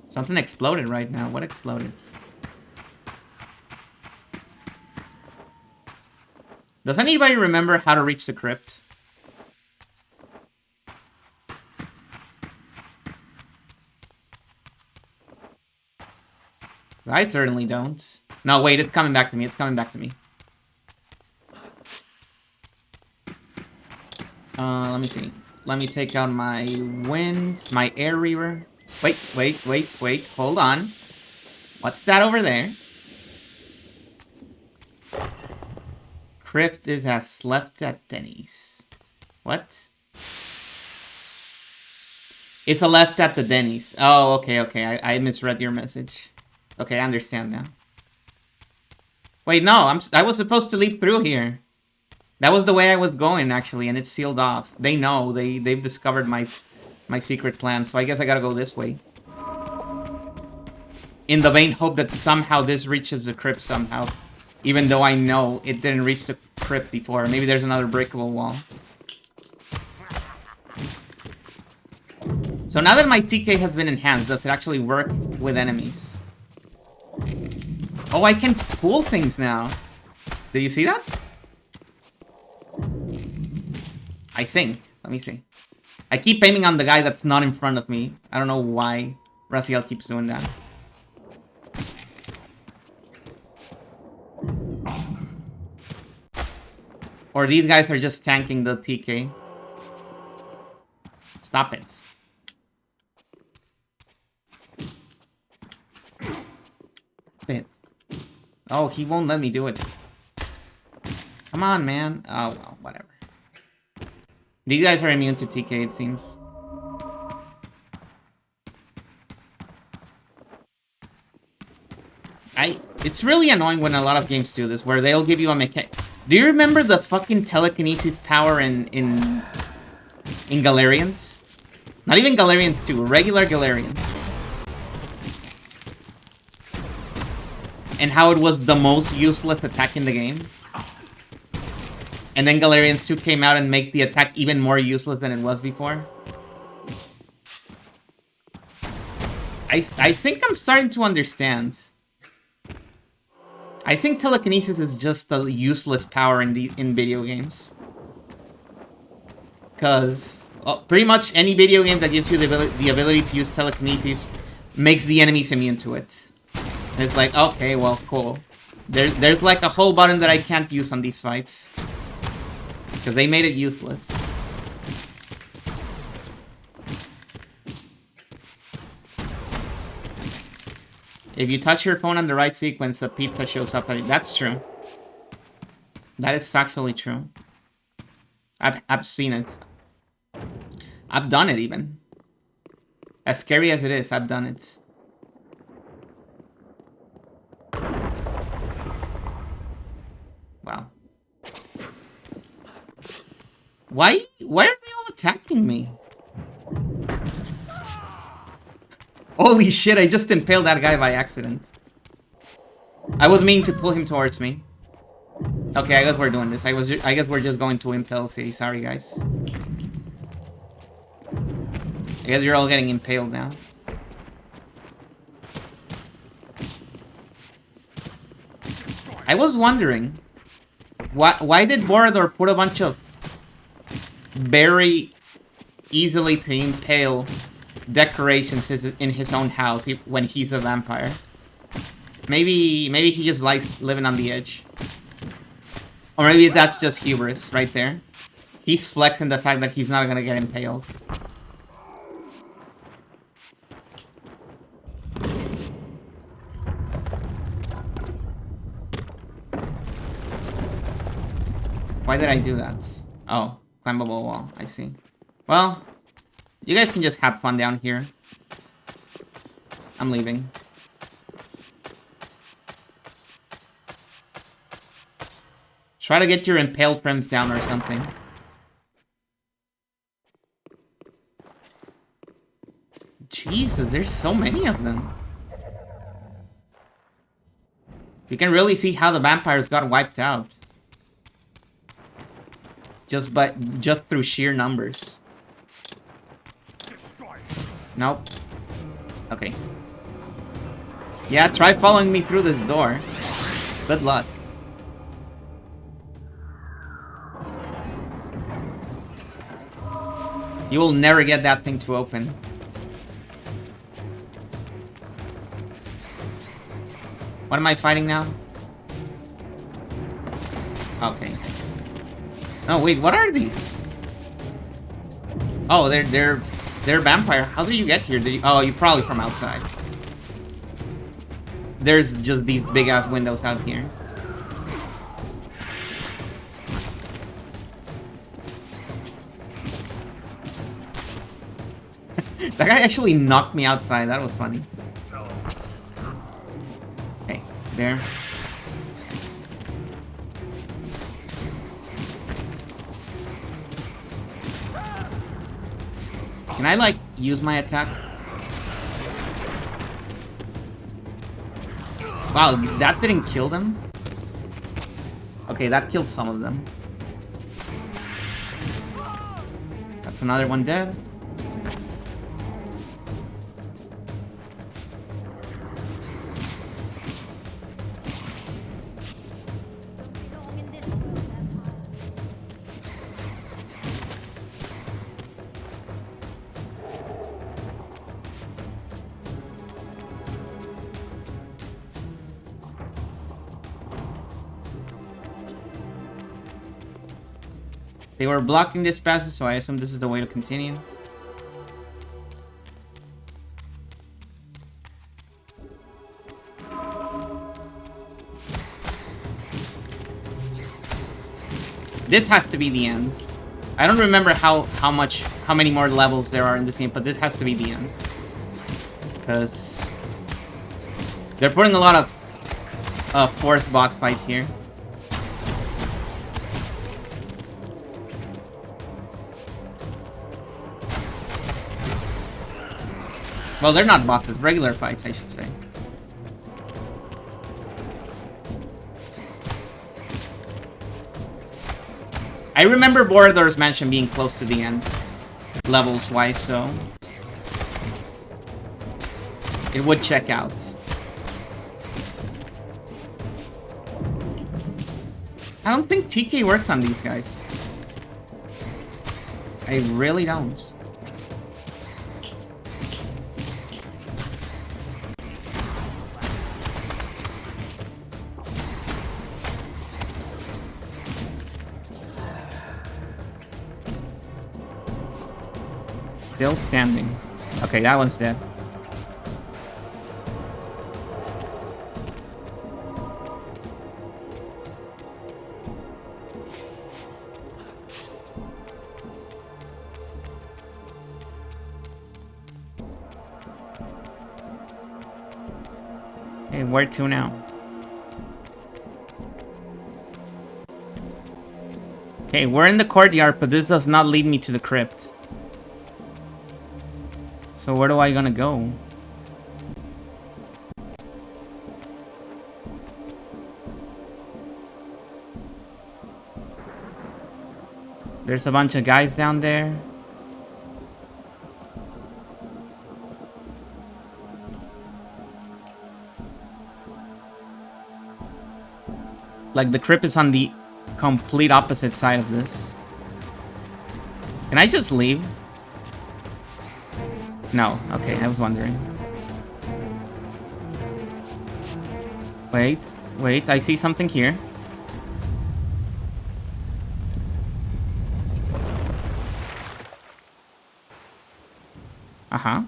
A: Something exploded right now. What exploded? Does anybody remember how to reach the crypt? I certainly don't. No, wait, it's coming back to me. It's coming back to me. Let me see. Let me take out my wind, my air reaver. Wait. Hold on. What's that over there? Crypt is as left at Denny's. What? It's a left at the Denny's. Oh, okay. I misread your message. Okay, I understand now. Wait, no, I was supposed to leave through here. That was the way I was going, actually, and it's sealed off. They know. They've discovered my secret plan, so I guess I gotta go this way. In the vain hope that somehow this reaches the crypt somehow. Even though I know it didn't reach the crypt before. Maybe there's another breakable wall. So now that my TK has been enhanced, does it actually work with enemies? Oh, I can pull things now. Did you see that? I think. Let me see. I keep aiming on the guy that's not in front of me. I don't know why Raziel keeps doing that. Or these guys are just tanking the TK. Stop it. Stop it. Oh, he won't let me do it. Come on, man. Oh, well, whatever. These guys are immune to TK, it seems. It's really annoying when a lot of games do this, where they'll give you a mechanic. Do you remember the fucking telekinesis power in Galarians? Not even Galarians 2, regular Galarians. And how it was the most useless attack in the game? And then Galarians 2 came out and made the attack even more useless than it was before? I think I'm starting to understand. I think telekinesis is just a useless power in video games. Because pretty much any video game that gives you the ability to use telekinesis makes the enemies immune to it. And it's like, okay, well, cool. There's like a whole button that I can't use on these fights. Because they made it useless. If you touch your phone on the right sequence, the pizza shows up. That's true. That is factually true. I've seen it. I've done it even. As scary as it is, I've done it. Wow. Why are they all attacking me? Holy shit, I just impaled that guy by accident. I was meaning to pull him towards me. Okay, I guess we're doing this. I guess we're just going to Impale City. Sorry, guys. I guess you're all getting impaled now. I was wondering, why did Borador put a bunch of very easily to impale decorations in his own house when he's a vampire? Maybe he just likes living on the edge. Or maybe that's just hubris right there. He's flexing the fact that he's not gonna get impaled. Why did I do that? Oh, climbable wall. I see. Well, you guys can just have fun down here. I'm leaving. Try to get your impaled friends down or something. Jesus, there's so many of them. You can really see how the vampires got wiped out. Just through sheer numbers. Nope. Okay. Yeah, try following me through this door. Good luck. You will never get that thing to open. What am I fighting now? Okay. Oh wait, what are these? Oh, they're vampire. How do you get here? Oh, you're probably from outside. There's just these big ass windows out here. That guy actually knocked me outside. That was funny. Okay, there. Can I, like, use my attack? Wow, that didn't kill them? Okay, that killed some of them. That's another one dead. They were blocking this passage, so I assume this is the way to continue. This has to be the end. I don't remember how many more levels there are in this game, but this has to be the end. Because they're putting a lot of forced boss fight here. Well, they're not bosses, regular fights, I should say. I remember Borador's Mansion being close to the end, levels-wise, so it would check out. I don't think TK works on these guys. I really don't. Still standing. Okay, that one's dead. Hey, where to now? Okay, we're in the courtyard, but this does not lead me to the crypt. So where do I gonna go? There's a bunch of guys down there. Like, the crypt is on the complete opposite side of this. Can I just leave? No. Okay, I was wondering. Wait. Wait, I see something here. Uh-huh.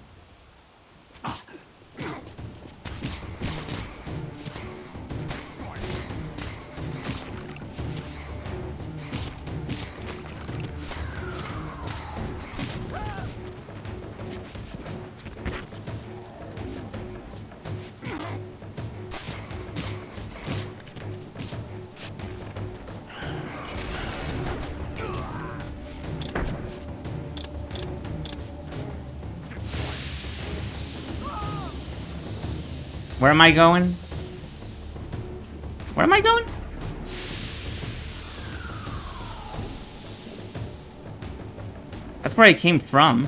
A: Where am I going? Where am I going? That's where I came from.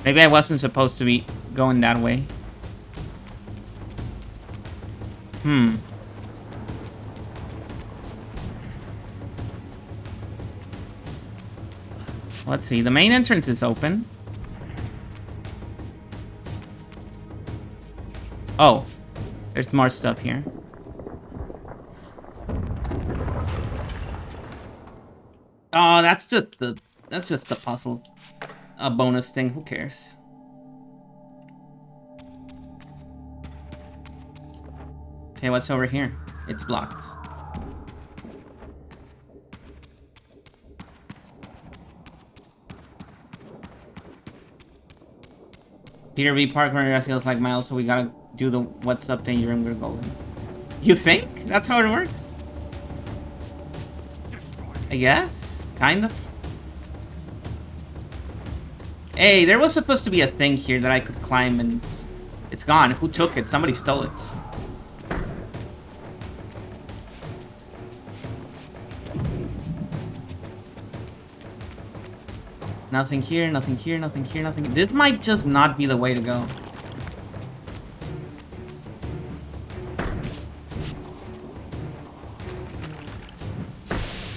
A: Maybe I wasn't supposed to be going that way. Let's see. The main entrance is open. Oh. There's more stuff here. Oh, that's just the puzzle. A bonus thing. Who cares? Okay, what's over here? It's blocked. Peter V. Parker feels like Miles, so we gotta do the what's up thing. You're golden. You think? That's how it works? I guess? Kind of. Hey, there was supposed to be a thing here that I could climb and it's gone. Who took it? Somebody stole it. Nothing here, nothing here, nothing here, nothing. This might just not be the way to go.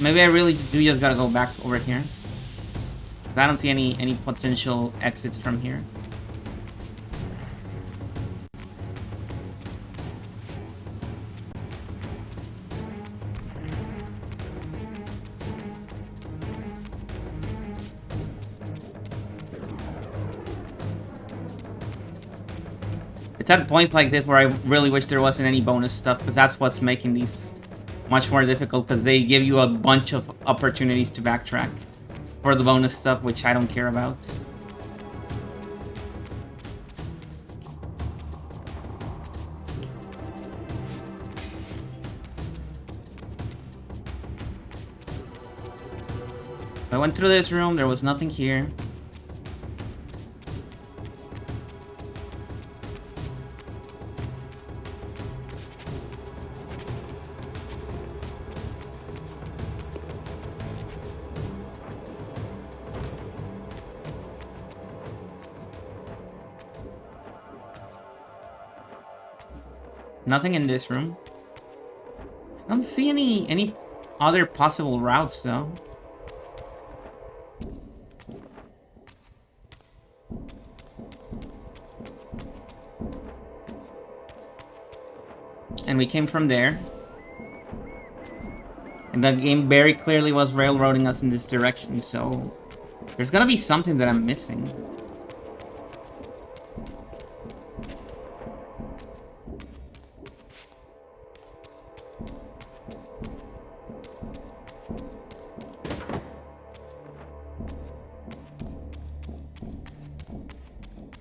A: Maybe I really do just gotta go back over here. I don't see any potential exits from here. It's at points like this where I really wish there wasn't any bonus stuff, because that's what's making these much more difficult, because they give you a bunch of opportunities to backtrack for the bonus stuff, which I don't care about. I went through this room, there was nothing here. Nothing in this room. I don't see any other possible routes though. And we came from there. And the game very clearly was railroading us in this direction, so there's gotta be something that I'm missing.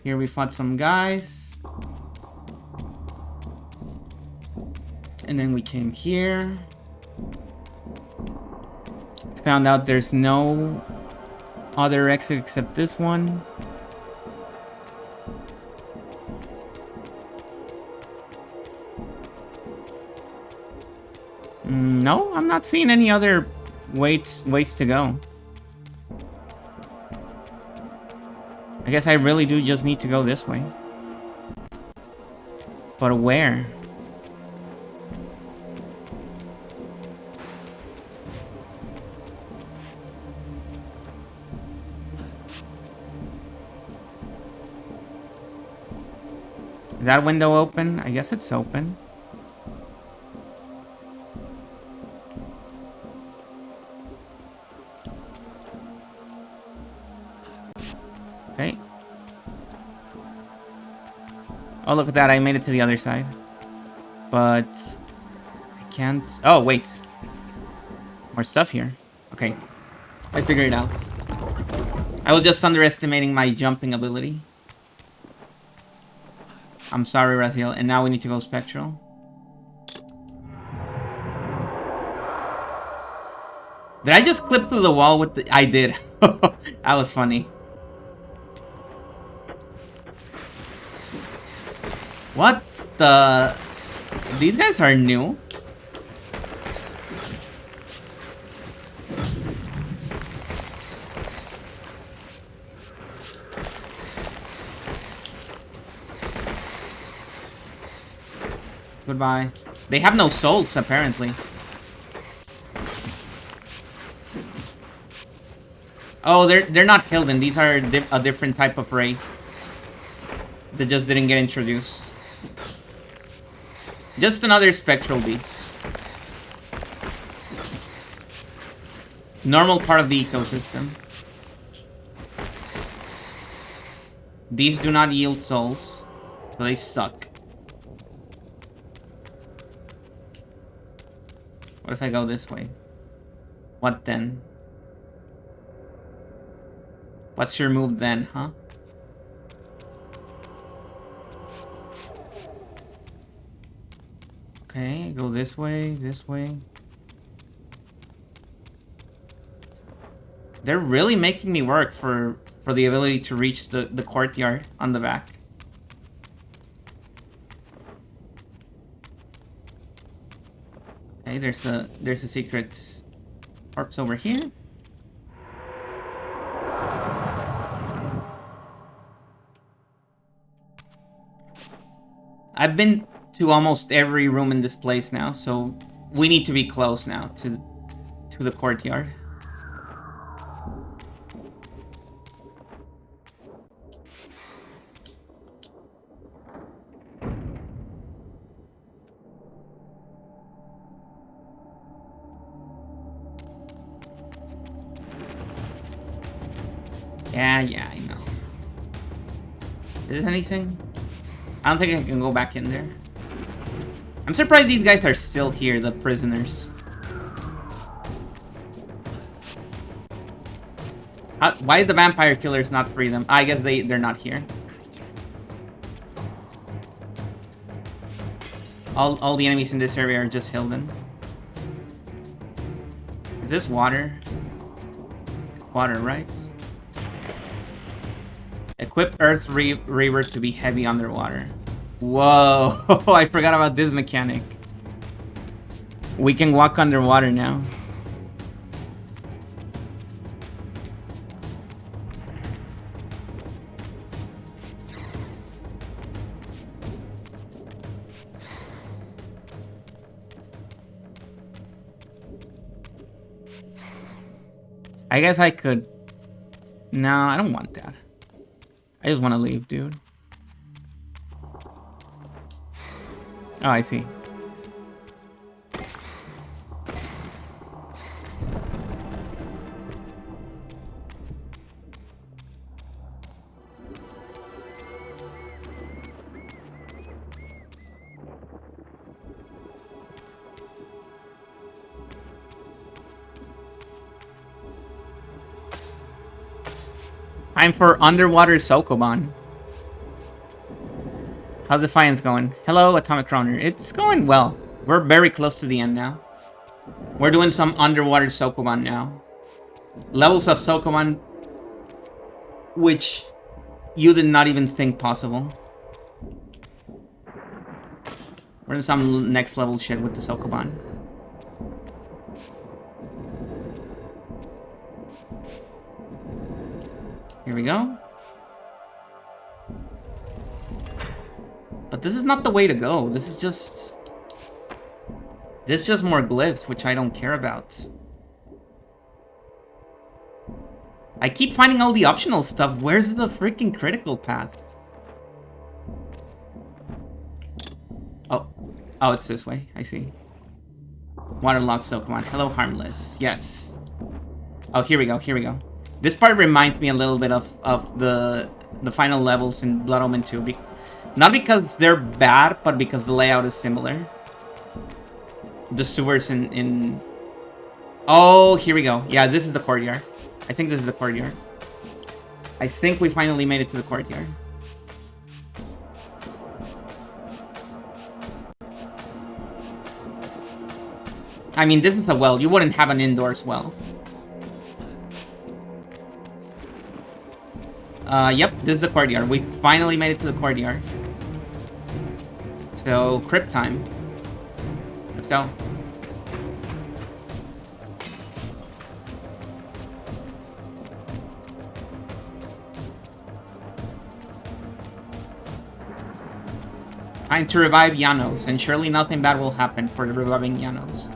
A: Here we fought some guys. And then we came here. Found out there's no other exit except this one. No, I'm not seeing any other ways to go. I guess I really do just need to go this way. But where? Is that window open? I guess it's open. Okay. Oh, look at that. I made it to the other side. But I can't... Oh, wait. More stuff here. Okay. I figured it out. I was just underestimating my jumping ability. I'm sorry, Raziel. And now we need to go Spectral. Did I just clip through the wall with the... I did. That was funny. What the... These guys are new. Goodbye. They have no souls, apparently. Oh, they're not Hilden. These are a different type of wraith. That just didn't get introduced. Just another spectral beast. Normal part of the ecosystem. These do not yield souls, so they suck. What if I go this way? What then? What's your move then, huh? Okay, go this way, this way. They're really making me work for the ability to reach the courtyard on the back. Okay, there's a secret corpse over here. I've been to almost every room in this place now, so we need to be close now to the courtyard. Yeah, I know. Is there anything? I don't think I can go back in there. I'm surprised these guys are still here, the prisoners. Why did the vampire killers not free them? I guess they're not here. All the enemies in this area are just Hilden. Is this water? It's water, right? Equip Earth Reaver to be heavy underwater. Whoa, I forgot about this mechanic. We can walk underwater now. I guess I could... No, I don't want that. I just want to leave, dude. Oh, I see. Time for underwater Sokoban. How's Defiance going? Hello, Atomic Croner. It's going well. We're very close to the end now. We're doing some underwater Sokoban now. Levels of Sokoban which you did not even think possible. We're in some next level shit with the Sokoban. Here we go. But this is not the way to go. This is just more glyphs, which I don't care about. I keep finding all the optional stuff. Where's the freaking critical path? Oh, it's this way. I see. Waterlogged Sokoban. Hello, Harmless. Yes. Oh, here we go. Here we go. This part reminds me a little bit of the final levels in Blood Omen 2. Not because they're bad, but because the layout is similar. The sewers in... Oh, here we go. Yeah, this is the courtyard. I think this is the courtyard. I think we finally made it to the courtyard. I mean, this is a well. You wouldn't have an indoors well. Yep, this is the courtyard. We finally made it to the courtyard. So, crypt time. Let's go. Time to revive Janos, and surely nothing bad will happen for the reviving Janos.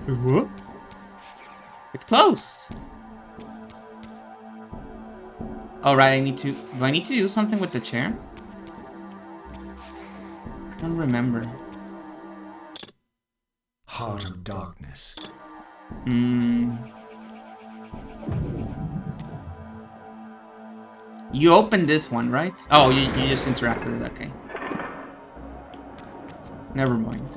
A: What? It's closed. Oh, right, I need to... Do I need to do something with the chair? I don't remember.
D: Heart of darkness.
A: You opened this one, right? Oh, you just interacted with it, okay. Never mind.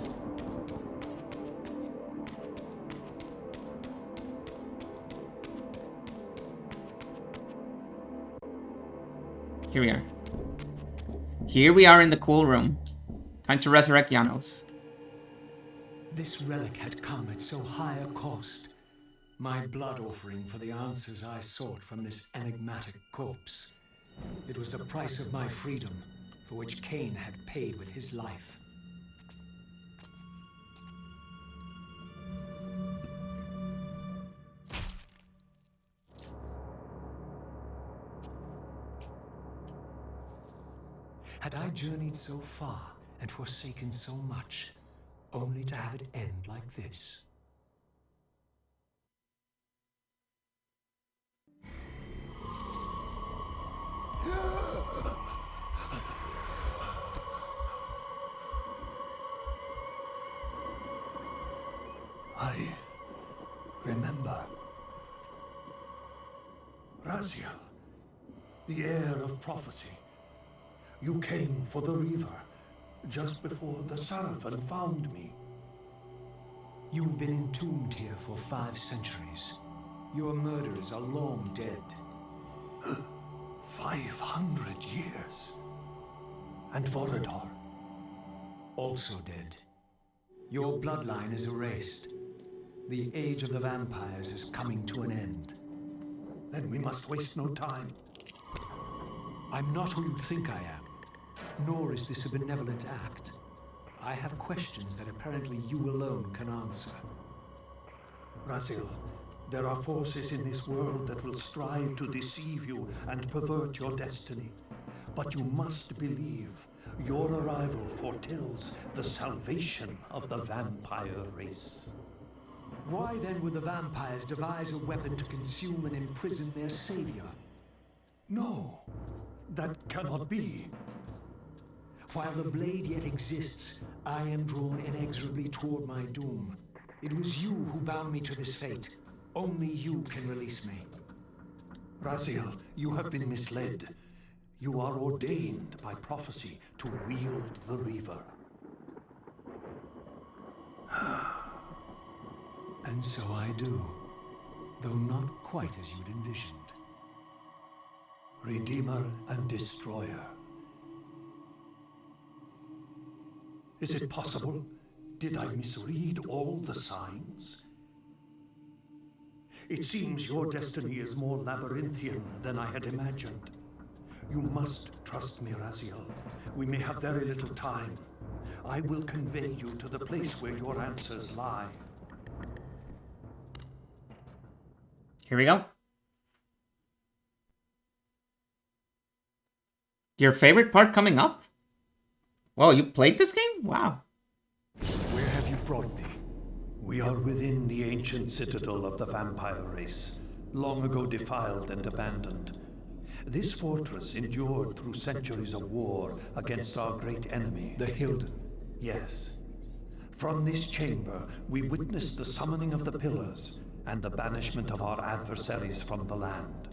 A: Here we are. Here we are in the cool room. Time to resurrect Janos.
D: This relic had come at so high a cost. My blood offering for the answers I sought from this enigmatic corpse. It was the price of my freedom, for which Kain had paid with his life. Had I journeyed so far and forsaken so much, only to have it end like this?
F: I remember. Raziel, the heir of prophecy. You came for the Reaver, just before the Seraphim found me.
D: You've been entombed here for 5 centuries. Your murderers are long dead.
F: 500 years. And Vorador?
D: Also dead. Your bloodline is erased. The age of the vampires is coming to an end.
F: Then we must waste no time.
D: I'm not who you think I am, nor is this a benevolent act. I have questions that apparently you alone can answer.
F: Raziel, there are forces in this world that will strive to deceive you and pervert your destiny. But you must believe your arrival foretells the salvation of the vampire race.
D: Why then would the vampires devise a weapon to consume and imprison their savior?
F: No, that cannot be.
D: While the blade yet exists, I am drawn inexorably toward my doom. It was you who bound me to this fate. Only you can release me.
F: Raziel, you have been misled. You are ordained by prophecy to wield the Reaver.
D: And so I do, though not quite as you'd envisioned.
F: Redeemer and Destroyer. Is it possible? Did I misread all the signs? It seems your destiny is more labyrinthian than I had imagined. You must trust me, Raziel. We may have very little time. I will convey you to the place where your answers lie.
A: Here we go. Your favorite part coming up? Whoa, you played this game? Wow.
D: Where have you brought me?
F: We are within the ancient citadel of the vampire race, long ago defiled and abandoned. This fortress endured through centuries of war against our great enemy,
D: The Hilden.
F: Yes. From this chamber, we witnessed the summoning of the pillars and the banishment of our adversaries from the land.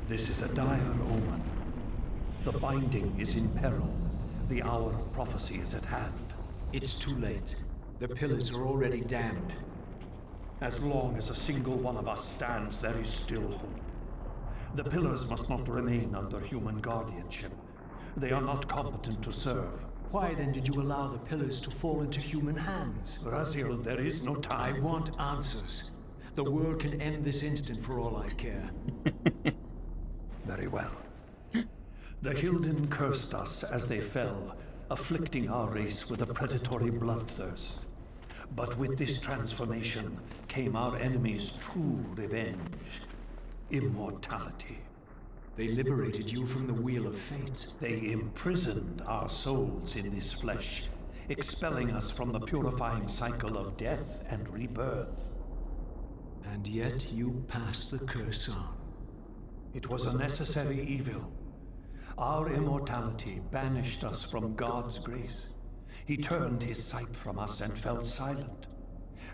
F: This is a dire omen. The binding is in peril. The hour of prophecy is at hand.
D: It's too late. The pillars are already damned.
F: As long as a single one of us stands, there is still hope. The pillars must not remain under human guardianship. They are not competent to serve.
D: Why then did you allow the pillars to fall into human hands?
B: Raziel, there is no time.
D: I want answers. The world can end this instant for all I care.
B: Very well. The Hilden cursed us as they fell, afflicting our race with a predatory bloodthirst. But with this transformation came our enemy's true revenge. Immortality.
D: They liberated you from the Wheel of Fate.
B: They imprisoned our souls in this flesh, expelling us from the purifying cycle of death and rebirth.
D: And yet you passed the curse on.
B: It was a necessary evil. Our immortality banished us from God's grace. He turned his sight from us and fell silent.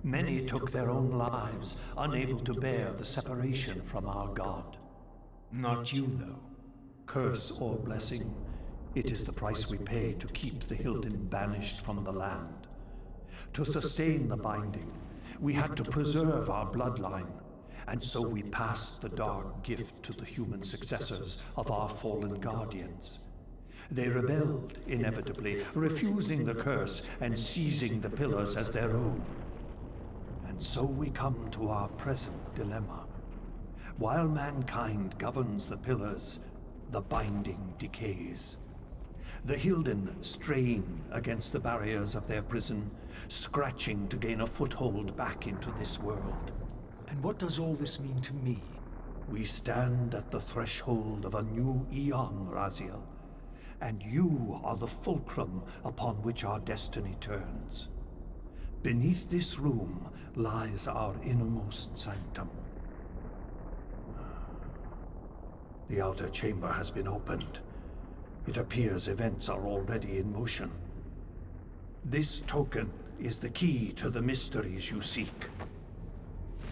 B: Many took their own lives, unable to bear the separation from our God.
D: Not you, though.
B: Curse or blessing, it is the price we pay to keep the Hilden banished from the land. To sustain the binding, we had to preserve our bloodline, and so we passed the dark gift to the human successors of our fallen guardians. They rebelled, inevitably, refusing the curse and seizing the pillars as their own. And so we come to our present dilemma. While mankind governs the pillars, the binding decays. The Hilden strain against the barriers of their prison, scratching to gain a foothold back into this world.
D: And what does all this mean to me?
B: We stand at the threshold of a new eon, Raziel, and you are the fulcrum upon which our destiny turns. Beneath this room lies our innermost sanctum. The outer chamber has been opened. It appears events are already in motion. This token is the key to the mysteries you seek.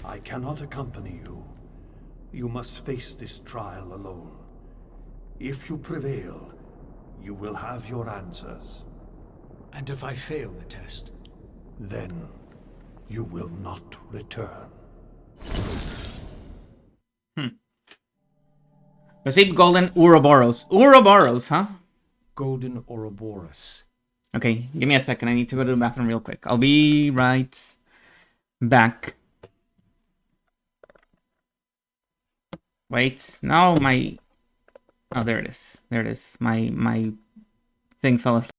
B: I cannot accompany you. You must face this trial alone. If you prevail, you will have your answers.
D: And if I fail the test?
B: Then you will not return.
A: Receive golden Ouroboros. Ouroboros, huh?
D: Golden Ouroboros.
A: Okay, give me a second. I need to go to the bathroom real quick. I'll be right back. Wait, now my... Oh, there it is. There it is. My thing fell asleep.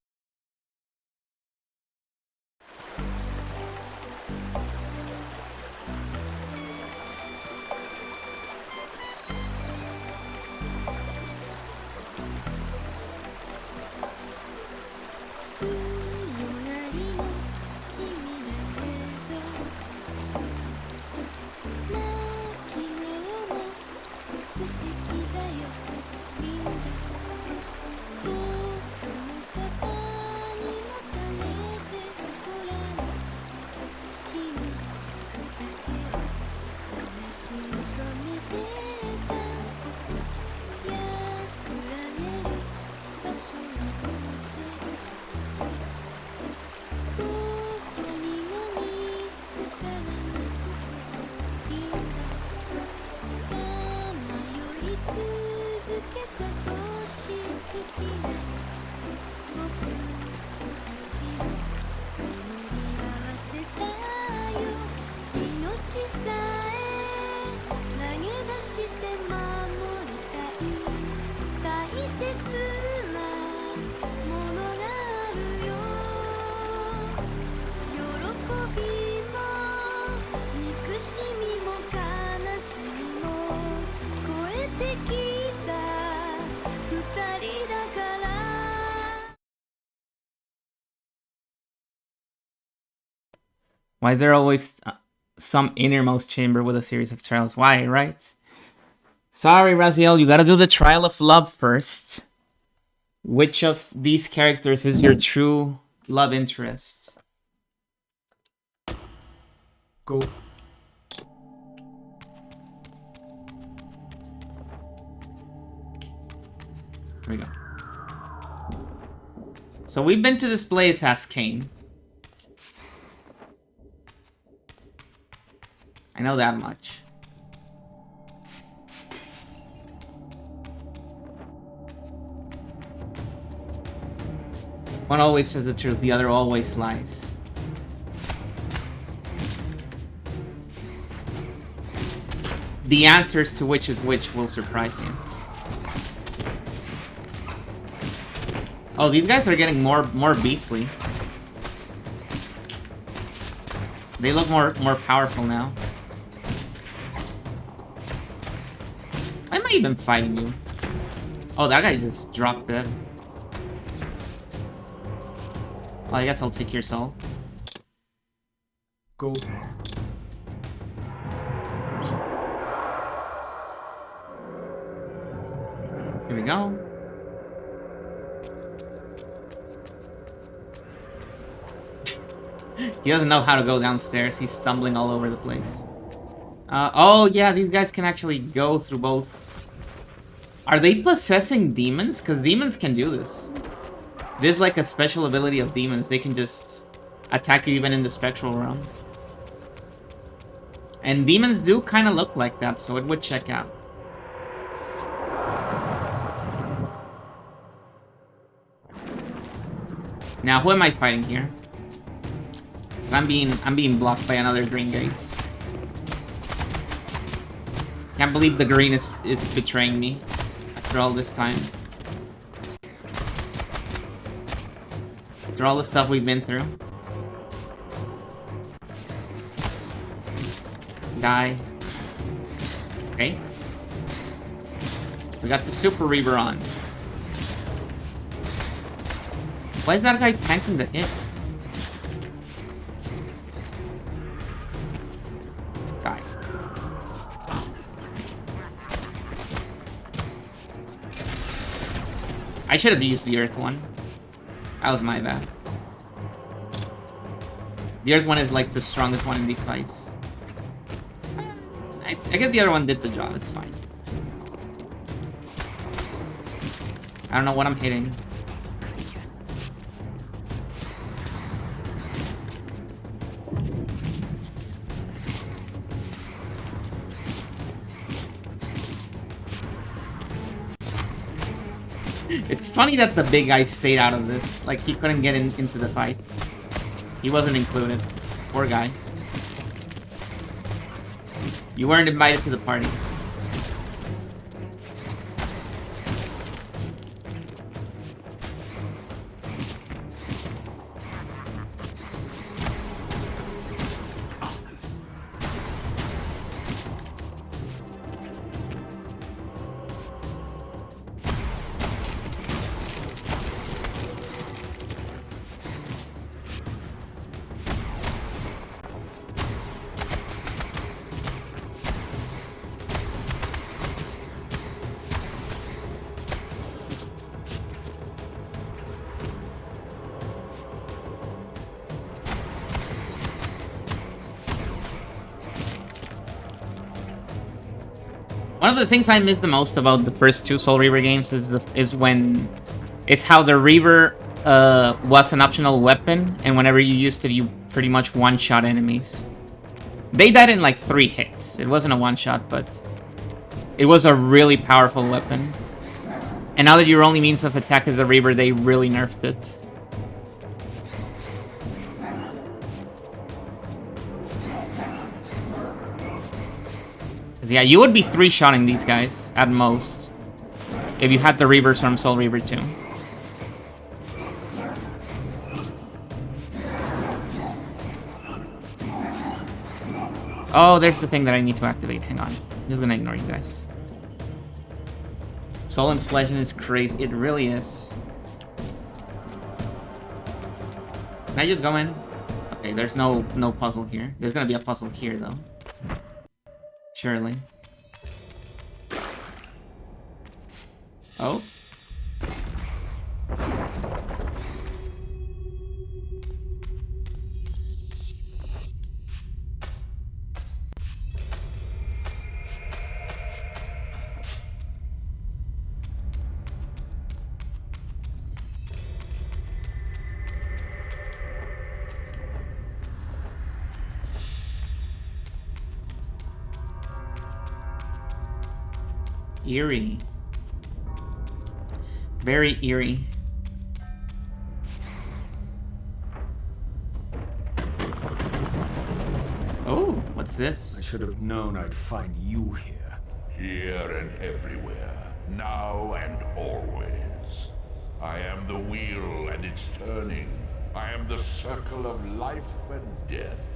A: Why is there always some innermost chamber with a series of trials? Why, right? Sorry, Raziel, you gotta do the trial of love first. Which of these characters is your true love interest?
D: Go.
A: Here we go. So we've been to this place as Kain. I know that much. One always says the truth, the other always lies. The answers to which is which will surprise you. Oh, these guys are getting more beastly. They look more powerful now. Why am I even fighting you? Oh, that guy just dropped dead. Well, I guess I'll take your soul.
D: Go.
A: Here we go. He doesn't know how to go downstairs. He's stumbling all over the place. Oh, yeah, these guys can actually go through both. Are they possessing demons? Because demons can do this. There's like a special ability of demons. They can just attack you even in the spectral realm. And demons do kind of look like that, so it would check out. Now, who am I fighting here? I'm being blocked by another green gate. Can't believe the green is betraying me after all this time. After all the stuff we've been through. Die. Okay. We got the Super Reaver on. Why is that guy tanking the hit? Die. I should have used the Earth one. That was my bad. The Earth one is like the strongest one in these fights. I guess the other one did the job, it's fine. I don't know what I'm hitting. It's funny that the big guy stayed out of this. Like, he couldn't get into the fight. He wasn't included. Poor guy. You weren't invited to the party. One of the things I miss the most about the first two Soul Reaver games is when it's how the Reaver was an optional weapon, and whenever you used it, you pretty much one-shot enemies. They died in like 3 hits. It wasn't a one-shot, but it was a really powerful weapon. And now that your only means of attack is the Reaver, they really nerfed it. Yeah, you would be 3-shotting these guys, at most, if you had the Reavers from Soul Reaver 2. Oh, there's the thing that I need to activate. Hang on. I'm just gonna ignore you guys. Soul Inflection is crazy. It really is. Can I just go in? Okay, there's no puzzle here. There's gonna be a puzzle here, though. Surely. Oh. Eerie. Very eerie. What's this?
D: I should have known I'd find you here.
C: Here and everywhere, now and always. I am the wheel and its turning. I am the circle of life and death.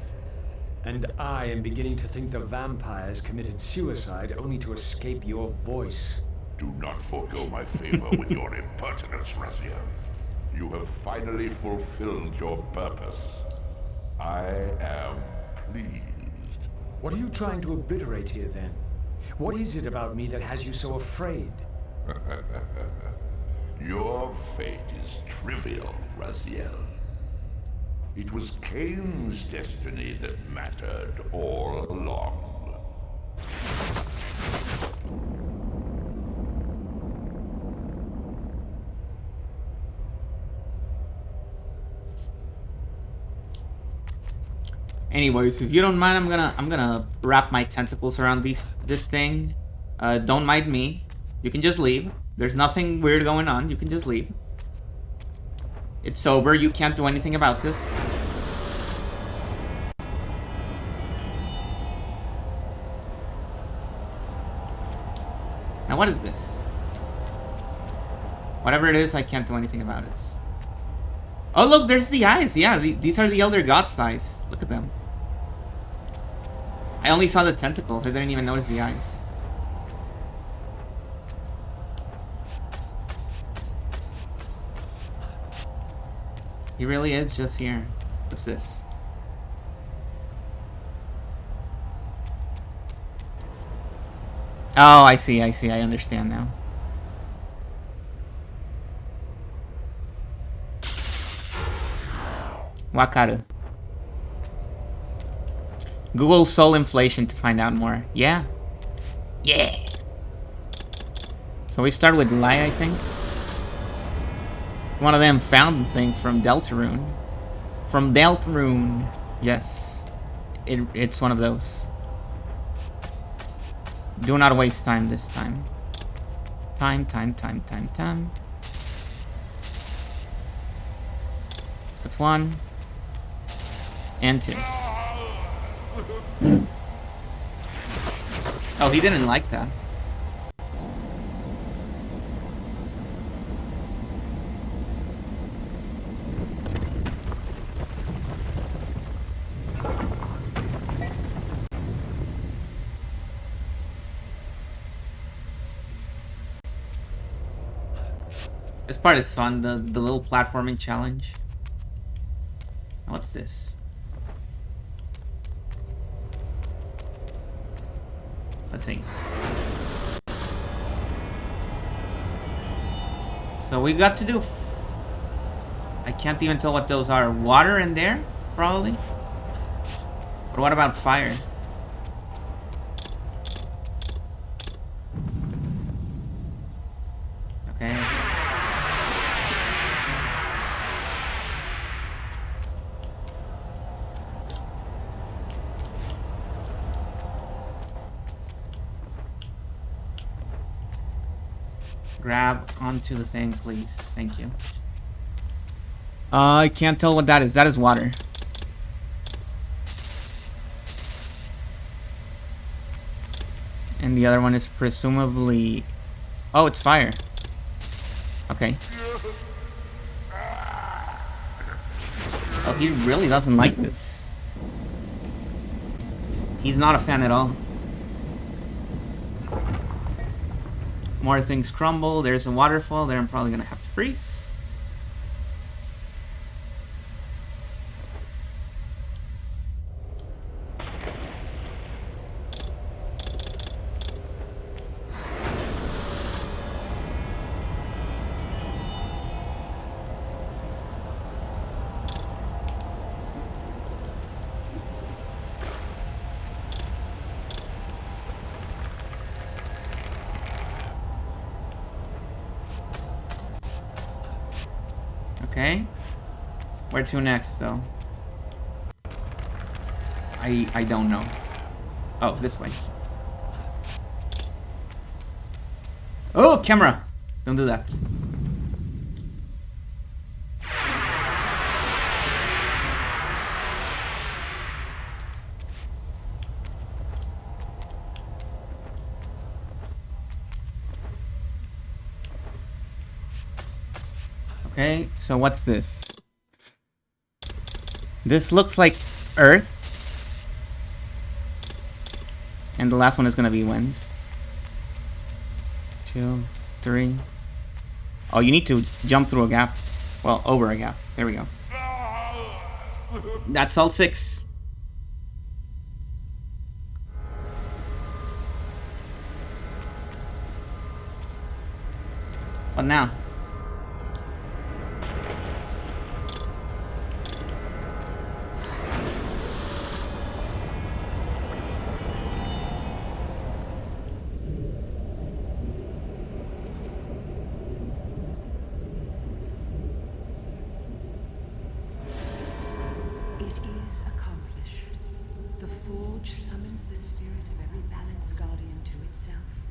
D: And I am beginning to think the vampires committed suicide only to escape your voice.
C: Do not forego my favor with your impertinence, Raziel. You have finally fulfilled your purpose. I am pleased.
D: What are you trying to obliterate here, then? What is it about me that has you so afraid?
C: Your fate is trivial, Raziel. It was Kain's destiny that mattered all along.
A: Anyways, if you don't mind, I'm gonna wrap my tentacles around this thing. Don't mind me. You can just leave. There's nothing weird going on. You can just leave. It's sober. You can't do anything about this. Now what is this? Whatever it is, I can't do anything about it. Oh look, there's the eyes. Yeah, these are the Elder God's eyes. Look at them. I only saw the tentacles. I didn't even notice the eyes. He really is just here. What's this? Oh, I see, I understand now. Wakaru. Google soul inflation to find out more. Yeah. Yeah. So we start with Lai, I think. One of them found things from Deltarune. From Deltarune. Yes. It's one of those. Do not waste time this time. Time. That's 1. And 2. Oh, he didn't like that. This part is fun, the little platforming challenge. What's this? Let's see. So we got to do... I can't even tell what those are. Water in there? Probably? But what about fire? Okay. Grab onto the thing, please. Thank you. I can't tell what that is. That is water. And the other one is presumably... Oh, it's fire. Okay. Oh, he really doesn't like this. He's not a fan at all. More things crumble. There's a waterfall there. I'm probably gonna have to freeze. Okay. Where to next, though? I don't know. Oh, this way. Oh, camera! Don't do that. Okay, so what's this? This looks like Earth. And the last one is gonna be winds. 2, 3. Oh, you need to jump through a gap. Well, over a gap. There we go. That's all 6. What now?
E: It is accomplished. The Forge summons the spirit of every balanced guardian to itself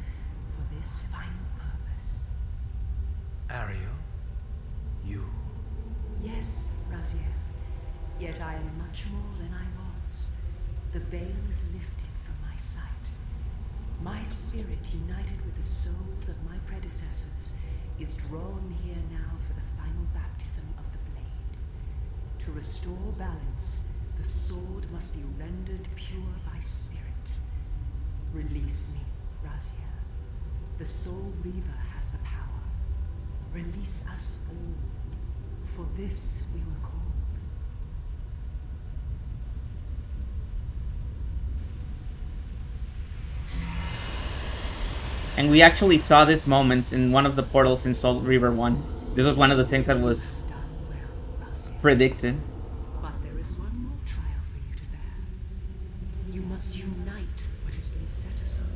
E: for this final purpose.
D: Ariel? You?
E: Yes, Raziel. Yet I am much more than I was. The veil is lifted from my sight. My spirit, united with the souls of my predecessors, is drawn here now for the final baptism of the blade. To restore balance, the sword must be rendered pure by spirit. Release me, Raziel. The Soul Reaver has the power. Release us all. For this we were called.
A: And we actually saw this moment in one of the portals in Soul Reaver 1. This was one of the things that was
E: Done well, Raziel.
A: predicted.
E: But there is one more trial for you to bear. You must unite what has been set asunder.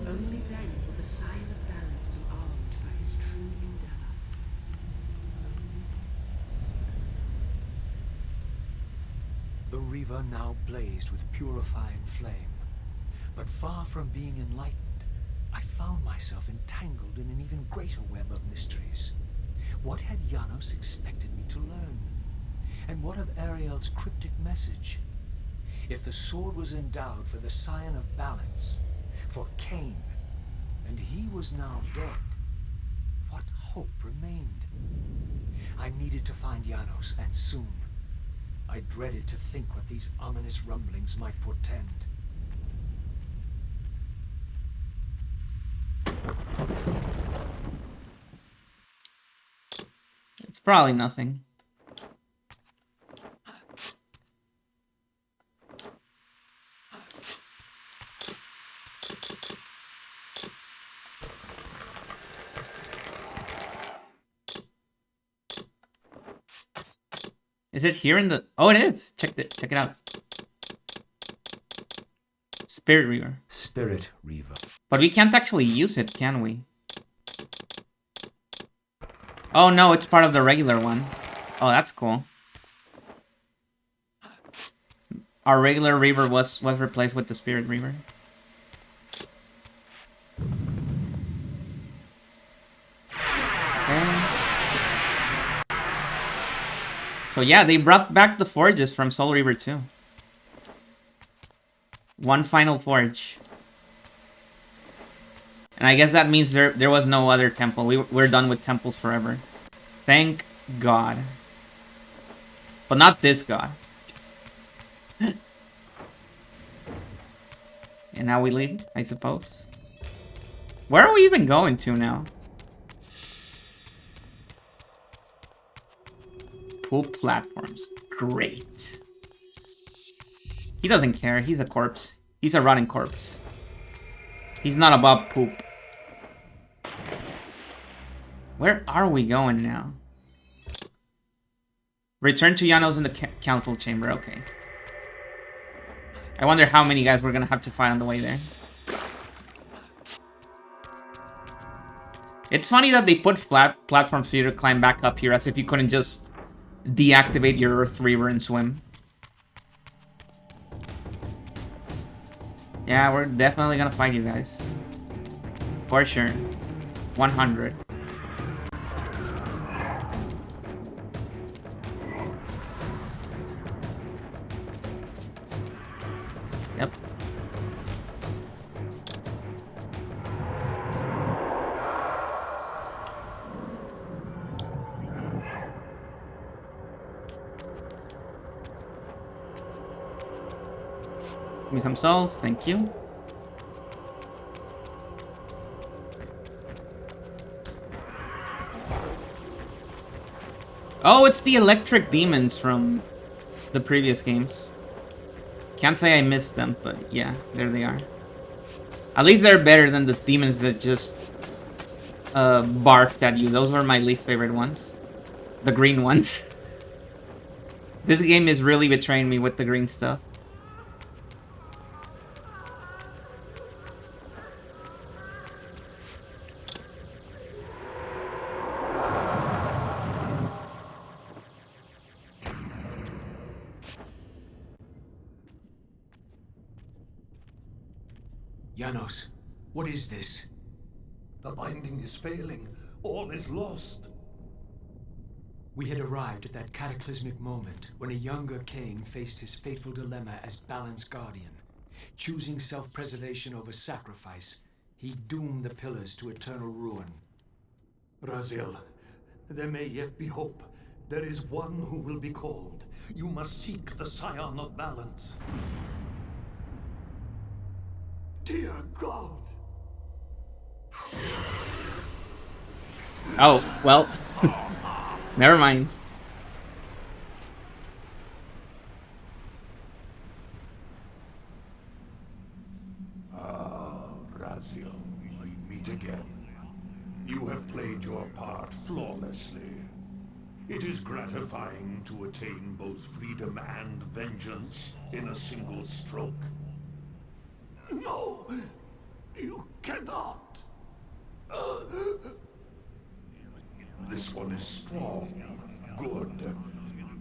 E: Only then will the sign of balance be armed for his true endeavor.
D: The Reaver now blazed with purifying flame. But far from being enlightened, I found myself entangled in an even greater web of mysteries. What had Janos expected me to learn? And what of Ariel's cryptic message? If the sword was endowed for the scion of balance, for Kain, and he was now dead, what hope remained? I needed to find Janos, and soon. I dreaded to think what these ominous rumblings might portend.
A: It's probably nothing. Is it here in the... Oh, it is! Check it out. Spirit Reaver.
D: Spirit Reaver.
A: But we can't actually use it, can we? Oh no, it's part of the regular one. Oh, that's cool. Our regular Reaver was replaced with the Spirit Reaver. Okay. So yeah, they brought back the forges from Soul Reaver 2. One final forge. And I guess that means there was no other temple. We're done with temples forever. Thank God. But not this God. And now we leave, I suppose. Where are we even going to now? Poop platforms. Great. He doesn't care. He's a corpse. He's a rotting corpse. He's not above poop. Where are we going now? Return to Janos in the council chamber. Okay. I wonder how many guys we're gonna have to fight on the way there. It's funny that they put platforms for you to climb back up here as if you couldn't just deactivate your Earth Reaver and swim. Yeah, we're definitely gonna fight you guys. For sure. 100. Yep. Give me some souls, thank you. Oh, it's the electric demons from the previous games. Can't say I missed them, but yeah, there they are. At least they're better than the demons that just barfed at you. Those were my least favorite ones. The green ones. This game is really betraying me with the green stuff.
D: Janos, what is this?
H: The binding is failing. All is lost.
D: We had arrived at that cataclysmic moment when a younger Kain faced his fateful dilemma as Balance Guardian. Choosing self-preservation over sacrifice, he doomed the pillars to eternal ruin.
H: Raziel, there may yet be hope. There is one who will be called. You must seek the Scion of Balance. Dear God!
A: Oh, well. Never mind.
F: Raziel, we meet again. You have played your part flawlessly. It is gratifying to attain both freedom and vengeance in a single stroke.
H: No! You cannot!
F: This one is strong. Good.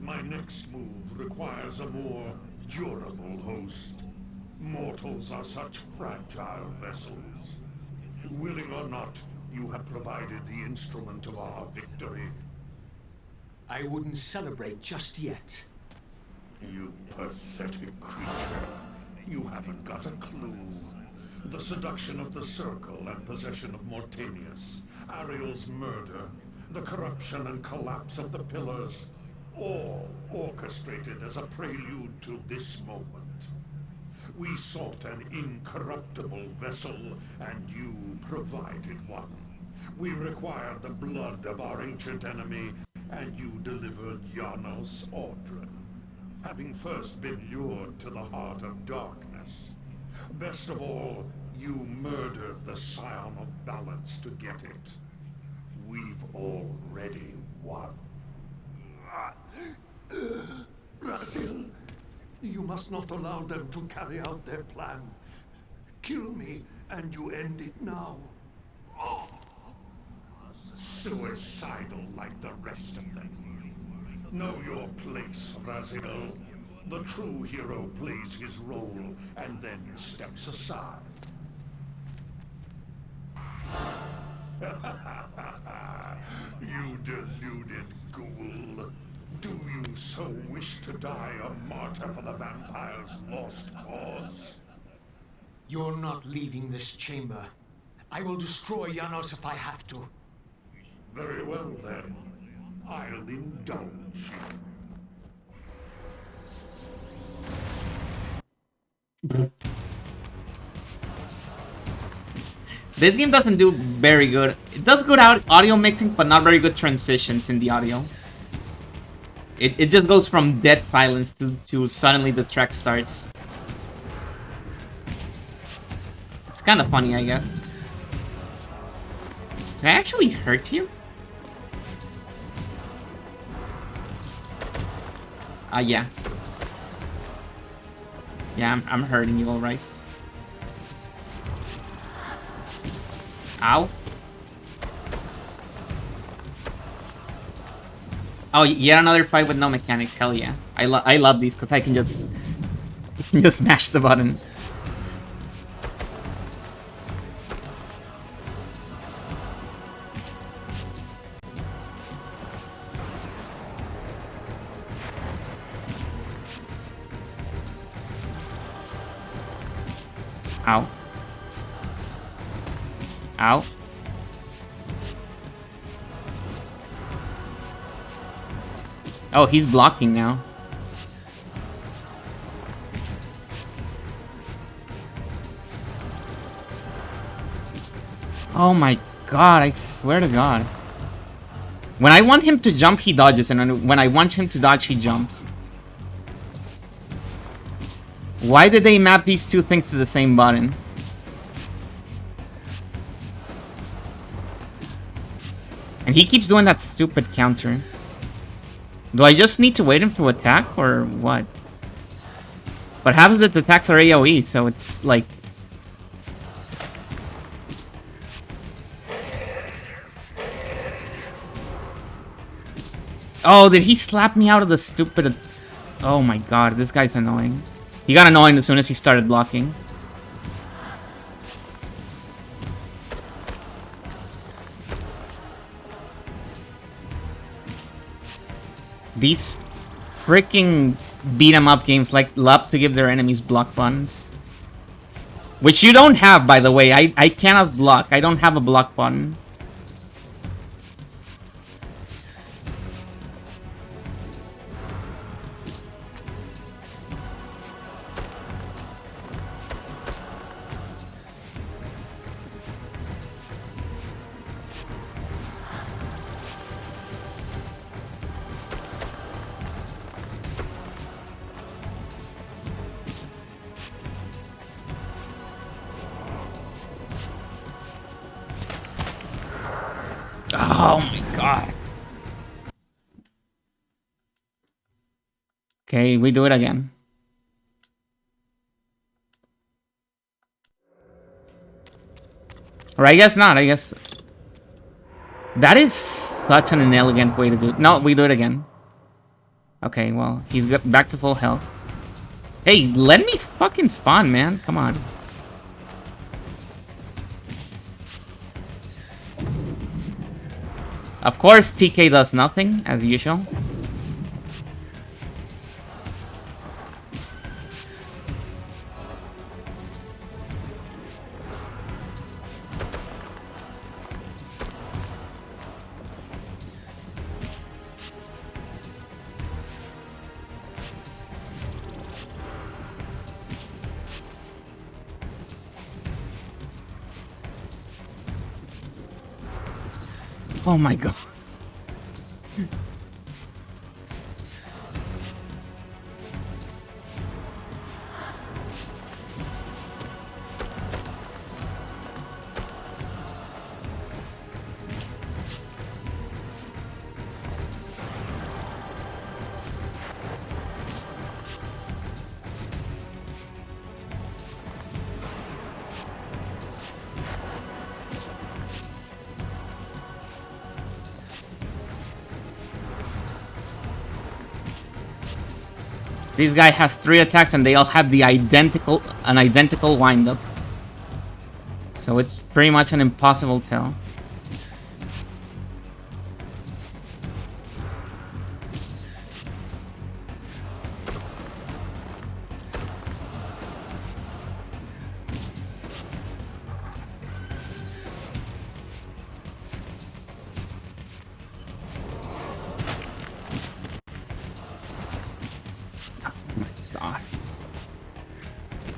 F: My next move requires a more durable host. Mortals are such fragile vessels. Willing or not, you have provided the instrument of our victory.
D: I wouldn't celebrate just yet.
F: You pathetic creature. You haven't got a clue. The seduction of the Circle and possession of Mortanius, Ariel's murder, the corruption and collapse of the Pillars, all orchestrated as a prelude to this moment. We sought an incorruptible vessel, and you provided one. We required the blood of our ancient enemy, and you delivered Janos Audron, having first been lured to the heart of darkness. Best of all, you murdered the Scion of Balance to get it. We've already won.
H: Raziel, you must not allow them to carry out their plan. Kill me, and you end it now.
F: Suicidal like the rest of them. Know your place, Raziel. The true hero plays his role and then steps aside. You deluded ghoul. Do you so wish to die a martyr for the vampire's lost cause?
D: You're not leaving this chamber. I will destroy Janos if I have to.
F: Very well then. I'll indulge you.
A: This game doesn't do very good. It does good audio mixing, but not very good transitions in the audio. It just goes from dead silence to suddenly the track starts. It's kind of funny, I guess. Did I actually hurt you? Yeah. Yeah, I'm hurting you, alright. Ow. Oh, yet another fight with no mechanics. Hell yeah. I love these because I can just mash the button. Ow. Ow. Oh, he's blocking now. Oh my god, I swear to god. When I want him to jump, he dodges, and when I want him to dodge, he jumps. Why did they map these two things to the same button? And he keeps doing that stupid counter. Do I just need to wait him to attack, or what? But half of the attacks are AoE, so it's like... Oh, did he slap me out of the stupid... Oh my god, this guy's annoying. He got annoying as soon as he started blocking. These freaking beat-em-up games like love to give their enemies block buttons. Which you don't have, by the way. I cannot block. I don't have a block button. Oh my god. Okay, we do it again. Or I guess not, I guess... That is such an inelegant way to do it. No, we do it again. Okay, well, he's back to full health. Hey, let me fucking spawn, man. Come on. Of course, TK does nothing, as usual. Oh my god. This guy has 3 attacks and they all have the identical windup. So it's pretty much an impossible tell.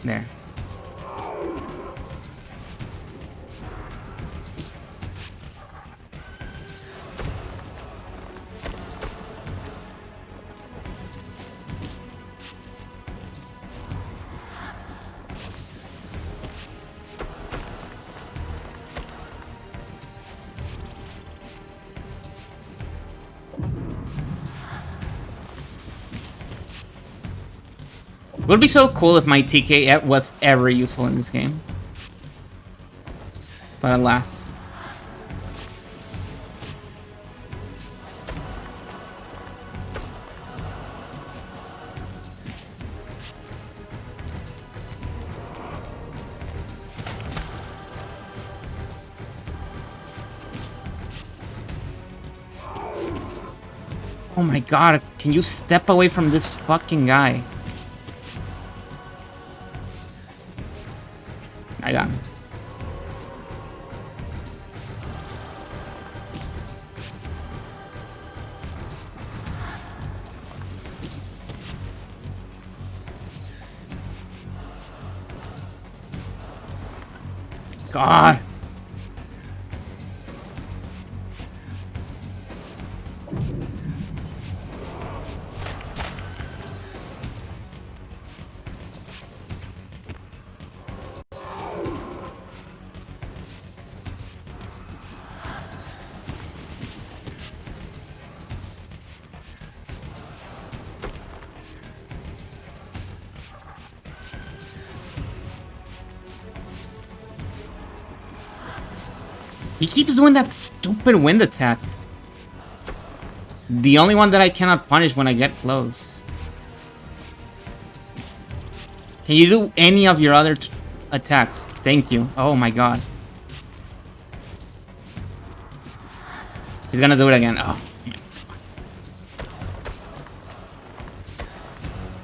A: There. It would be so cool if my TK was ever useful in this game. But alas. Oh my god, can you step away from this fucking guy? I got him. God. He keeps doing that stupid wind attack. The only one that I cannot punish when I get close. Can you do any of your other attacks? Thank you. Oh my god. He's gonna do it again. Oh.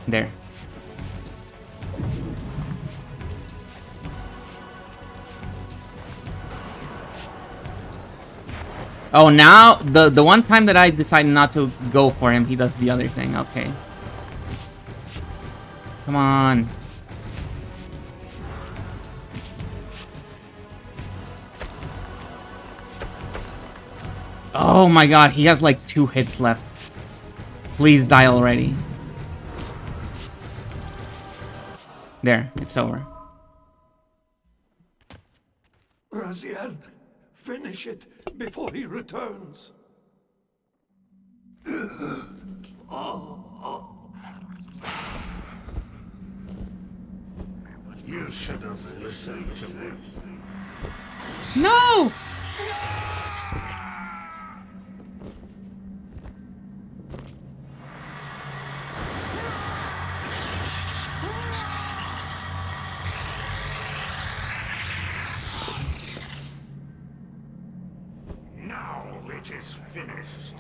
A: There. Oh, now the one time that I decide not to go for him, he does the other thing. Okay. Come on. Oh my god, he has like 2 hits left. Please die already. There, it's over.
H: Raziel, finish it before he returns.
F: You should have listened to me.
A: No!
F: Now it is finished,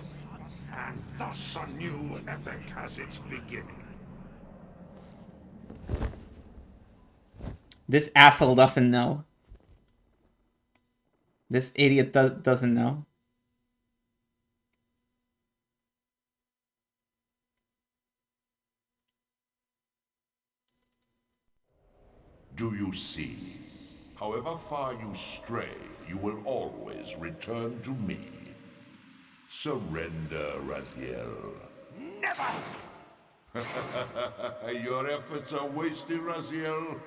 F: and thus a new epic has its beginning.
A: This asshole doesn't know. This idiot doesn't know.
C: Do you see? However far you stray, you will always return to me. Surrender, Raziel.
F: Never!
C: Your efforts are wasted, Raziel.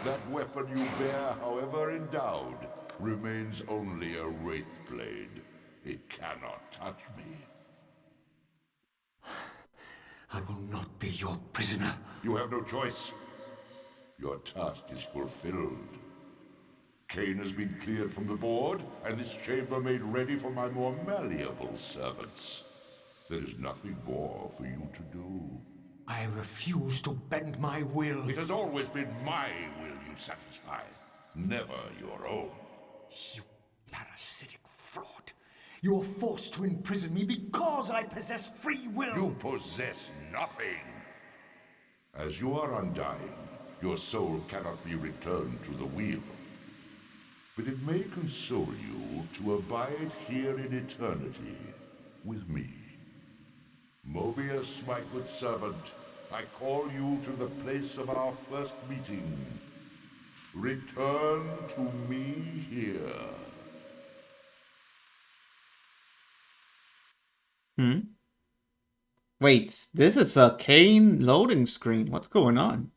C: That weapon you bear, however endowed, remains only a wraith blade. It cannot touch me.
G: I will not be your prisoner.
C: You have no choice. Your task is fulfilled. Kain has been cleared from the board, and this chamber made ready for my more malleable servants. There is nothing more for you to do.
G: I refuse to bend my will.
C: It has always been my will you satisfy, never your own.
G: You parasitic fraud. You are forced to imprison me because I possess free will.
C: You possess nothing. As you are undying, your soul cannot be returned to the wheel. But it may console you to abide here in eternity with me. Mobius, my good servant, I call you to the place of our first meeting. Return to me here.
A: Wait, this is a Kain loading screen. What's going on?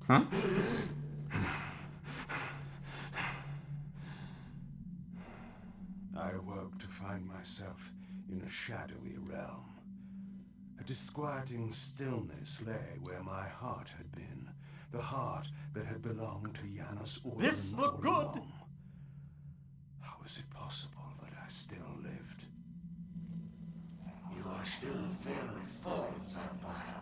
A: Huh?
B: I awoke to find myself in a shadowy realm. A disquieting stillness lay where my heart had been, the heart that had belonged to Janus Orlan.
H: This looked good!
B: Along. How is it possible that I still lived?
G: You are still very full, Vampire.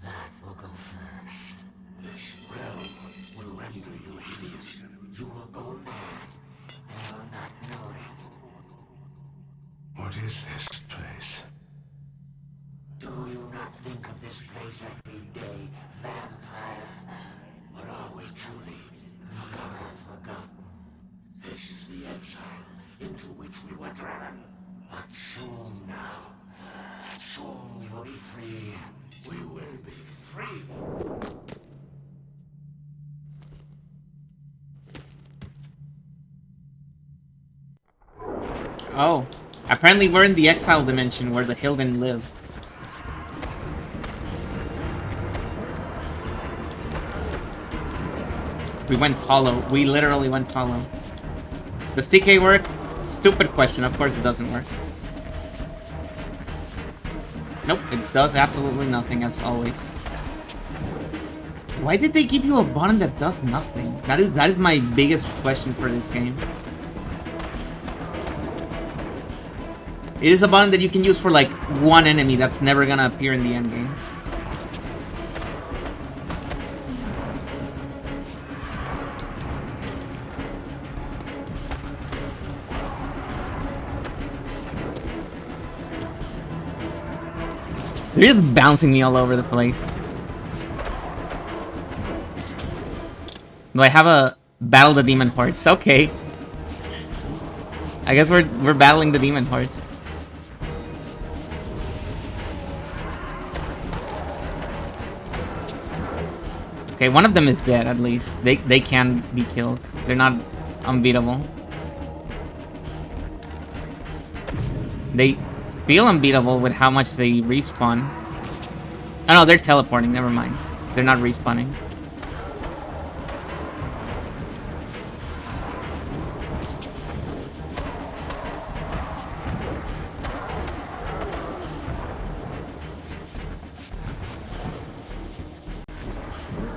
G: That will go first. This realm will render you hideous. You will go mad, and will not know it.
B: What is this place?
G: Do you not think of this place every day, Vampire? Or are we truly forgotten? This is the exile into which we were driven. But soon now, soon we will be free. We will be free.
A: Oh. Apparently we're in the exile dimension where the Hilden live. We went hollow. We literally went hollow. Does TK work? Stupid question. Of course it doesn't work. Nope, it does absolutely nothing as always. Why did they give you a button that does nothing? That is my biggest question for this game. It is a button that you can use for like one enemy that's never gonna appear in the end game. They're just bouncing me all over the place. Do I have a battle the demon hordes? Okay. I guess we're battling the demon hordes. Okay, one of them is dead at least. They can be killed. They're not unbeatable. They feel unbeatable with how much they respawn. Oh no, they're teleporting, never mind. They're not respawning.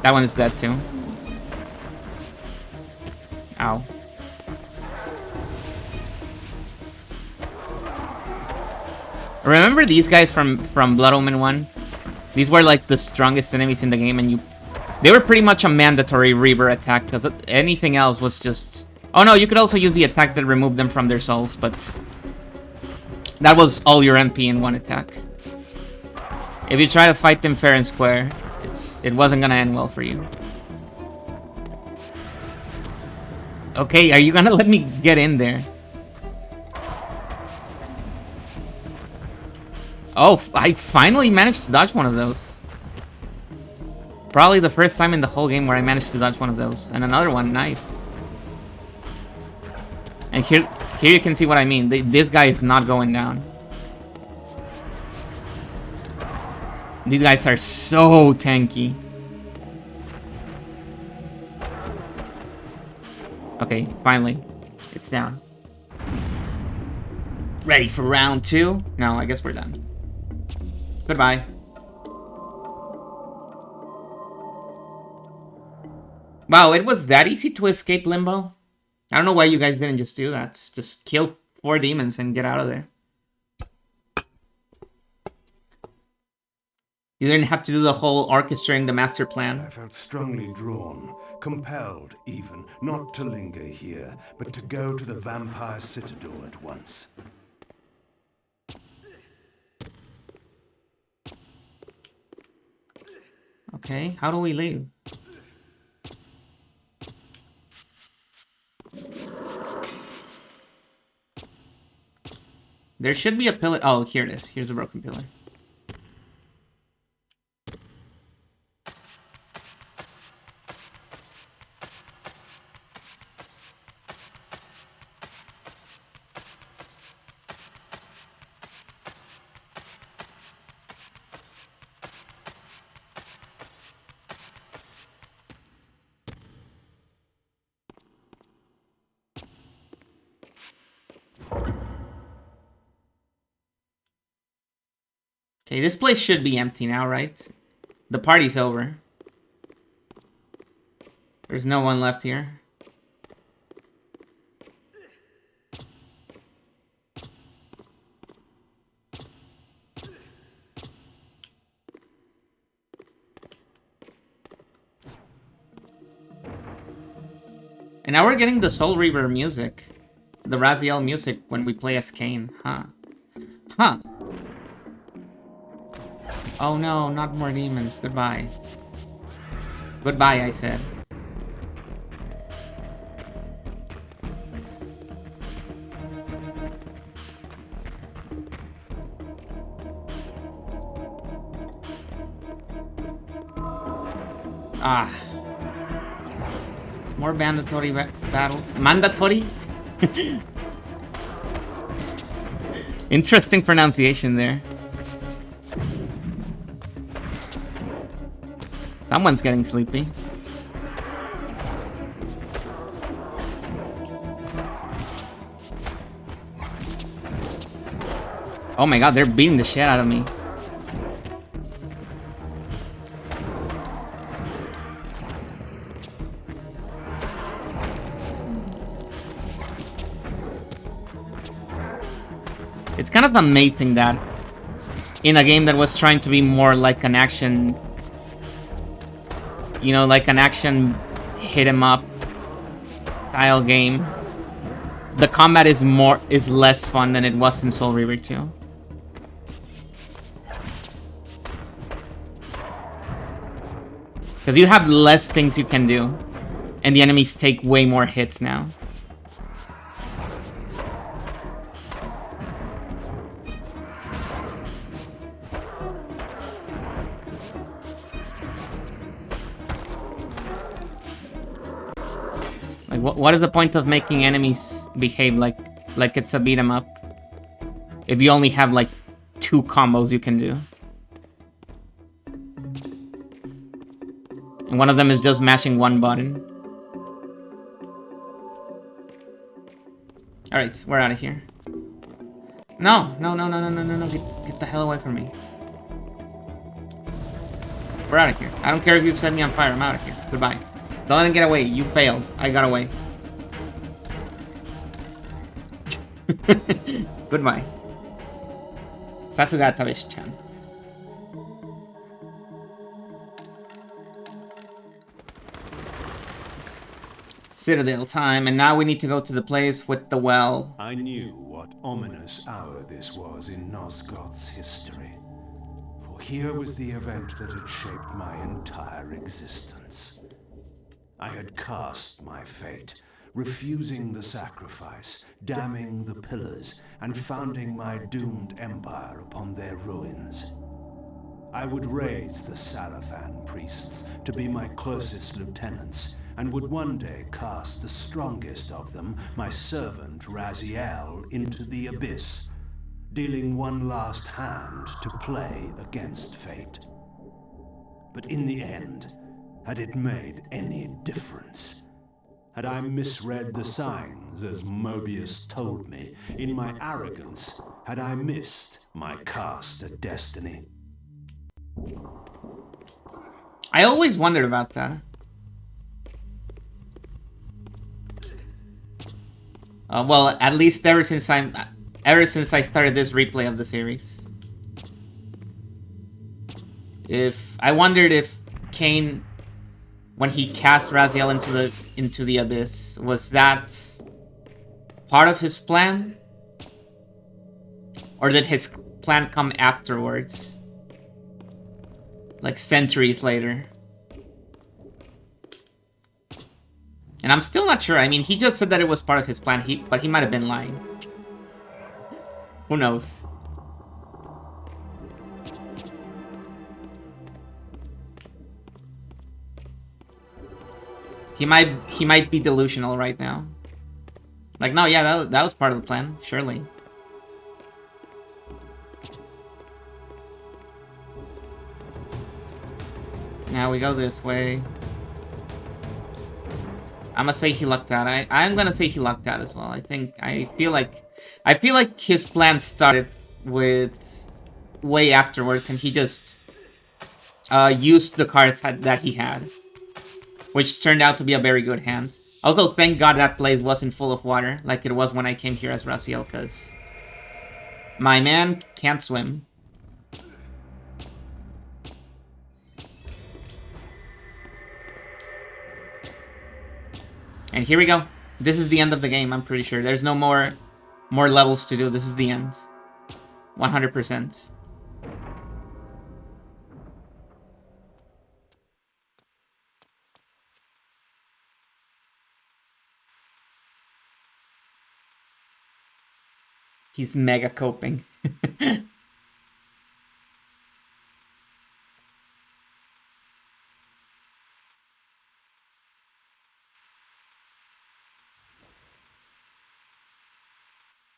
A: That one is dead too. Ow. Remember these guys from Blood Omen 1? These were like the strongest enemies in the game, and they were pretty much a mandatory Reaver attack, because anything else was just... Oh no, you could also use the attack that removed them from their souls, but that was all your MP in one attack. If you try to fight them fair and square, it wasn't gonna end well for you. Okay, are you gonna let me get in there? Oh, I finally managed to dodge one of those. Probably the first time in the whole game where I managed to dodge one of those. And another one, nice. And here you can see what I mean. This guy is not going down. These guys are so tanky. Okay, finally. It's down. Ready for round 2? No, I guess we're done. Goodbye. Wow, it was that easy to escape Limbo? I don't know why you guys didn't just do that. Just kill 4 demons and get out of there. You didn't have to do the whole orchestrating the master plan.
B: I felt strongly drawn, compelled even, not to linger here, but to go to the vampire citadel at once.
A: Okay, how do we leave? There should be a pillar. Oh, here it is. Here's a broken pillar. Okay, this place should be empty now, right? The party's over. There's no one left here. And now we're getting the Soul Reaver music. The Raziel music when we play as Kain. Huh. Huh. Oh no, not more demons. Goodbye. Goodbye, I said. Ah. More mandatory battle. Mandatory? Interesting pronunciation there. Someone's getting sleepy. Oh my god, they're beating the shit out of me. It's kind of amazing that in a game that was trying to be more like an action, you know, like an action hit 'em up style game, the combat is less fun than it was in Soul Reaver 2. Because you have less things you can do, and the enemies take way more hits now. Like, what is the point of making enemies behave like it's a beat 'em up if you only have like 2 combos you can do? And one of them is just mashing one button. Alright, so we're out of here. No, get the hell away from me. We're out of here. I don't care if you've set me on fire, I'm out of here. Goodbye. Don't let him get away, you failed. I got away. Goodbye. Sasugata Vish-chan. Citadel time, and now we need to go to the place with the well.
B: I knew what ominous hour this was in Nosgoth's history. For here was the event that had shaped my entire existence. I had cast my fate, refusing the sacrifice, damning the pillars, and founding my doomed empire upon their ruins. I would raise the Sarafan priests to be my closest lieutenants, and would one day cast the strongest of them, my servant Raziel, into the abyss, dealing one last hand to play against fate. But in the end, had it made any difference? Had I misread the signs, as Mobius told me? In my arrogance, had I missed my cast at destiny?
A: I always wondered about that. Well, at least ever since I started this replay of the series. I wondered if Kain, when he cast Raziel into the abyss, was that part of his plan? Or did his plan come afterwards? Like centuries later? And I'm still not sure. I mean, he just said that it was part of his plan, but he might have been lying. Who knows? He might be delusional right now. Like, no, yeah, that was part of the plan, surely. Now we go this way. I'm gonna say he lucked out. I'm gonna say he lucked out as well. I feel like his plan started with way afterwards, and he just used the cards that he had, which turned out to be a very good hand. Also, thank God that place wasn't full of water like it was when I came here as Raziel, because my man can't swim. And here we go. This is the end of the game, I'm pretty sure. There's no more levels to do. This is the end. 100%. He's mega coping.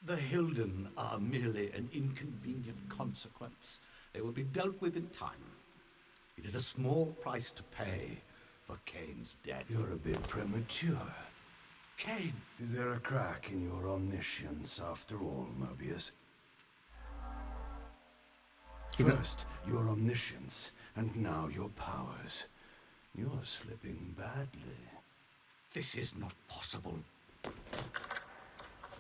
H: The Hilden are merely an inconvenient consequence. They will be dealt with in time. It is a small price to pay for Kain's death.
B: You're a bit premature.
H: Kain!
B: Is there a crack in your omniscience after all, Mobius? First, your omniscience, and now your powers. You're slipping badly.
H: This is not possible.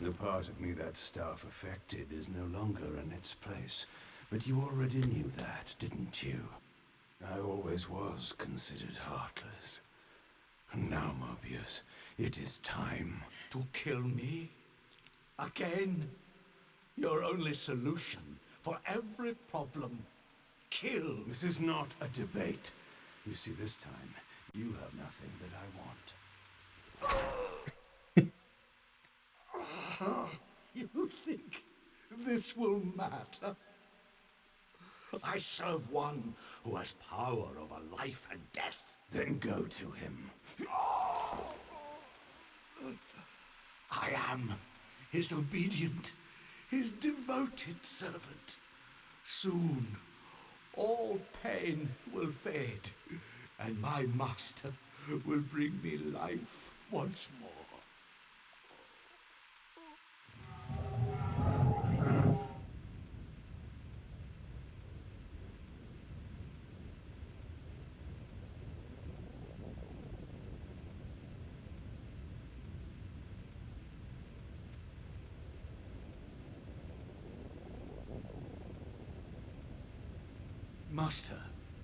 B: The part of me that staff affected is no longer in its place. But you already knew that, didn't you? I always was considered heartless. And now, Mobius, it is time.
H: To kill me? Again? Your only solution for every problem. Kill.
B: This is not a debate. You see, this time, you have nothing that I want.
H: You think this will matter? I serve one who has power over life and death.
B: Then go to him.
H: I am his obedient, his devoted servant. Soon, all pain will fade, and my master will bring me life once more. Master,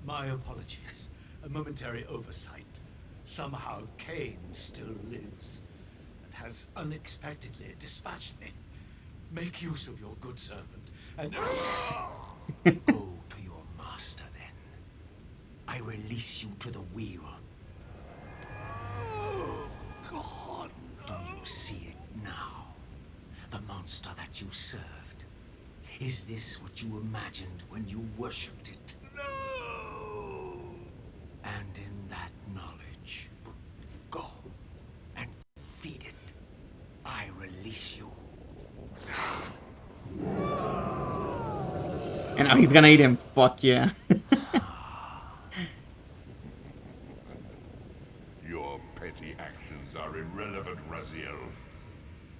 H: my apologies. A momentary oversight. Somehow Kain still lives, and has unexpectedly dispatched me. Make use of your good servant, and go to your master then. I release you to the wheel. Oh, God, no. Do you see it now? The monster that you served. Is this what you imagined when you worshipped it? No! And in that knowledge, go and feed it. I release you.
A: And now he's gonna eat him. Fuck yeah.
C: Your petty actions are irrelevant, Raziel.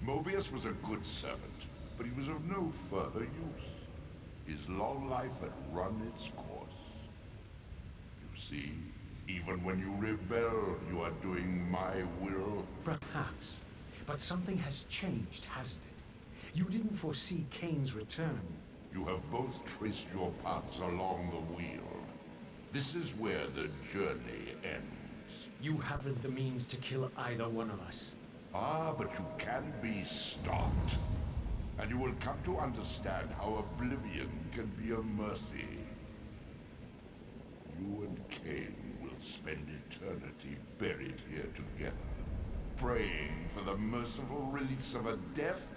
C: Mobius was a good servant, but he was of no further use. His long life had run its course. You see, even when you rebel, you are doing my will.
D: Perhaps. But something has changed, hasn't it? You didn't foresee Kain's return.
C: You have both traced your paths along the wheel. This is where the journey ends.
D: You haven't the means to kill either one of us.
C: Ah, but you can be stopped. And you will come to understand how oblivion can be a mercy. You and Kain will spend eternity buried here together, praying for the merciful release of a death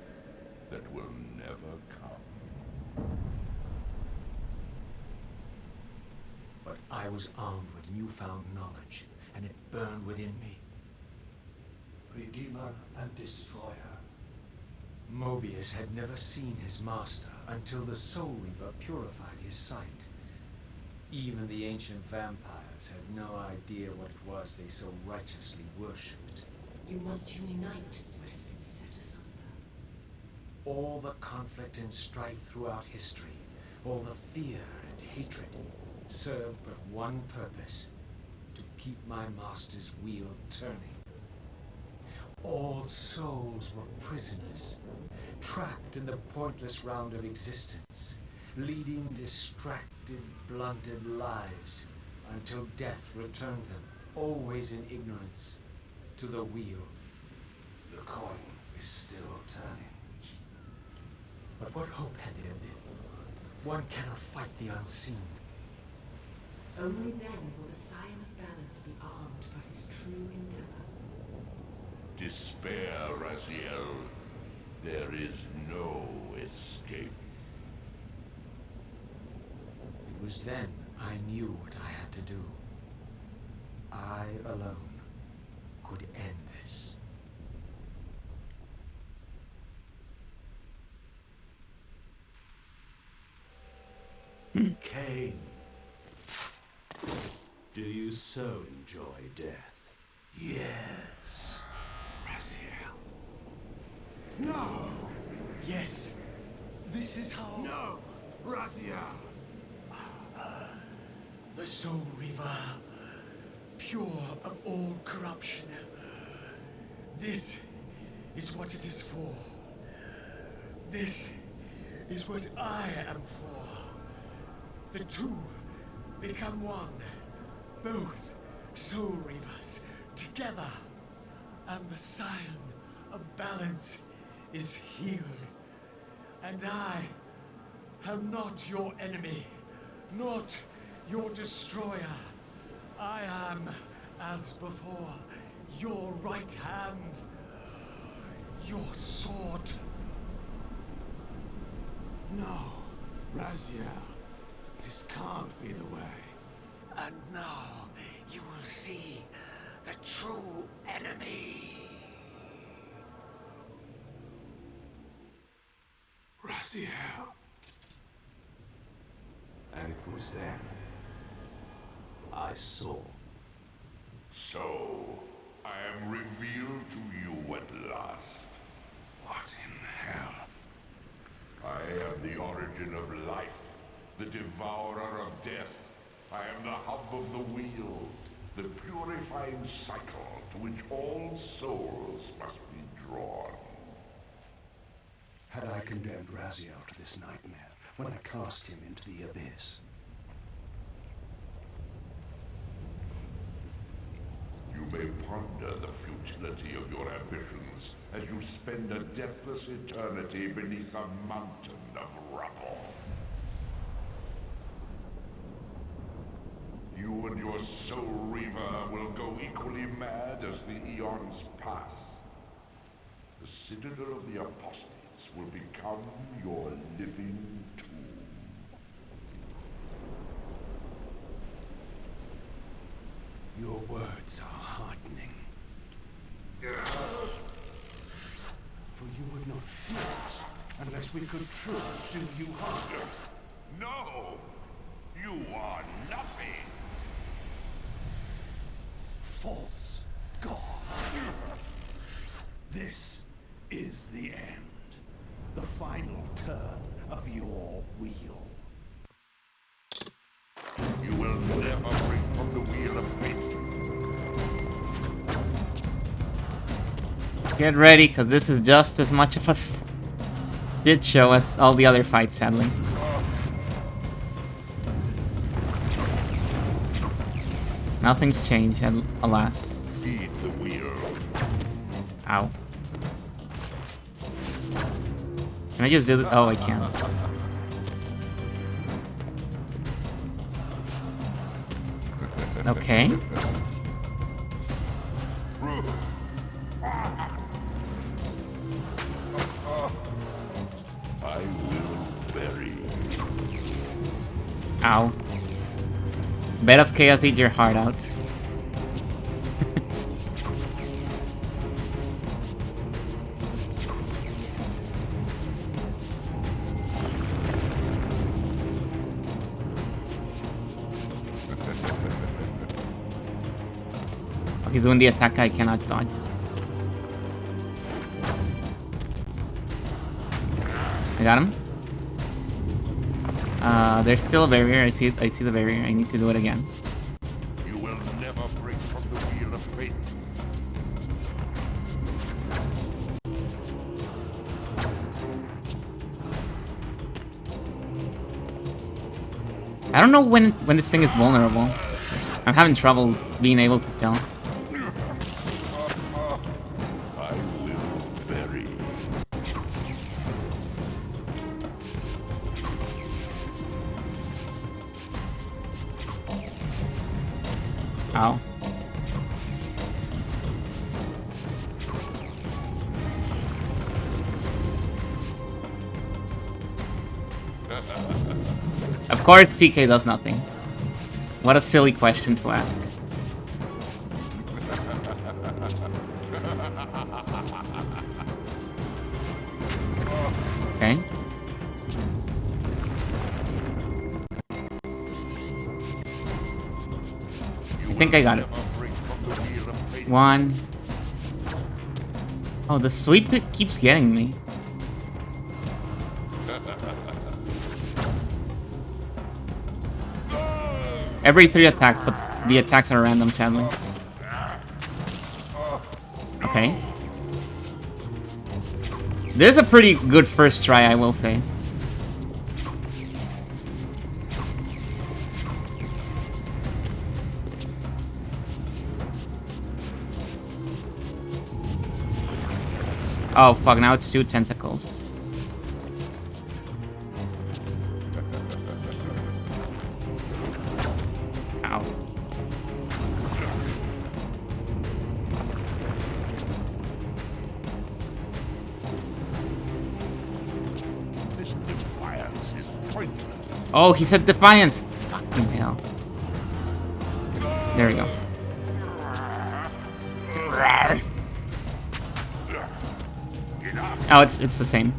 C: that will never come.
D: But I was armed with newfound knowledge, and it burned within me.
H: Redeemer and Destroyer.
D: Mobius had never seen his master until the Soul Reaver purified his sight. Even the ancient vampires had no idea what it was they so righteously worshipped.
E: You must unite what has been set asunder.
D: All the conflict and strife throughout history, all the fear and hatred, served but one purpose: to keep my master's wheel turning. All souls were prisoners, trapped in the pointless round of existence, leading distracted, blunted lives until death returned them, always in ignorance, to the wheel.
B: The coin is still turning.
D: But what hope had there been? One cannot fight the unseen.
E: Only then will the Scion of Balance be armed for his true endeavor.
C: Despair, Raziel. There is no escape.
D: It was then I knew what I had to do. I alone could end this.
H: Kain. Do you so enjoy death?
B: Yes.
H: Raziel. No!
D: Yes, this is how...
H: No! Raziel!
D: The Soul Reaver, pure of all corruption. This is what it is for.
H: This is what I am for. The two become one. Both soul reavers together. And the scion of balance is healed. And I am not your enemy, not your destroyer. I am, as before, your right hand, your sword.
F: No, Raziel, this can't be the way.
G: And now you will see the true enemy.
F: Raziel. And it was then I saw. So, I am revealed to you at last. What in hell? I am the origin of life, the devourer of death. I am the hub of the wheel, the purifying cycle to which all souls must be drawn.
B: Had I condemned Raziel to this nightmare when I cast him into the abyss?
C: You may ponder the futility of your ambitions as you spend a deathless eternity beneath a mountain of rubble. You and your soul reaver will go equally mad as the eons pass. The citadel of the apostates will become your living tomb.
B: Your words are heartening. For you would not fear us unless we could truly do you harm.
C: No! You are nothing!
B: False God. This is the end. The final turn of your wheel.
C: You will never break from the wheel of fate.
A: Get ready, because this is just as much of a shit show as all the other fights, sadly. Nothing's changed, alas.
C: Feed the wheel.
A: Ow. Can I just do this? Oh, I can. Okay.
C: I will bury you.
A: Ow. Bed of Chaos eat your heart out. Oh, he's doing the attack I cannot dodge. I got him. There's still a barrier. I see the barrier. I need to do it again.
C: You will never break from the wheel of fate.
A: I don't know when this thing is vulnerable. I'm having trouble being able to tell.
C: I will bury you.
A: Ow. Of course, TK does nothing. What a silly question to ask. Okay. I think I got it. One. Oh, the sweep keeps getting me. Every 3 attacks, but the attacks are random, sadly. Okay. This is a pretty good first try, I will say. Oh fuck, now it's 2 tentacles. Ow.
C: This defiance is pointless.
A: Oh, he said Defiance. Fucking hell. There we go. Oh, it's the same.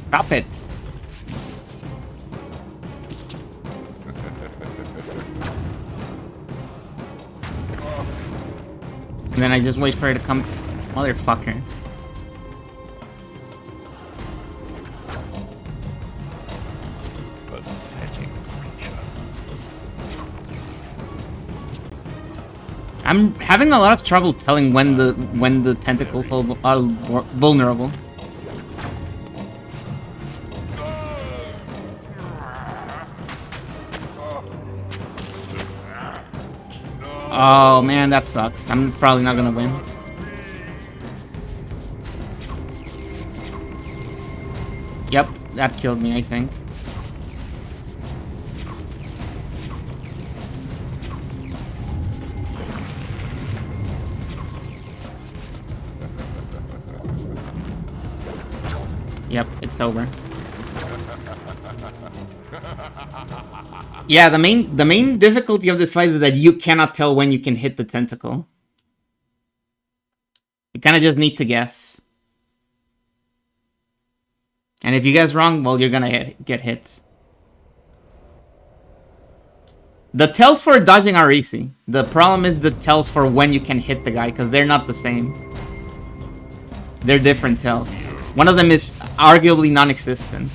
A: Stop it. And then I just wait for it to come. Motherfucker.
C: Pathetic creature.
A: I'm having a lot of trouble telling when the tentacles are vulnerable. Oh man, that sucks. I'm probably not gonna win. Yep, that killed me, I think. Yep, it's over. Yeah, the main difficulty of this fight is that you cannot tell when you can hit the tentacle. You kind of just need to guess. And if you guess wrong, well, you're gonna get hit. The tells for dodging are easy. The problem is the tells for when you can hit the guy, because they're not the same. They're different tells. One of them is arguably non-existent.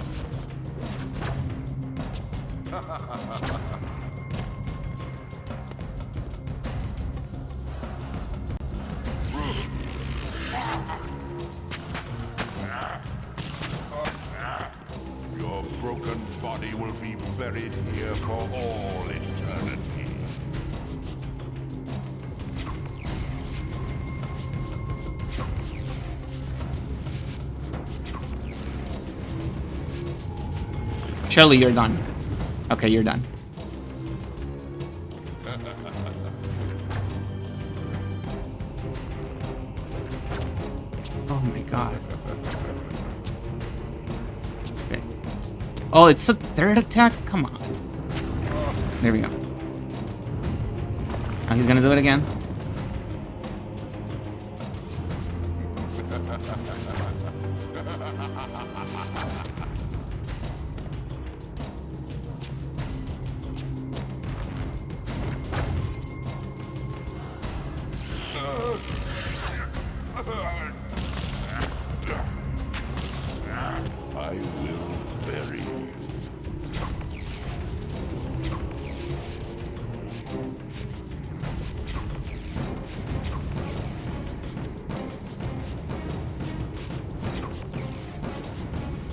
C: Your broken body will be buried here for all eternity.
A: Surely you're done. Okay, you're done. Oh my god. Okay. Oh, it's a third attack? Come on. There we go. Now he's gonna do it again.
C: I will bury you.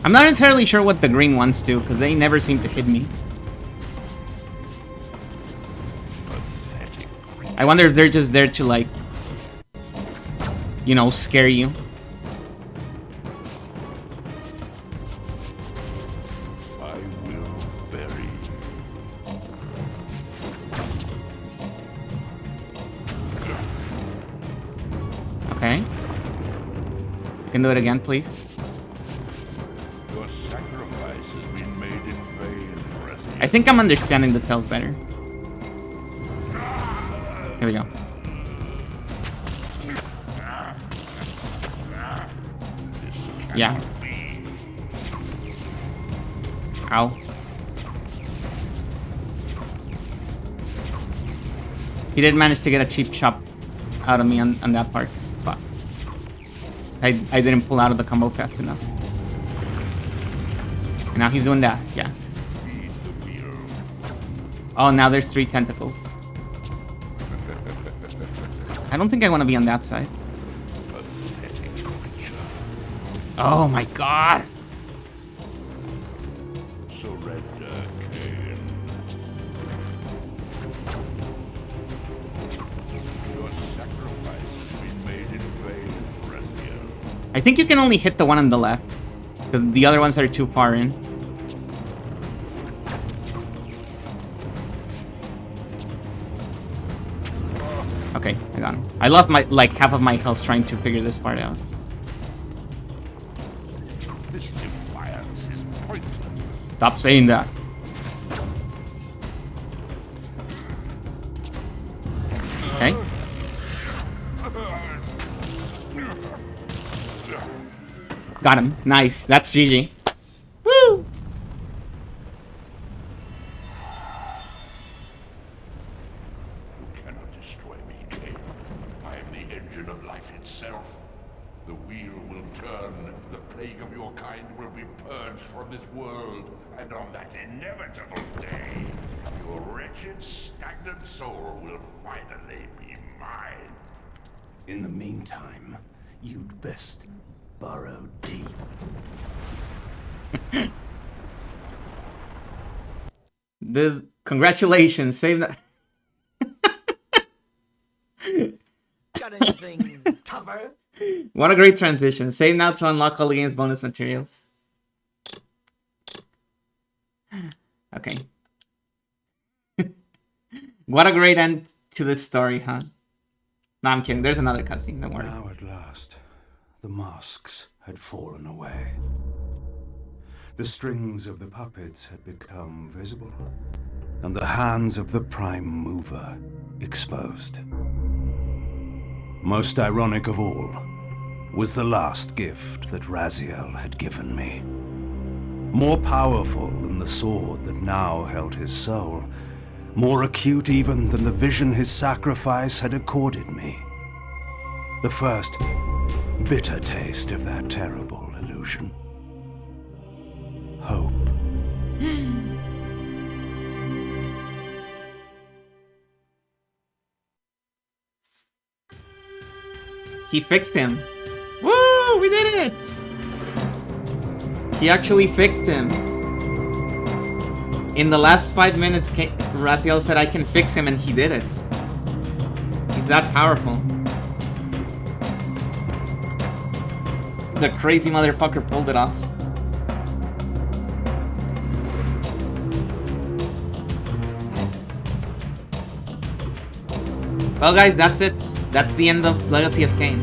A: I'm not entirely sure what the green ones do, because they never seem to hit me. I wonder if they're just there to, like, you know, scare you.
C: I will bury you.
A: Okay. You can do it again, please.
C: Your sacrifice has been made in vain, Resident.
A: I think I'm understanding the tells better. Here we go. Yeah. Ow. He did manage to get a cheap shot out of me on that part. Fuck. I didn't pull out of the combo fast enough. And now he's doing that, yeah. Oh, now there's 3 tentacles. I don't think I want to be on that side. Oh my god!
C: Surrender, Kain. Your sacrifice has been made in vain, Raziel.
A: I think you can only hit the one on the left. Because the other ones are too far in. Okay, I got him. I lost my half of my health trying to figure this part out.
C: This defiance is pointless.
A: Stop saying that. Okay. Got him. Nice. That's GG. Woo!
C: You cannot destroy me, Kain. I am the engine of life itself. The wheel will turn, the plague of your kind will be purged from this world, and on that inevitable day, your wretched, stagnant soul will finally be mine.
B: In the meantime, you'd best burrow deep.
A: Congratulations, save that.
G: Got anything tougher?
A: What a great transition. Save now to unlock all the game's bonus materials. Okay. What a great end to this story, huh? No, I'm kidding. There's another cutscene. Don't worry.
B: Now at last, the masks had fallen away. The strings of the puppets had become visible, and the hands of the Prime Mover exposed. Most ironic of all was the last gift that Raziel had given me. More powerful than the sword that now held his soul, more acute even than the vision his sacrifice had accorded me. The first bitter taste of that terrible illusion. Hope.
A: He fixed him. Woo! We did it! He actually fixed him. In the last 5 minutes, Raziel said I can fix him, and he did it. He's that powerful. The crazy motherfucker pulled it off. Well guys, that's it. That's the end of Legacy of Kain.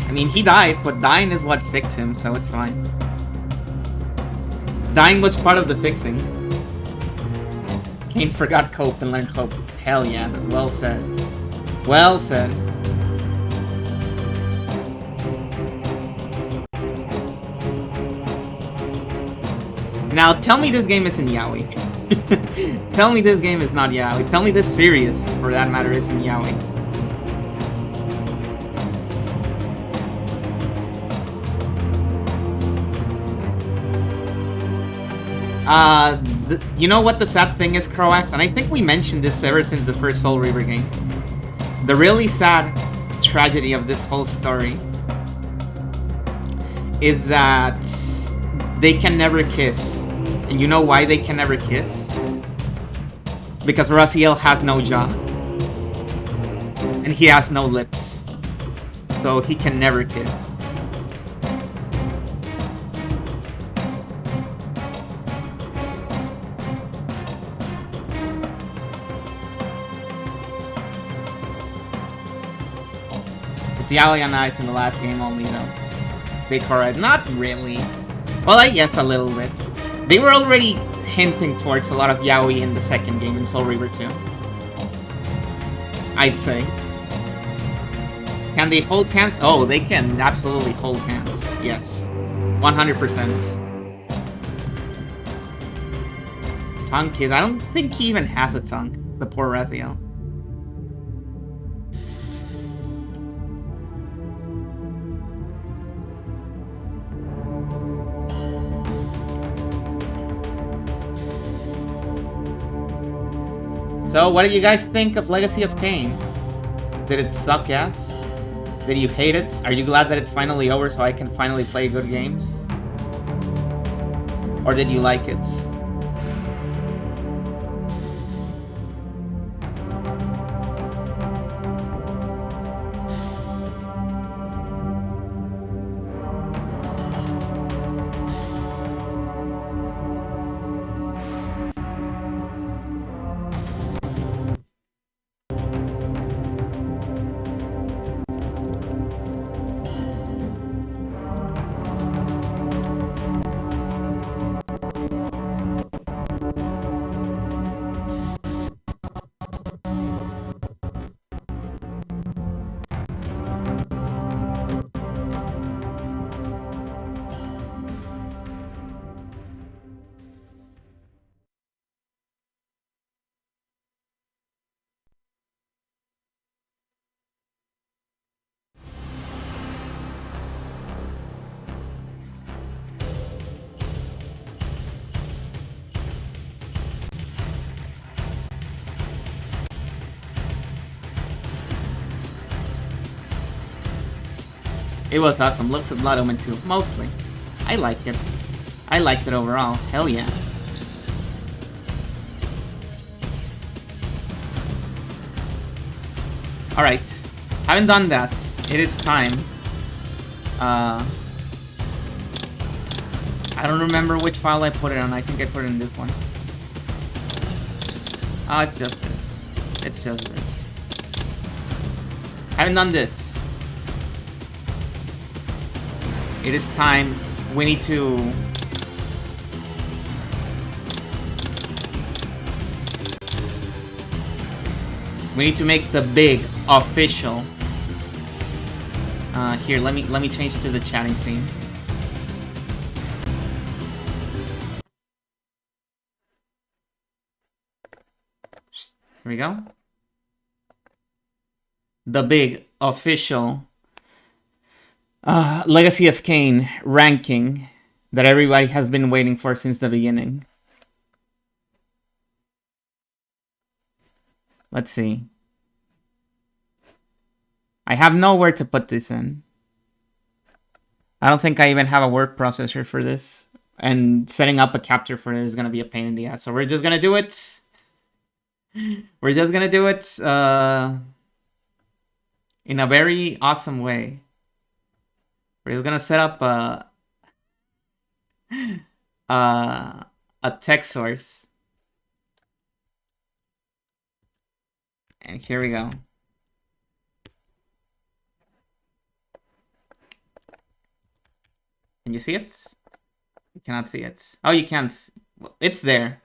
A: I mean, he died, but dying is what fixed him, so it's fine. Dying was part of the fixing. Kain forgot cope and learned hope. Hell yeah, well said. Well said. Now, tell me this game isn't yaoi. Tell me this game is not yaoi. Tell me this series, for that matter, isn't yaoi. You know what the sad thing is, Croax? And I think we mentioned this ever since the first Soul Reaver game. The really sad tragedy of this whole story is that they can never kiss. And you know why they can never kiss? Because Raziel has no jaw. And he has no lips. So he can never kiss. It's yaoi on ice in the last game only though. They correct. Not really. Well, I guess a little bit. They were already hinting towards a lot of yaoi in the second game in Soul Reaver 2. I'd say. Can they hold hands? Oh, they can absolutely hold hands. Yes. 100%. Tongue kiss. I don't think he even has a tongue. The poor Raziel. So, what did you guys think of Legacy of Kain? Did it suck ass? Did you hate it? Are you glad that it's finally over so I can finally play good games? Or did you like it? It was awesome. Looks of Blood Omen 2, mostly. I liked it. I liked it overall. Hell yeah. Alright. Haven't done that. It is time. I don't remember which file I put it on. I think I put it in this one. Oh, it's just this. It's just this. Haven't done this. It is time. We need to... We need to make the big official. Here, let me change to the chatting scene. Here we go. The big official Legacy of Kain ranking that everybody has been waiting for since the beginning. Let's see. I have nowhere to put this in. I don't think I even have a word processor for this. And setting up a capture for it is going to be a pain in the ass. So we're just going to do it. We're just going to do it in a very awesome way. We're just going to set up a text source. And here we go. Can you see it? You cannot see it. Oh, you can't. It's there.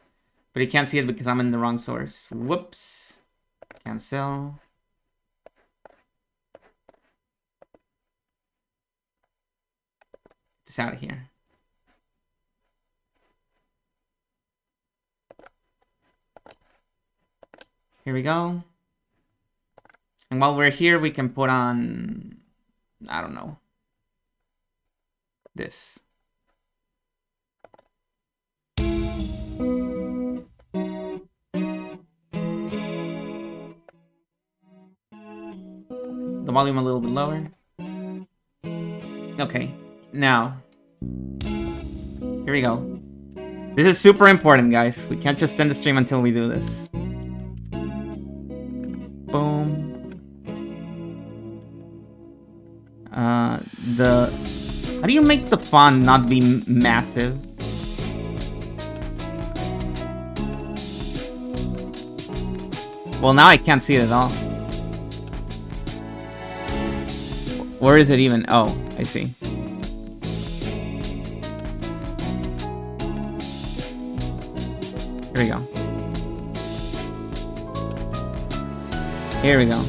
A: But you can't see it because I'm in the wrong source. Whoops. Cancel. This out of here. Here we go. And while we're here, we can put on... I don't know. This. The volume a little bit lower. Okay, now. Here we go. This is super important, guys. We can't just end the stream until we do this. Boom. How do you make the font not be massive? Well, now I can't see it at all. Where is it even? Oh, I see. Here we go. Here we go.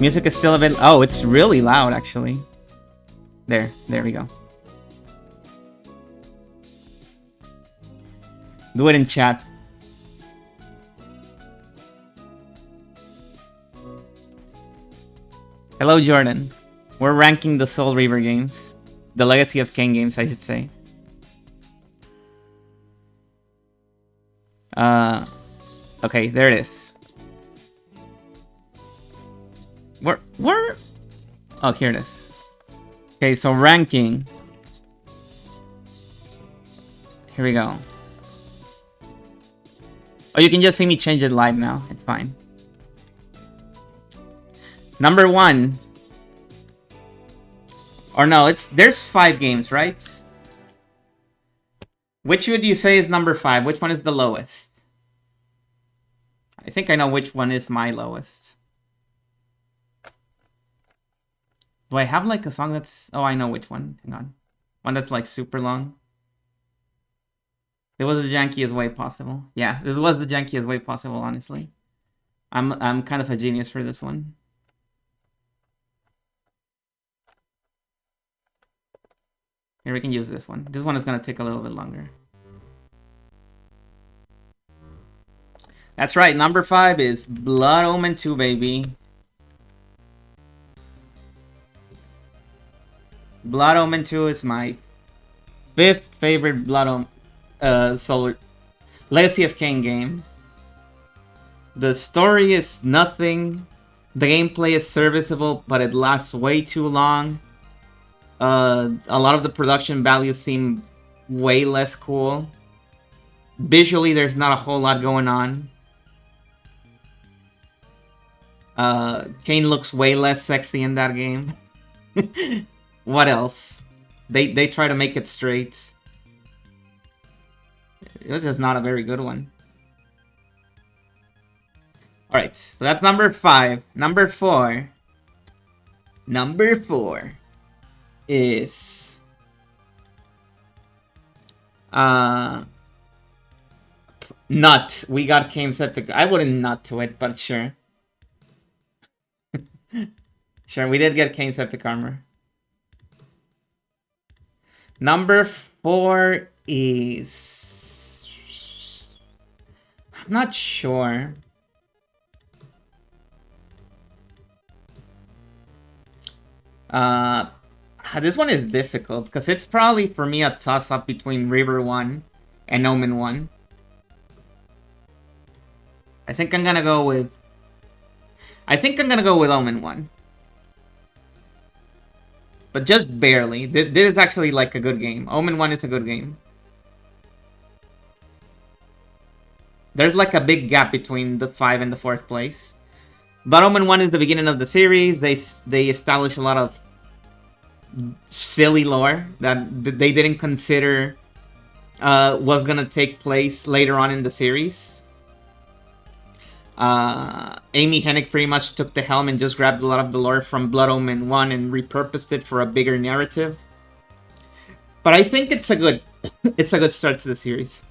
A: Music is still a bit... Oh, it's really loud, actually. There we go. Do it in chat. Hello, Jordan. We're ranking the Soul Reaver games. The Legacy of Kain games, I should say. Okay, there it is. Where? Oh, here it is. Okay, so ranking. Here we go. Oh, you can just see me change it live now. It's fine. Number 1. Or no, there's 5 games, right? Which would you say is number 5? Which one is the lowest? I think I know which one is my lowest. Do I have like a song that's... Oh, I know which one. Hang on. One that's like super long. It was the jankiest way possible. Yeah, this was the jankiest way possible, honestly. I'm kind of a genius for this one. Here, we can use this one. This one is going to take a little bit longer. That's right, number 5 is Blood Omen 2, baby. Blood Omen 2 is my 5th favorite Blood Omen Solar Legacy of Kain game. The story is nothing. The gameplay is serviceable, but it lasts way too long. A lot of the production values seem way less cool. Visually, there's not a whole lot going on. Kain looks way less sexy in that game. What else? They try to make it straight. It was just not a very good one. Alright, so that's number 5. Number 4. Number 4 is... Nut. We got Kane's Epic. I wouldn't nut to it, but sure. Sure, we did get Kane's Epic Armor. Number 4 is... I'm not sure. This one is difficult, because it's probably, for me, a toss-up between River 1 and Omen 1. I think I'm gonna go with Omen 1. But just barely. This is actually like a good game. Omen 1 is a good game. There's like a big gap between the 5 and the 4th place. But Omen 1 is the beginning of the series. They establish a lot of silly lore that they didn't consider was gonna take place later on in the series. Amy Hennig pretty much took the helm and just grabbed a lot of the lore from Blood Omen 1 and repurposed it for a bigger narrative. But I think it's a good start to the series.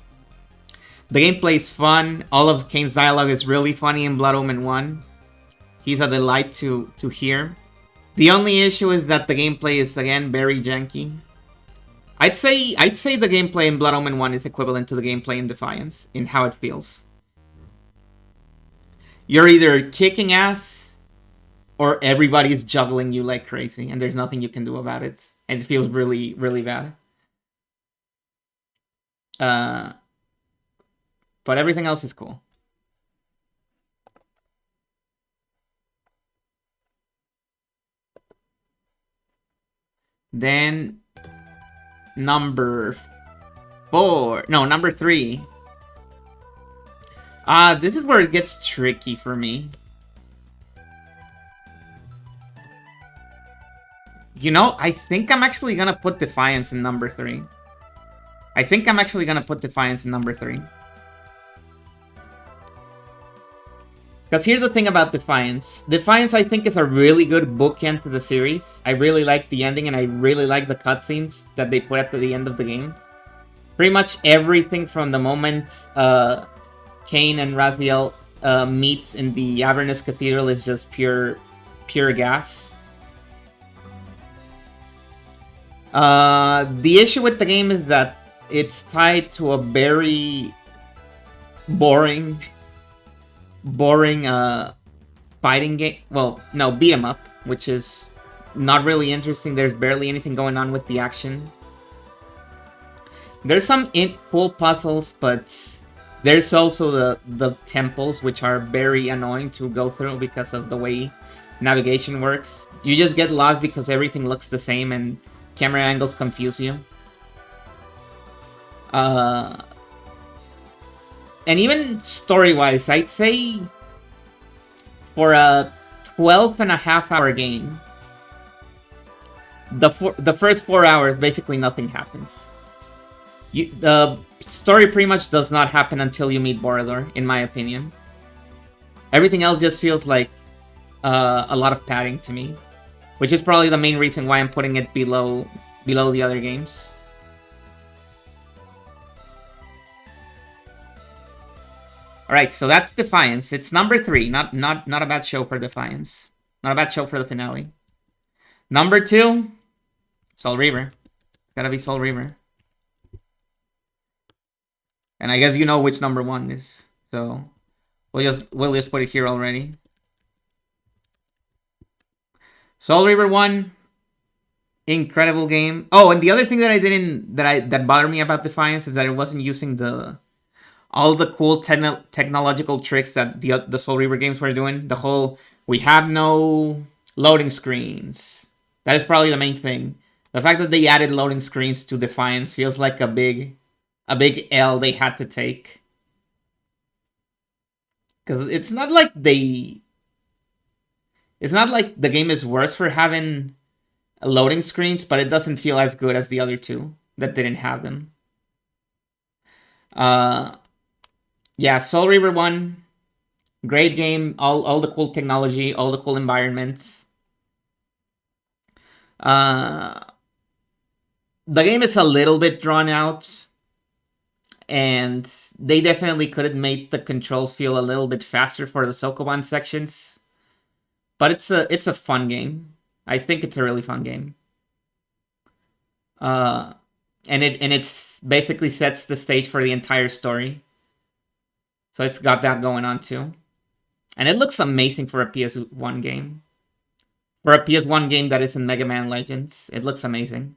A: The gameplay is fun. All of Kane's dialogue is really funny in Blood Omen 1. He's a delight to hear. The only issue is that the gameplay is, again, very janky. I'd say the gameplay in Blood Omen 1 is equivalent to the gameplay in Defiance, in how it feels. You're either kicking ass, or everybody's juggling you like crazy, and there's nothing you can do about it. And it feels really, really bad. But everything else is cool. Then number 3. This is where it gets tricky for me. You know, I think I'm actually gonna put Defiance in number 3. Because here's the thing about Defiance. Defiance, I think, is a really good bookend to the series. I really like the ending, and I really like the cutscenes that they put at the end of the game. Pretty much everything from the moment Kain and Raziel meet in the Avernus Cathedral is just pure gas. The issue with the game is that it's tied to a very boring fighting game. Well, no, beat 'em up, which is not really interesting. There's barely anything going on with the action. There's some cool puzzles, but There's also the temples, which are very annoying to go through because of the way navigation works. You just get lost because everything looks the same and camera angles confuse you. And even story-wise, I'd say for a 12.5-hour game, the first 4 hours, basically nothing happens. The story pretty much does not happen until you meet Borrelor, in my opinion. Everything else just feels like a lot of padding to me, which is probably the main reason why I'm putting it below the other games. All right, so that's Defiance. It's number 3. Not a bad show for Defiance. Not a bad show for the finale. Number 2, Soul Reaver. It's gotta be Soul Reaver. And I guess you know which number 1 is. So we'll just put it here already. Soul Reaver 1, incredible game. Oh, and the other thing that bothered me about Defiance is that it wasn't using all the cool technological tricks that the Soul Reaver games were doing. The whole, we have no loading screens. That is probably the main thing. The fact that they added loading screens to Defiance feels like a big L they had to take. Because it's not like the game is worse for having loading screens, but it doesn't feel as good as the other two that didn't have them. Yeah, Soul Reaver 1, great game, all the cool technology, all the cool environments. The game is a little bit drawn out, and they definitely could have made the controls feel a little bit faster for the Sokoban sections. But it's a fun game. I think it's a really fun game. And it's basically sets the stage for the entire story. So it's got that going on too. And it looks amazing for a PS1 game. For a PS1 game that is in Mega Man Legends, it looks amazing.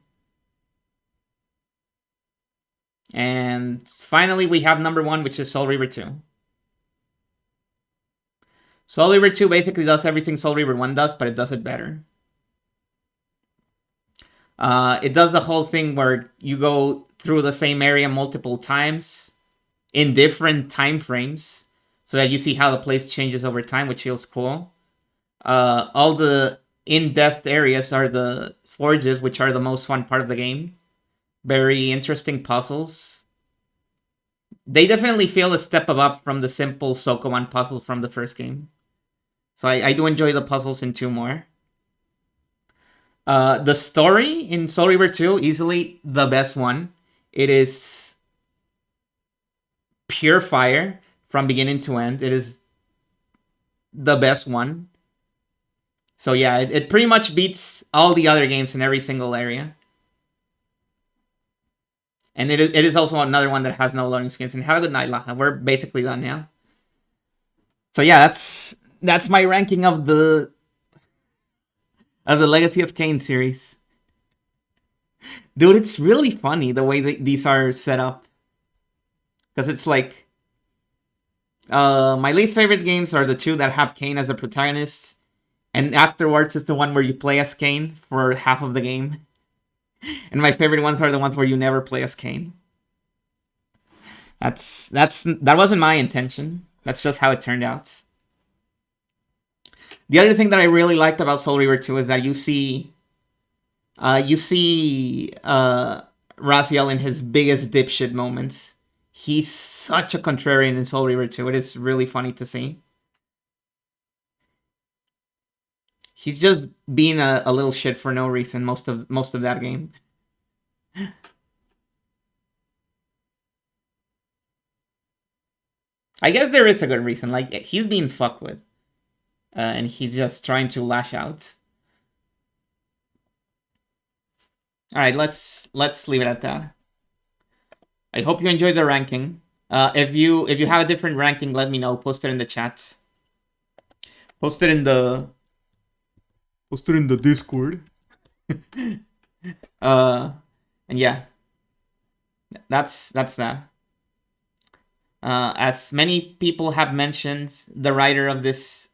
A: And finally, we have number 1, which is Soul Reaver 2. Soul Reaver 2 basically does everything Soul Reaver 1 does, but it does it better. It does the whole thing where you go through the same area multiple times in different time frames so that you see how the place changes over time, which feels cool. All the in-depth areas are the forges, which are the most fun part of the game. Very interesting puzzles. They definitely feel a step up from the simple Sokoban puzzle from the first game. So I do enjoy the puzzles in 2 more. The story in Soul Reaver 2, easily the best one. It is pure fire from beginning to end. It is the best one. So yeah, it pretty much beats all the other games in every single area. And it is also another one that has no loading screens. And have a good night, Laha. We're basically done now. So yeah, that's my ranking of the Legacy of Kain series. Dude, it's really funny the way these are set up. Because it's like, my least favorite games are the 2 that have Kain as a protagonist. And afterwards is the one where you play as Kain for half of the game. And my favorite ones are the ones where you never play as Kain. That wasn't my intention. That's just how it turned out. The other thing that I really liked about Soul Reaver 2 is that you see Raziel in his biggest dipshit moments. He's such a contrarian in Soul Reaver 2. It is really funny to see. He's just being a little shit for no reason most of that game. I guess there is a good reason. Like, he's being fucked with. And he's just trying to lash out. Alright, let's leave it at that. I hope you enjoyed the ranking. If you have a different ranking, let me know. Post it in the chats. Post it in the Discord. And yeah. That's that. As many people have mentioned, the writer of this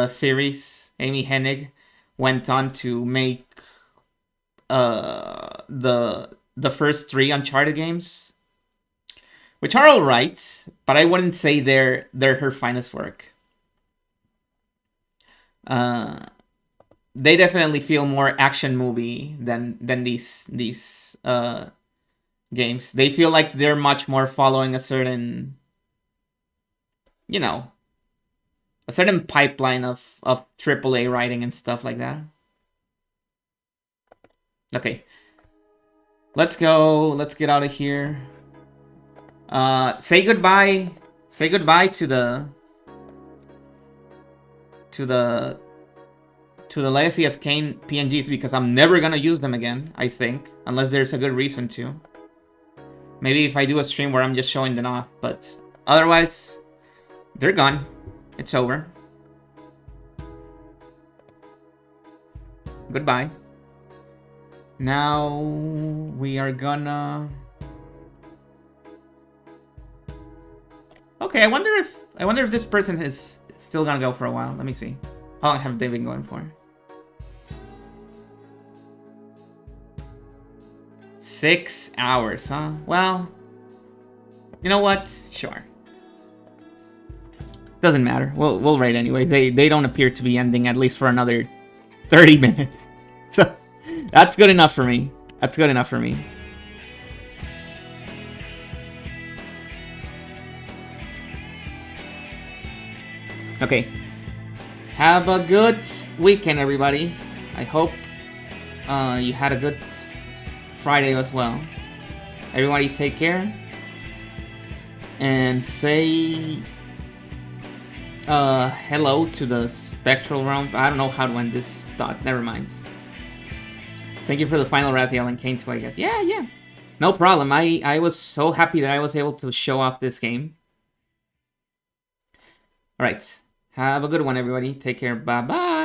A: series, Amy Hennig, went on to make the first 3 Uncharted games, which are alright, but I wouldn't say they're her finest work. They definitely feel more action movie than these games. They feel like they're much more following a certain, you know, a certain pipeline of AAA writing and stuff like that. Okay. Let's go. Let's get out of here. Say goodbye. Say goodbye to the Legacy of Kain PNGs, because I'm never gonna use them again, I think, unless there's a good reason to. Maybe if I do a stream where I'm just showing them off, but otherwise, they're gone. It's over. Goodbye. Now we are gonna... Okay, I wonder if this person is still gonna go for a while. Let me see. How long have they been going for? 6 hours, huh? Well, you know what? Sure. Doesn't matter. We'll rate anyway. They don't appear to be ending at least for another 30 minutes. So that's good enough for me. That's good enough for me. Okay. Have a good weekend, everybody. I hope you had a good Friday as well. Everybody take care. And say hello to the spectral realm. I don't know how to end this thought. Never mind. Thank you for the final Raziel and Kain too, I guess. Yeah. No problem. I was so happy that I was able to show off this game. Alright. Have a good one, everybody. Take care. Bye-bye.